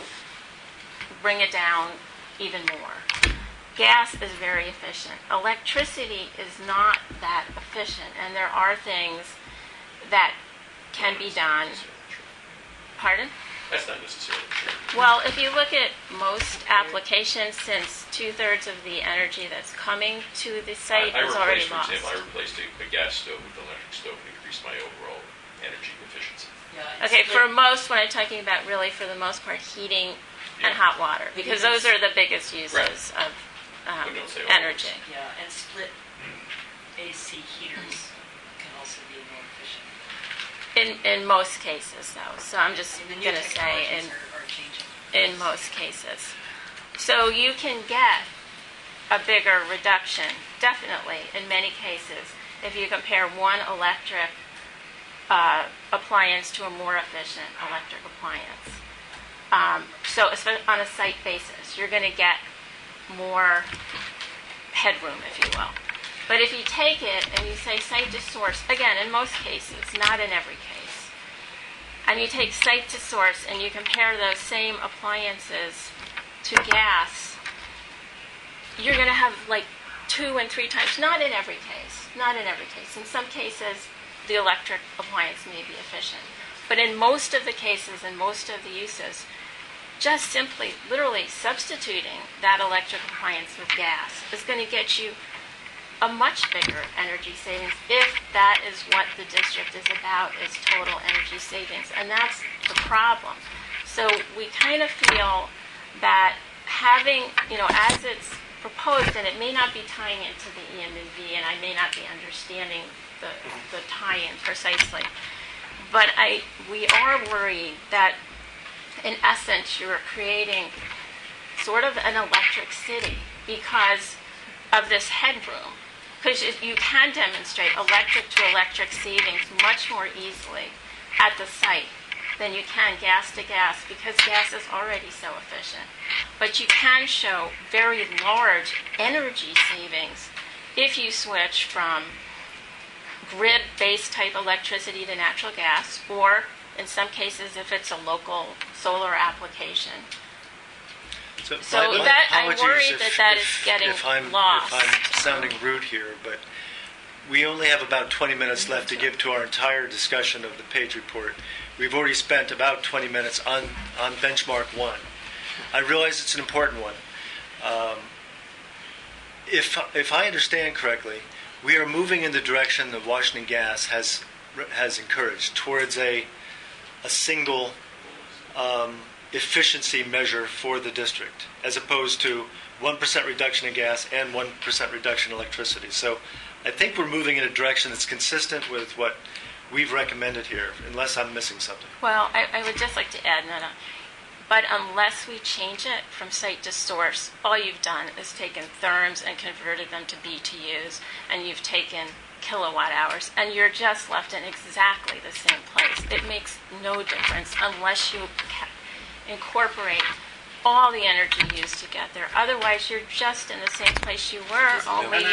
Speaker 18: bring it down even more. Gas is very efficient. Electricity is not that efficient, and there are things that can be done. Pardon?
Speaker 7: That's not necessarily true.
Speaker 18: Well, if you look at most applications, since 2/3 of the energy that's coming to the site is already lost.
Speaker 7: For example, I replaced a gas stove with an electric stove and increased my overall energy efficiency.
Speaker 18: Okay, for most, when I'm talking about really for the most part, heating and hot water, because those are the biggest uses of energy.
Speaker 19: Yeah, and split AC heaters can also be more efficient.
Speaker 18: In most cases, though. So I'm just
Speaker 19: And the new
Speaker 18: going to say
Speaker 19: technologies are changing.
Speaker 18: in most cases. So you can get a bigger reduction, definitely, in many cases, if you compare one electric appliance to a more efficient electric appliance. So on a site basis, you're going to get more headroom, if you will. But if you take it and you say site to source, again, in most cases, not in every case, and you take site to source and you compare those same appliances to gas, you're going to have like 2 and 3 times, not in every case. In some cases, the electric appliance may be efficient. But in most of the cases and most of the uses, just simply, literally substituting that electric appliance with gas is going to get you a much bigger energy savings if that is what the district is about, is total energy savings. And that's the problem. So we kind of feel that having, as it's proposed, and it may not be tying into the EM&V, and I may not be understanding the tie-in precisely, but we are worried that in essence you're creating sort of an electric city because of this headroom. Because you can demonstrate electric to electric savings much more easily at the site than you can gas to gas, because gas is already so efficient. But you can show very large energy savings if you switch from grid-based type electricity to natural gas, or in some cases if it's a local solar application. So that I'm worried that is getting lost.
Speaker 1: If I'm sounding rude here, but we only have about 20 minutes left to give to our entire discussion of the page report. We've already spent about 20 minutes on benchmark 1. I realize it's an important one. If I understand correctly, we are moving in the direction that Washington Gas has encouraged towards a single efficiency measure for the district, as opposed to 1% reduction in gas and 1% reduction in electricity. So I think we're moving in a direction that's consistent with what we've recommended here, unless I'm missing something.
Speaker 18: Well, I would just like to add, Nana, but unless we change it from site to source, all you've done is taken therms and converted them to BTUs, and you've taken kilowatt hours, and you're just left in exactly the same place. It makes no difference unless you incorporate all the energy used to get there. Otherwise, you're just in the same place you were, only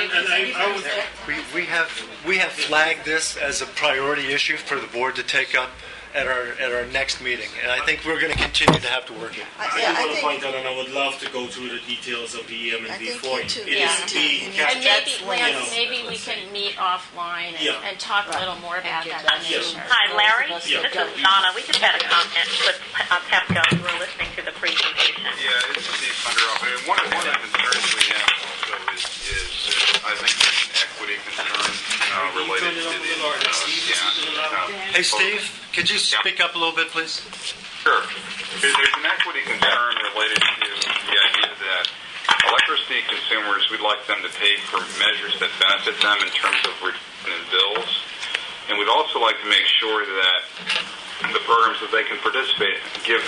Speaker 1: we have flagged this as a priority issue for the board to take up at our next meeting, and I think we're going to continue to have to work it.
Speaker 20: I want to point out, and I would love to go through the details of the EM&V for you. It is being
Speaker 18: and
Speaker 20: kept,
Speaker 18: maybe we can meet offline and talk a little more about that.
Speaker 5: Hi, Larry. This is Donna. We just had a comment with Pepco. We were listening to the presentation.
Speaker 21: Yeah, it's Steve Thunderoff. I mean, one of the concerns we have also is I think there's an equity concern related to the
Speaker 1: Hey, Steve, could you speak up a little bit, please?
Speaker 21: Sure. There's an equity concern related to the idea that electricity consumers, we'd like them to pay for measures that benefit them in terms of reduction in bills. And we'd also like to make sure that the programs that they can participate give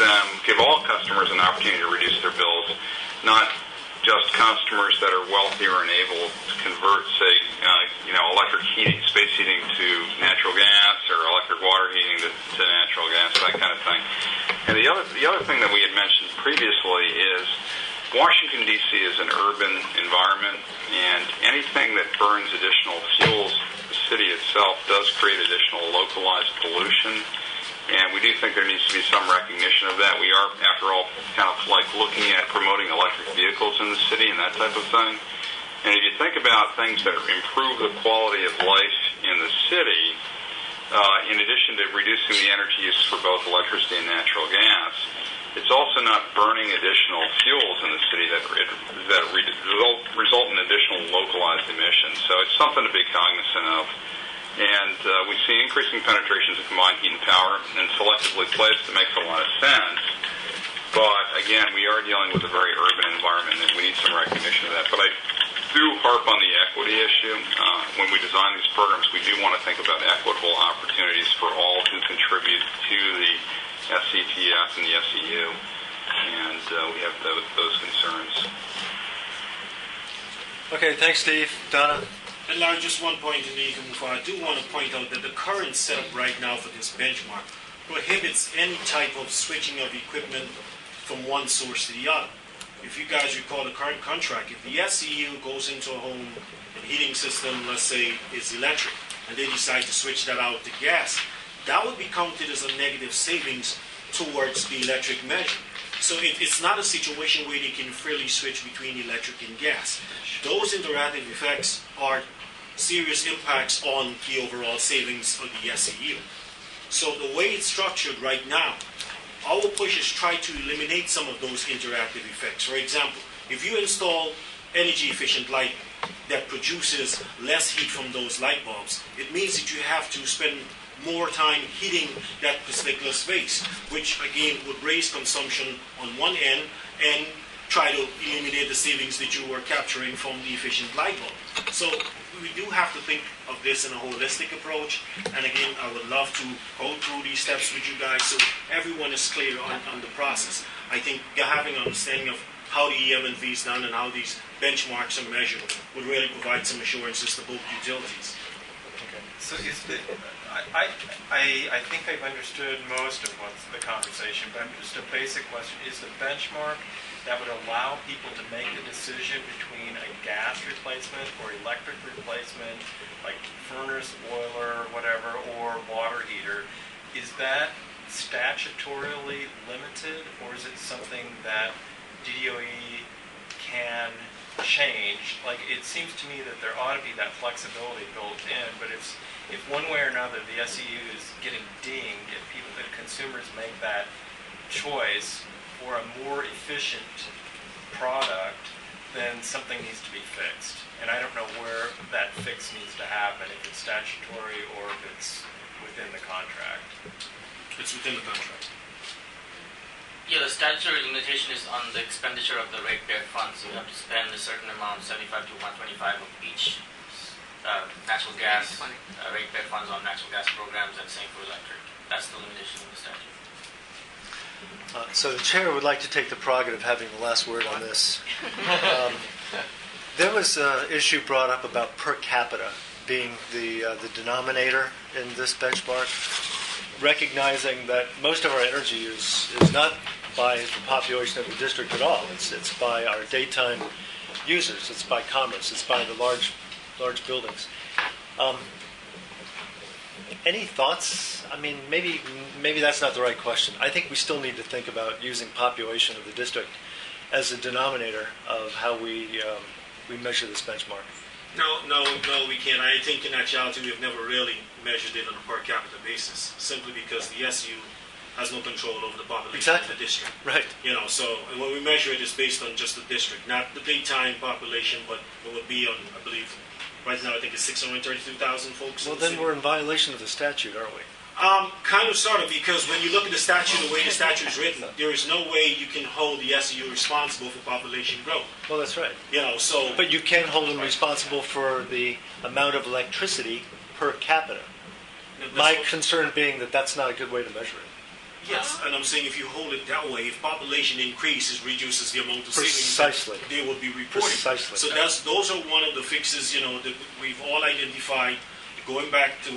Speaker 21: all customers an opportunity to reduce their bills, not just customers that are wealthier and able to convert, say, electric heating, space heating to natural gas, or electric water heating to natural gas, that kind of thing. And the other thing that we had mentioned previously is Washington, D.C. is an urban environment, and anything that burns additional fuels, the city itself does create additional localized pollution. And we do think there needs to be some recognition of that. We are, after all, kind of like looking at promoting electric vehicles in the city and that type of thing. And if you think about things that improve the quality of life in the city, in addition to reducing the energy use for both electricity and natural gas, it's also not burning additional fuels in the city that result in additional localized emissions. So it's something to be cognizant of. And we see increasing penetrations of combined heat and power and selectively placed. It makes a lot of sense. But again, we are dealing with a very urban environment, and we need some recognition of that. But I do harp on the equity issue. When we design these programs, we do want to think about equitable opportunities for all who contribute to the SCTF and the SEU. And we have those concerns.
Speaker 1: Okay, thanks, Steve. Donna?
Speaker 20: And Larry, just one point in the move forward. I do want to point out that the current setup right now for this benchmark prohibits any type of switching of equipment from one source to the other. If you guys recall the current contract, if the SEU goes into a home and heating system, let's say, is electric, and they decide to switch that out to gas, that would be counted as a negative savings towards the electric measure. So it's not a situation where they can freely switch between electric and gas. Those interactive effects are serious impacts on the overall savings of the SEU. So the way it's structured right now, our push is try to eliminate some of those interactive effects. For example, if you install energy-efficient lighting that produces less heat from those light bulbs, it means that you have to spend more time heating that particular space, which again would raise consumption on one end and try to eliminate the savings that you were capturing from the efficient light bulb. So we do have to think of this in a holistic approach. And again, I would love to go through these steps with you guys so everyone is clear on the process. I think having an understanding of how the EM&V is done and how these benchmarks are measured would really provide some assurances to both utilities.
Speaker 22: Okay. So I think I've understood most of what's the conversation, but just a basic question. Is the benchmark that would allow people to make the decision between a gas replacement or electric replacement, like furnace, boiler, whatever, or water heater, is that statutorily limited, or is it something that DOE can change? Like, it seems to me that there ought to be that flexibility built in, but if one way or another the SEU is getting dinged, if consumers make that choice for a more efficient product,
Speaker 10: then something needs to be fixed. And I don't know where that fix needs to happen, if it's statutory or if it's within the contract.
Speaker 20: It's within the contract.
Speaker 12: Yeah, the statutory limitation is on the expenditure of the ratepayer funds. You have to spend a certain amount, 75 to 125 of each natural gas ratepayer funds on natural gas programs, and same for electric. That's the limitation of the statute.
Speaker 1: So the chair would like to take the prerogative of having the last word on this. There was an issue brought up about per capita being the denominator in this benchmark, recognizing that most of our energy use is not by the population of the district at all. It's by our daytime users. It's by commerce. It's by the large buildings. Any thoughts? I mean, maybe that's not the right question. I think we still need to think about using population of the district as a denominator of how we measure this benchmark.
Speaker 20: No, we can't. I think in actuality we have never really measured it on a per capita basis, simply because the SU has no control over the population of the district.
Speaker 1: Right.
Speaker 20: So when we measure it, it's based on just the district, not the daytime population, but it would be on, I believe, right now I think it's 632,000 folks.
Speaker 1: Well, then we're in violation of the statute, aren't we?
Speaker 20: Kind of, sort of, because when you look at the statute, the way the statute is written, there is no way you can hold the SEU responsible for population growth.
Speaker 1: Well, that's right.
Speaker 20: But
Speaker 1: you can hold them responsible for the amount of electricity per capita. My concern being that that's not a good way to measure it.
Speaker 20: Yes, and I'm saying if you hold it that way, if population increases, reduces the amount of
Speaker 1: savings
Speaker 20: they will be reporting.
Speaker 1: Precisely.
Speaker 20: So those are one of the fixes, that we've all identified, going back to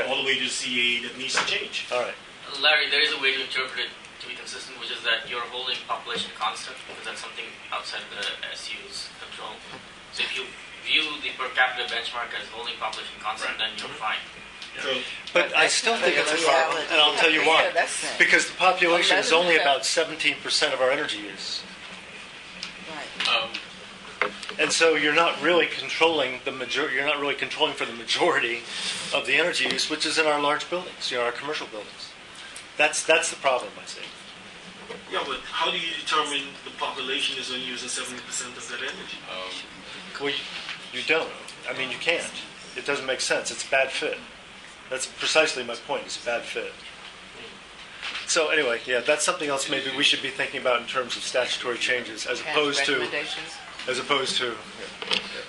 Speaker 20: all the way to the CA, that needs to change.
Speaker 1: All right.
Speaker 12: Larry, there is a way to interpret it to be consistent, which is that you're holding population constant, because that's something outside the SU's control. So if you view the per capita benchmark as holding population constant, then you're fine.
Speaker 20: True.
Speaker 1: But I still think it's a problem, and I'll tell you why. Because the population is only about 17% of our energy use. And so you're not really controlling you're not really controlling for the majority of the energy use, which is in our large buildings, our commercial buildings. That's the problem, I see.
Speaker 20: Yeah, but how do you determine the population is only using 70% of that energy?
Speaker 1: Well, you don't. I mean, you can't. It doesn't make sense. It's a bad fit. That's precisely my point. It's a bad fit. So anyway, that's something else maybe we should be thinking about in terms of statutory changes, as opposed to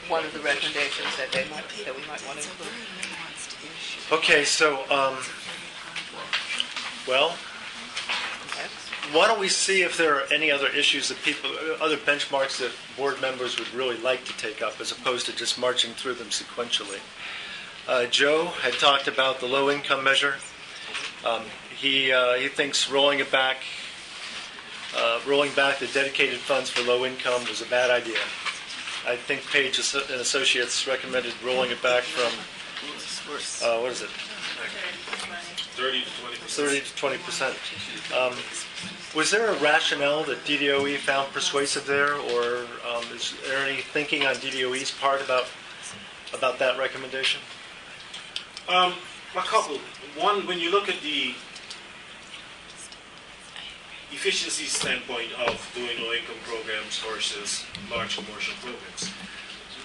Speaker 11: one of the recommendations that we might want to include.
Speaker 1: Okay, so why don't we see if there are any other issues that other benchmarks that board members would really like to take up, as opposed to just marching through them sequentially. Joe had talked about the low-income measure. He thinks rolling back the dedicated funds for low income was a bad idea. I think Page and Associates recommended rolling it back from
Speaker 20: 30 to
Speaker 1: 20%. Was there a rationale that DDOE found persuasive there, or is there any thinking on DDOE's part about that recommendation?
Speaker 20: A couple. One, when you look at the efficiency standpoint of doing low-income programs versus large commercial programs,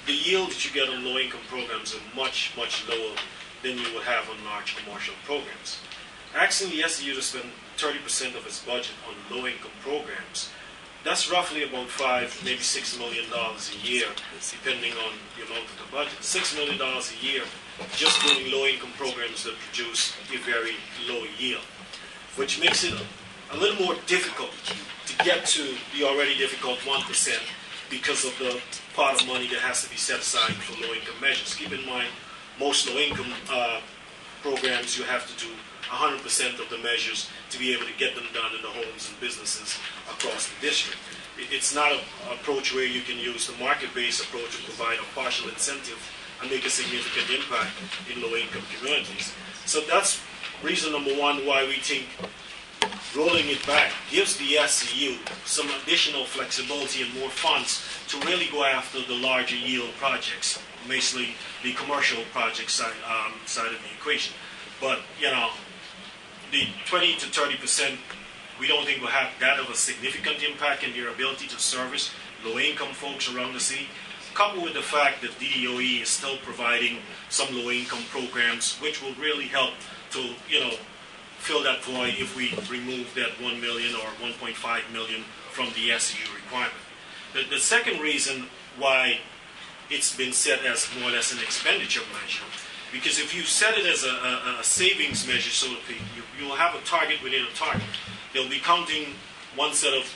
Speaker 20: the yield that you get on low-income programs are much, much lower than you would have on large commercial programs. Asking the SEU to spend 30% of its budget on low-income programs, that's roughly about $5, maybe $6 million a year, depending on the amount of the budget. $6 million a year just doing low-income programs that produce a very low yield, which makes it a little more difficult to get to the already difficult 1% because of the pot of money that has to be set aside for low-income measures. Keep in mind, most low-income programs, you have to do 100% of the measures to be able to get them done in the homes and businesses across the district. It's not an approach where you can use the market-based approach to provide a partial incentive and make a significant impact in low-income communities. So that's reason number one why we think rolling it back gives the SEU some additional flexibility and more funds to really go after the larger yield projects, basically the commercial project side of the equation. But, the 20 to 30%, we don't think will have that of a significant impact in their ability to service low-income folks around the city, coupled with the fact that DDOE is still providing some low-income programs, which will really help to, fill that void if we remove that 1 million or 1.5 million from the SEU requirement. The second reason why it's been set as more or less an expenditure measure, because if you set it as a savings measure, so to speak, you'll have a target within a target. They'll be counting one set of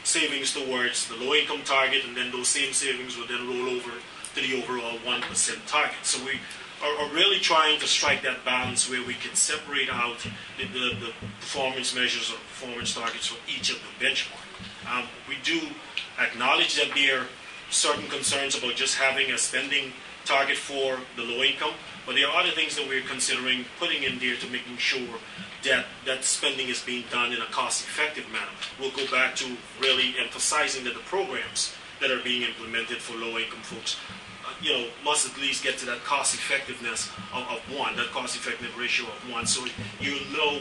Speaker 20: savings towards the low-income target, and then those same savings will then roll over to the overall 1% target. So we are really trying to strike that balance where we can separate out the performance measures or performance targets for each of the benchmark. We do acknowledge that there are certain concerns about just having a spending target for the low income, but there are other things that we're considering putting in there to making sure that spending is being done in a cost-effective manner. We'll go back to really emphasizing that the programs that are being implemented for low-income folks, must at least get to that cost-effectiveness of 1, that cost-effective ratio of 1, so you know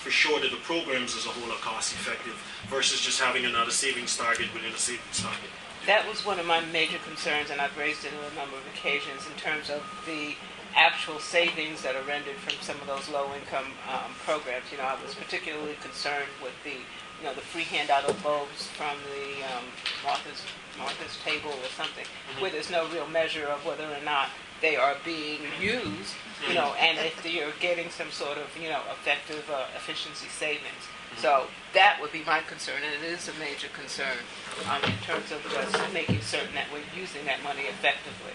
Speaker 20: for sure that the programs as a whole are cost-effective versus just having another savings target within a savings target.
Speaker 11: That was one of my major concerns, and I've raised it on a number of occasions in terms of the actual savings that are rendered from some of those low-income programs. I was particularly concerned with the free handout of bulbs from the Martha's table or something, where there's no real measure of whether or not they are being used, and if you're getting some sort of, effective efficiency savings. So that would be my concern, and it is a major concern in terms of just making certain that we're using that money effectively.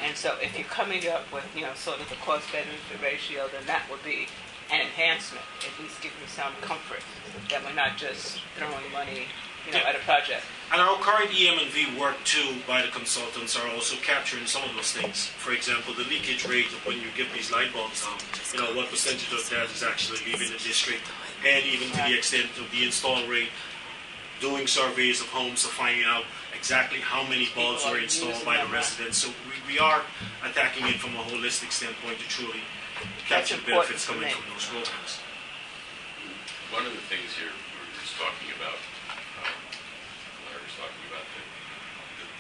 Speaker 11: And so if you're coming up with, sort of the cost-benefit ratio, then that would be an enhancement, at least give me some comfort that we're not just throwing money, at a project.
Speaker 20: And our current EM&V work, too, by the consultants are also capturing some of those things. For example, the leakage rate of when you give these light bulbs out, what percentage of that is actually leaving the district, and even to the extent of the install rate, doing surveys of homes to finding out exactly how many bulbs were installed by the residents. So we are attacking it from a holistic standpoint to truly capture the benefits coming from those programs.
Speaker 7: One of the things here we were just talking about, Larry was talking about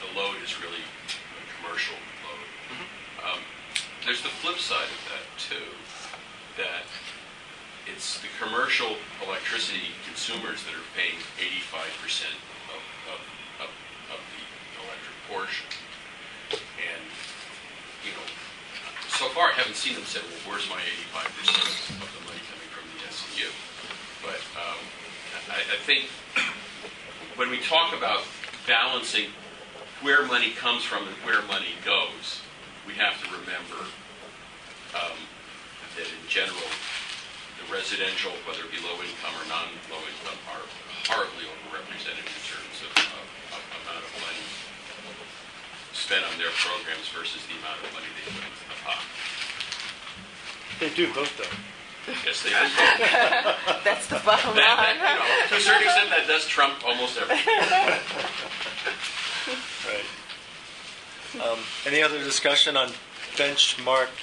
Speaker 7: the load is really a commercial load. There's the flip side of that too, that it's the commercial electricity consumers that are paying 85% of the electric portion. And, so far I haven't seen them say, well, where's my 85% of the money coming from the SEU? But I think when we talk about balancing where money comes from and where money goes, we have to remember that in general, the residential, whether it be low income or non-low income, are horribly overrepresented in terms of amount of money spent on their programs versus the amount of money they put into the pot.
Speaker 1: They do both, though.
Speaker 7: Yes, they do both.
Speaker 11: That's the bottom line.
Speaker 7: To a certain extent, that does trump almost everything.
Speaker 1: Right. Any other discussion on benchmark?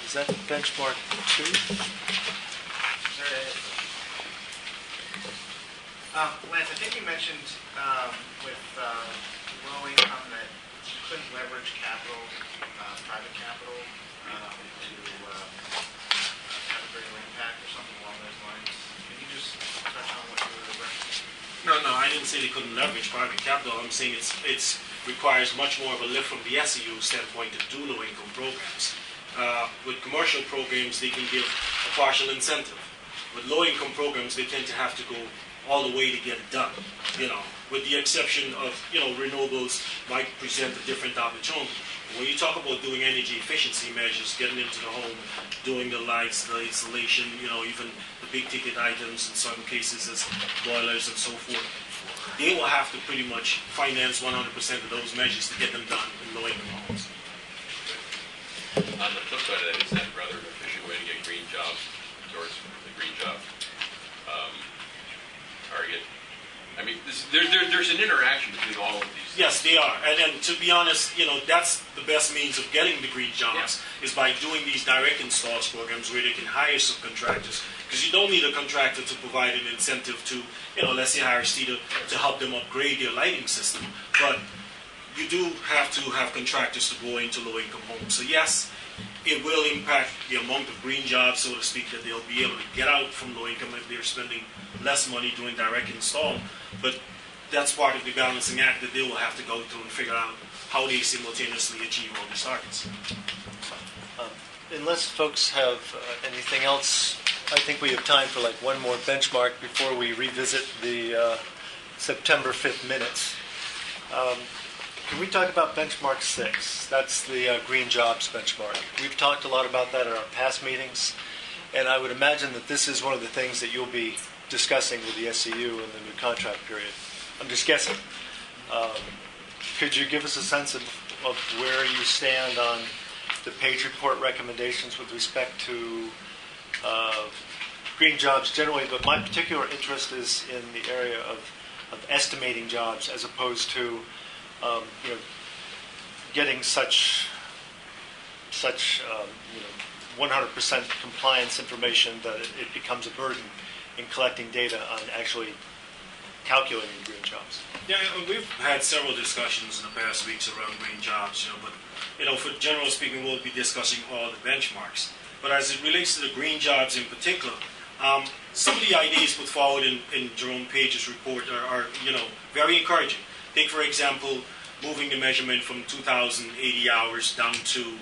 Speaker 1: Is that benchmark 2?
Speaker 3: Lance, I think you mentioned with low income that you couldn't leverage capital, private capital, to have a greater impact or something along those lines. Can you just touch on what you were referencing?
Speaker 20: No, I didn't say they couldn't leverage private capital. I'm saying it's requires much more of a lift from the SEU standpoint to do low-income programs. With commercial programs, they can give a partial incentive. With low-income programs, they tend to have to go all the way to get it done. With the exception of renewables might present a different opportunity. When you talk about doing energy efficiency measures, getting into the home, doing the lights, the installation, even the big ticket items in certain cases as boilers and so forth, they will have to pretty much finance 100% of those measures to get them done in low-income homes.
Speaker 7: On the flip side of that, is that rather an efficient way to get green jobs towards the green job target? I mean, there's an interaction between all of these.
Speaker 20: Yes, they are. And to be honest, that's the best means of getting the green jobs is by doing these direct installs programs where they can hire subcontractors. Because Because you don't need a contractor to provide an incentive to, let's say hire Steeder to help them upgrade their lighting system. But you do have to have contractors to go into low-income homes. So yes, it will impact the amount of green jobs, so to speak, that they'll be able to get out from low income if they're spending less money doing direct install. But that's part of the balancing act that they will have to go through and figure out how they simultaneously achieve all these targets.
Speaker 1: Unless folks have anything else, I think we have time for like one more benchmark before we revisit the September 5th minutes. Can we talk about benchmark 6? That's the green jobs benchmark. We've talked a lot about that in our past meetings, and I would imagine that this is one of the things that you'll be discussing with the SEU in the new contract period. I'm just guessing. Could you give us a sense of where you stand on the page report recommendations with respect to green jobs generally, but my particular interest is in the area of estimating jobs as opposed to getting such 100% compliance information that it becomes a burden in collecting data on actually calculating green jobs.
Speaker 20: Yeah, we've had several discussions in the past weeks around green jobs, but for general speaking, we'll be discussing all the benchmarks. But as it relates to the green jobs in particular, some of the ideas put forward in Jerome Page's report are very encouraging. Take, for example, moving the measurement from 2,080 hours down to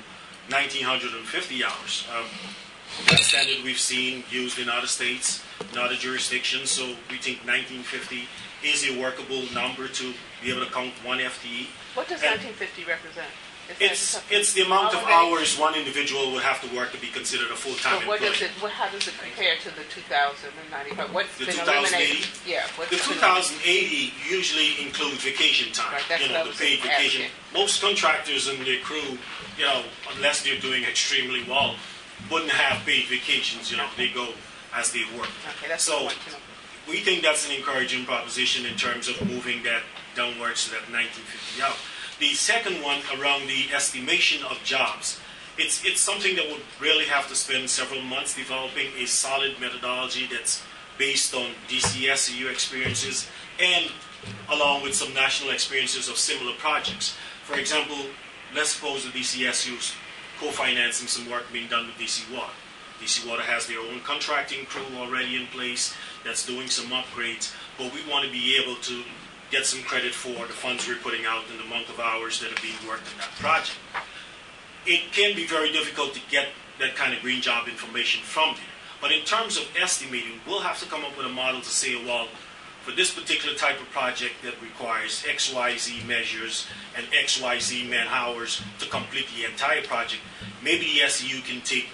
Speaker 20: 1,950 hours. That standard we've seen used in other states, in other jurisdictions, so we think 1950 is a workable number to be able to count one FTE.
Speaker 11: What does 1950 represent?
Speaker 20: It's the amount of hours one individual would have to work to be considered a full-time employee.
Speaker 11: How does it compare to the 2,095? What's
Speaker 20: the
Speaker 11: been
Speaker 20: 2080?
Speaker 11: eliminated? Yeah.
Speaker 20: The 2080 usually includes vacation time.
Speaker 11: Right, that's
Speaker 20: the paid vacation. Most contractors and their crew, unless they're doing extremely well, wouldn't have paid vacations. They go as they work.
Speaker 11: Okay, that's
Speaker 20: so
Speaker 11: the point,
Speaker 20: we think that's an encouraging proposition in terms of moving that downwards to that 1950 hour. The second one around the estimation of jobs. It's something that would really have to spend several months developing a solid methodology that's based on DC SEU experiences and along with some national experiences of similar projects. For example, let's suppose the DC SEU's co-financing some work being done with DC Water. DC Water has their own contracting crew already in place that's doing some upgrades, but we want to be able to get some credit for the funds we're putting out and the amount of hours that are being worked in that project. It can be very difficult to get that kind of green job information from there. But in terms of estimating, we'll have to come up with a model to say, well, for this particular type of project that requires XYZ measures and XYZ man hours to complete the entire project, maybe the SEU can take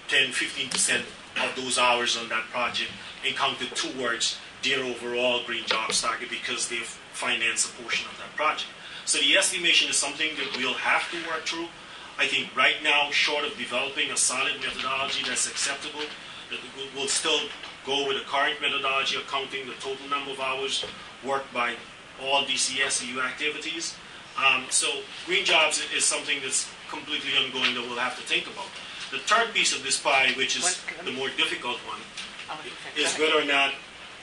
Speaker 20: 10-15% of those hours on that project and count it towards their overall green jobs target because they've financed a portion of that project. So the estimation is something that we'll have to work through. I think right now, short of developing a solid methodology that's acceptable, that we'll still go with the current methodology of counting the total number of hours worked by all DC SEU activities. So green jobs is something that's completely ongoing that we'll have to think about. The third piece of this pie, which is the more difficult one, is whether or not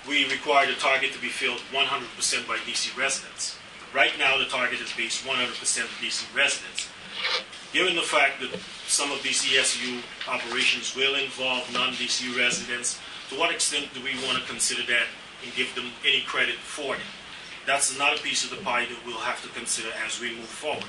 Speaker 20: we require the target to be filled 100% by DC residents. Right now, the target is based 100% DC residents. Given the fact that some of DC SEU operations will involve non-DC residents, to what extent do we want to consider that and give them any credit for it? That's another piece of the pie that we'll have to consider as we move forward.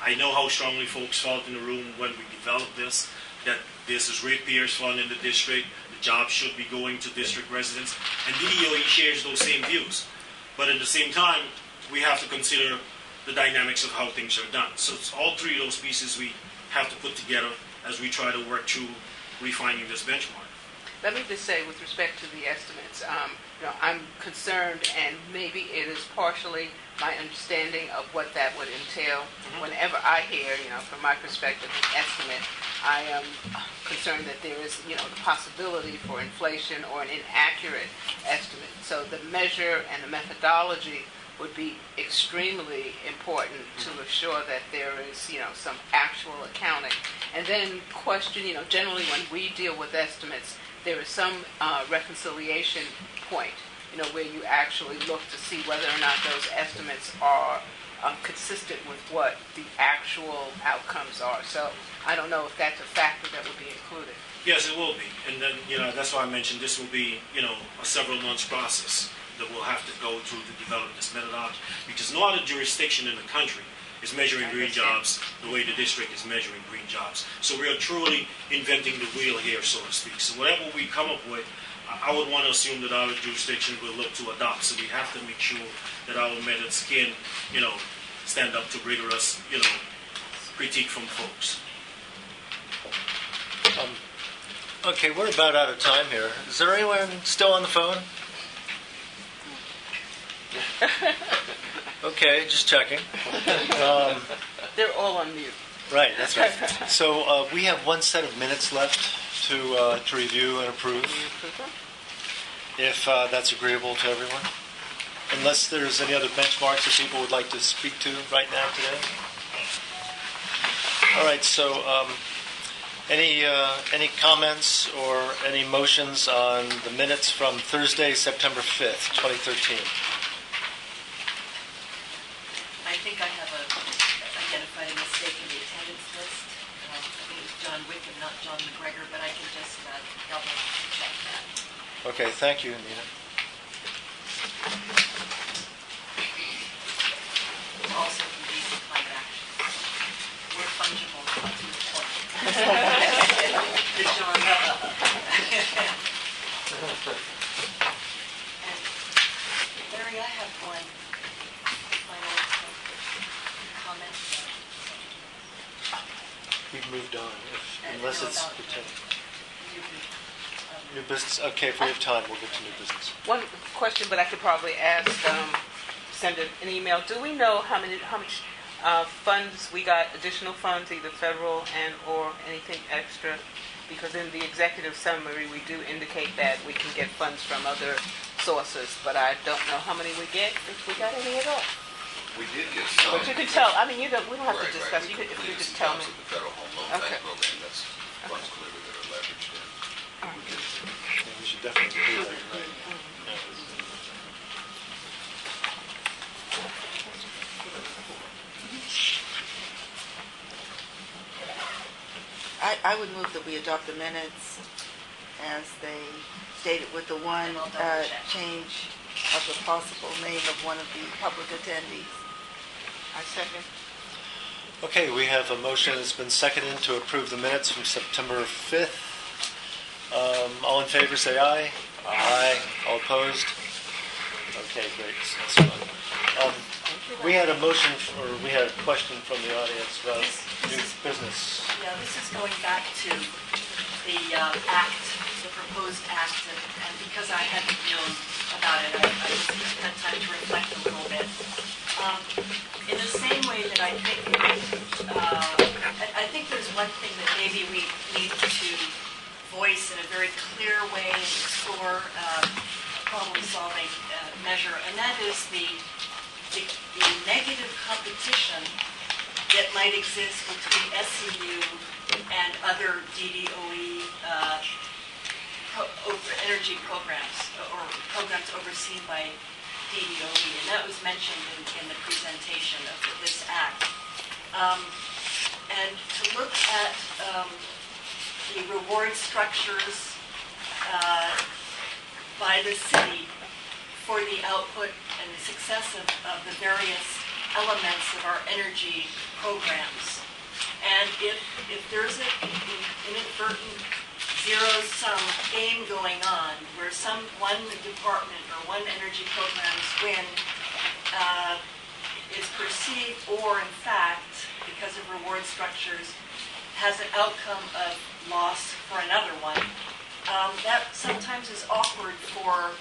Speaker 20: I know how strongly folks felt in the room when we developed this, that this is ratepayers fund in the district, the jobs should be going to district residents, and DDOE shares those same views. But at the same time, we have to consider the dynamics of how things are done. So it's all three of those pieces we have to put together as we try to work through refining this benchmark.
Speaker 11: Let me just say, with respect to the estimates, I'm concerned, and maybe it is partially my understanding of what that would entail. Mm-hmm. Whenever I hear, from my perspective, an estimate, I am concerned that there is, the possibility for inflation or an inaccurate estimate. So the measure and the methodology would be extremely important to assure that there is, some actual accounting. And then question, generally when we deal with estimates, there is some reconciliation point, where you actually look to see whether or not those estimates are consistent with what the actual outcomes are. So I don't know if that's a factor that would be included.
Speaker 20: Yes, it will be. And then, that's why I mentioned this will be, a several months process that we'll have to go through to develop this methodology. Because no other jurisdiction in the country is measuring green jobs the way the district is measuring green jobs. So we are truly inventing the wheel here, so to speak. So whatever we come up with, I would want to assume that other jurisdictions will look to adopt. So we have to make sure that our methods can, stand up to rigorous, critique from folks.
Speaker 1: Okay, we're about out of time here. Is there anyone still on the phone? Okay, just checking.
Speaker 11: They're all on mute.
Speaker 1: Right, that's right. So we have one set of minutes left to review and approve, if that's agreeable to everyone. Unless there's any other benchmarks that people would like to speak to right now today. All right, so any comments or any motions on the minutes from Thursday, September 5th, 2013?
Speaker 19: I think I have identified a mistake in the attendance list. I think it was John Wickham, not John McGregor, but I can just double check that.
Speaker 1: Okay, thank you, Nina.
Speaker 19: Also can be declined action. We're fungible, not too important. The John. And Larry, I have one final comment.
Speaker 1: We've moved on, unless it's pertaining. New business. Okay, if we have time, we'll get to new business.
Speaker 11: One question, but I could probably ask, send an email. Do we know how much funds we got, additional funds, either federal and or anything extra? Because in the executive summary, we do indicate that we can get funds from other sources, but I don't know how many we get, if we got any at all.
Speaker 9: We did get some.
Speaker 11: But you can tell. I mean, we don't have to discuss.
Speaker 9: Right.
Speaker 11: You could, if you just
Speaker 9: In
Speaker 11: tell
Speaker 9: terms
Speaker 11: me.
Speaker 9: of the federal home loan
Speaker 11: Okay.
Speaker 9: bank program, that's funds clearly that are leveraged in.
Speaker 1: Yeah, we should definitely do that. Right.
Speaker 4: I would move that we adopt the minutes as they stated with the one change of the possible name of one of the public attendees.
Speaker 11: I second.
Speaker 1: Okay, we have a motion that's been seconded to approve the minutes from September 5th. All in favor, say aye. Aye. All opposed? Okay, great. That's fine. We had a motion, or we had a question from the audience about new business.
Speaker 19: Yeah, this is going back to the act, the proposed act, and because I hadn't known about it, I just had time to reflect a little bit. In the same way that I think there's one thing that maybe we need to voice in a very clear way and explore a problem-solving measure, and that is the negative competition that might exist between SEU and other DDOE energy programs or programs overseen by DDOE, and that was mentioned in the presentation of this act. And to look at the reward structures by the city for the output and the success of the various elements of our energy programs. And if there's an inadvertent zero-sum game going on where one department or one energy program's win is perceived or in fact, because of reward structures, has an outcome of loss for another one, that sometimes is awkward for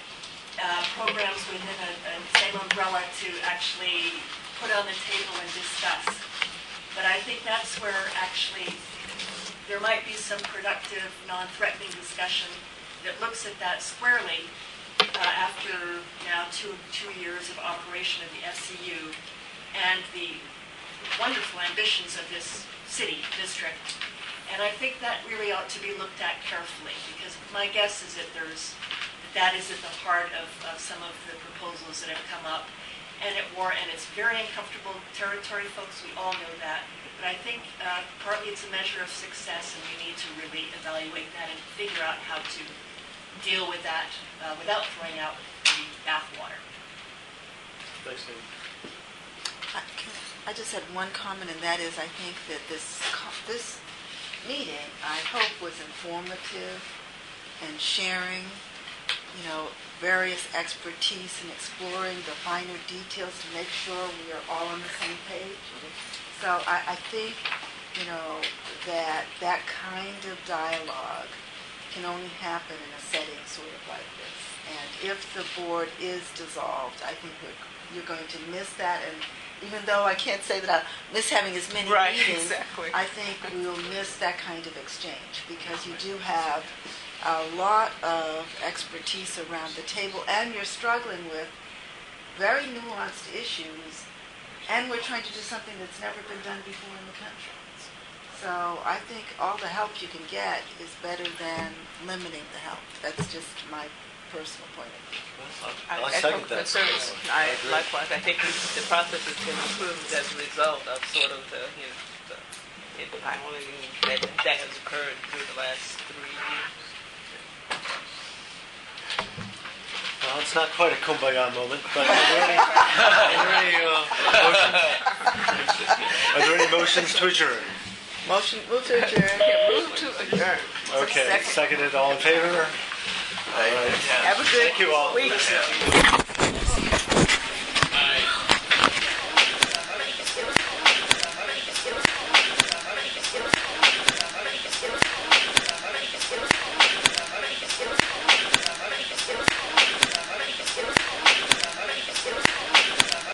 Speaker 19: programs within a same umbrella to actually put on the table and discuss. But I think that's where actually there might be some productive, non-threatening discussion that looks at that squarely after now two years of operation of the SEU and the wonderful ambitions of this city, district, And I think that really ought to be looked at carefully, because my guess is that that is at the heart of some of the proposals that have come up. And it's very uncomfortable territory, folks, we all know that. But I think partly it's a measure of success, and we need to really evaluate that and figure out how to deal with that without throwing out the bathwater.
Speaker 1: Thanks, David.
Speaker 4: I just had one comment, and that is I think that this meeting, I hope, was informative and sharing, various expertise and exploring the finer details to make sure we are all on the same page. So I think, that kind of dialogue can only happen in a setting sort of like this. And if the board is dissolved, I think you're going to miss that. And even though I can't say that I miss having as many meetings,
Speaker 11: exactly.
Speaker 4: I think we'll miss that kind of exchange, because you do have a lot of expertise around the table, and you're struggling with very nuanced issues, and we're trying to do something that's never been done before in the country. So I think all the help you can get is better than limiting the help. That's just my personal point of view.
Speaker 1: I second that.
Speaker 11: Likewise, I think the process has been improved as a result of sort of the piling that has occurred through the last 3 years.
Speaker 1: Well, it's not quite a kumbaya moment, but are there any motions to adjourn?
Speaker 4: Move to adjourn. Move to adjourn.
Speaker 1: Okay, seconded. All in favor? All right.
Speaker 4: Have a good
Speaker 1: Thank you all.
Speaker 4: week.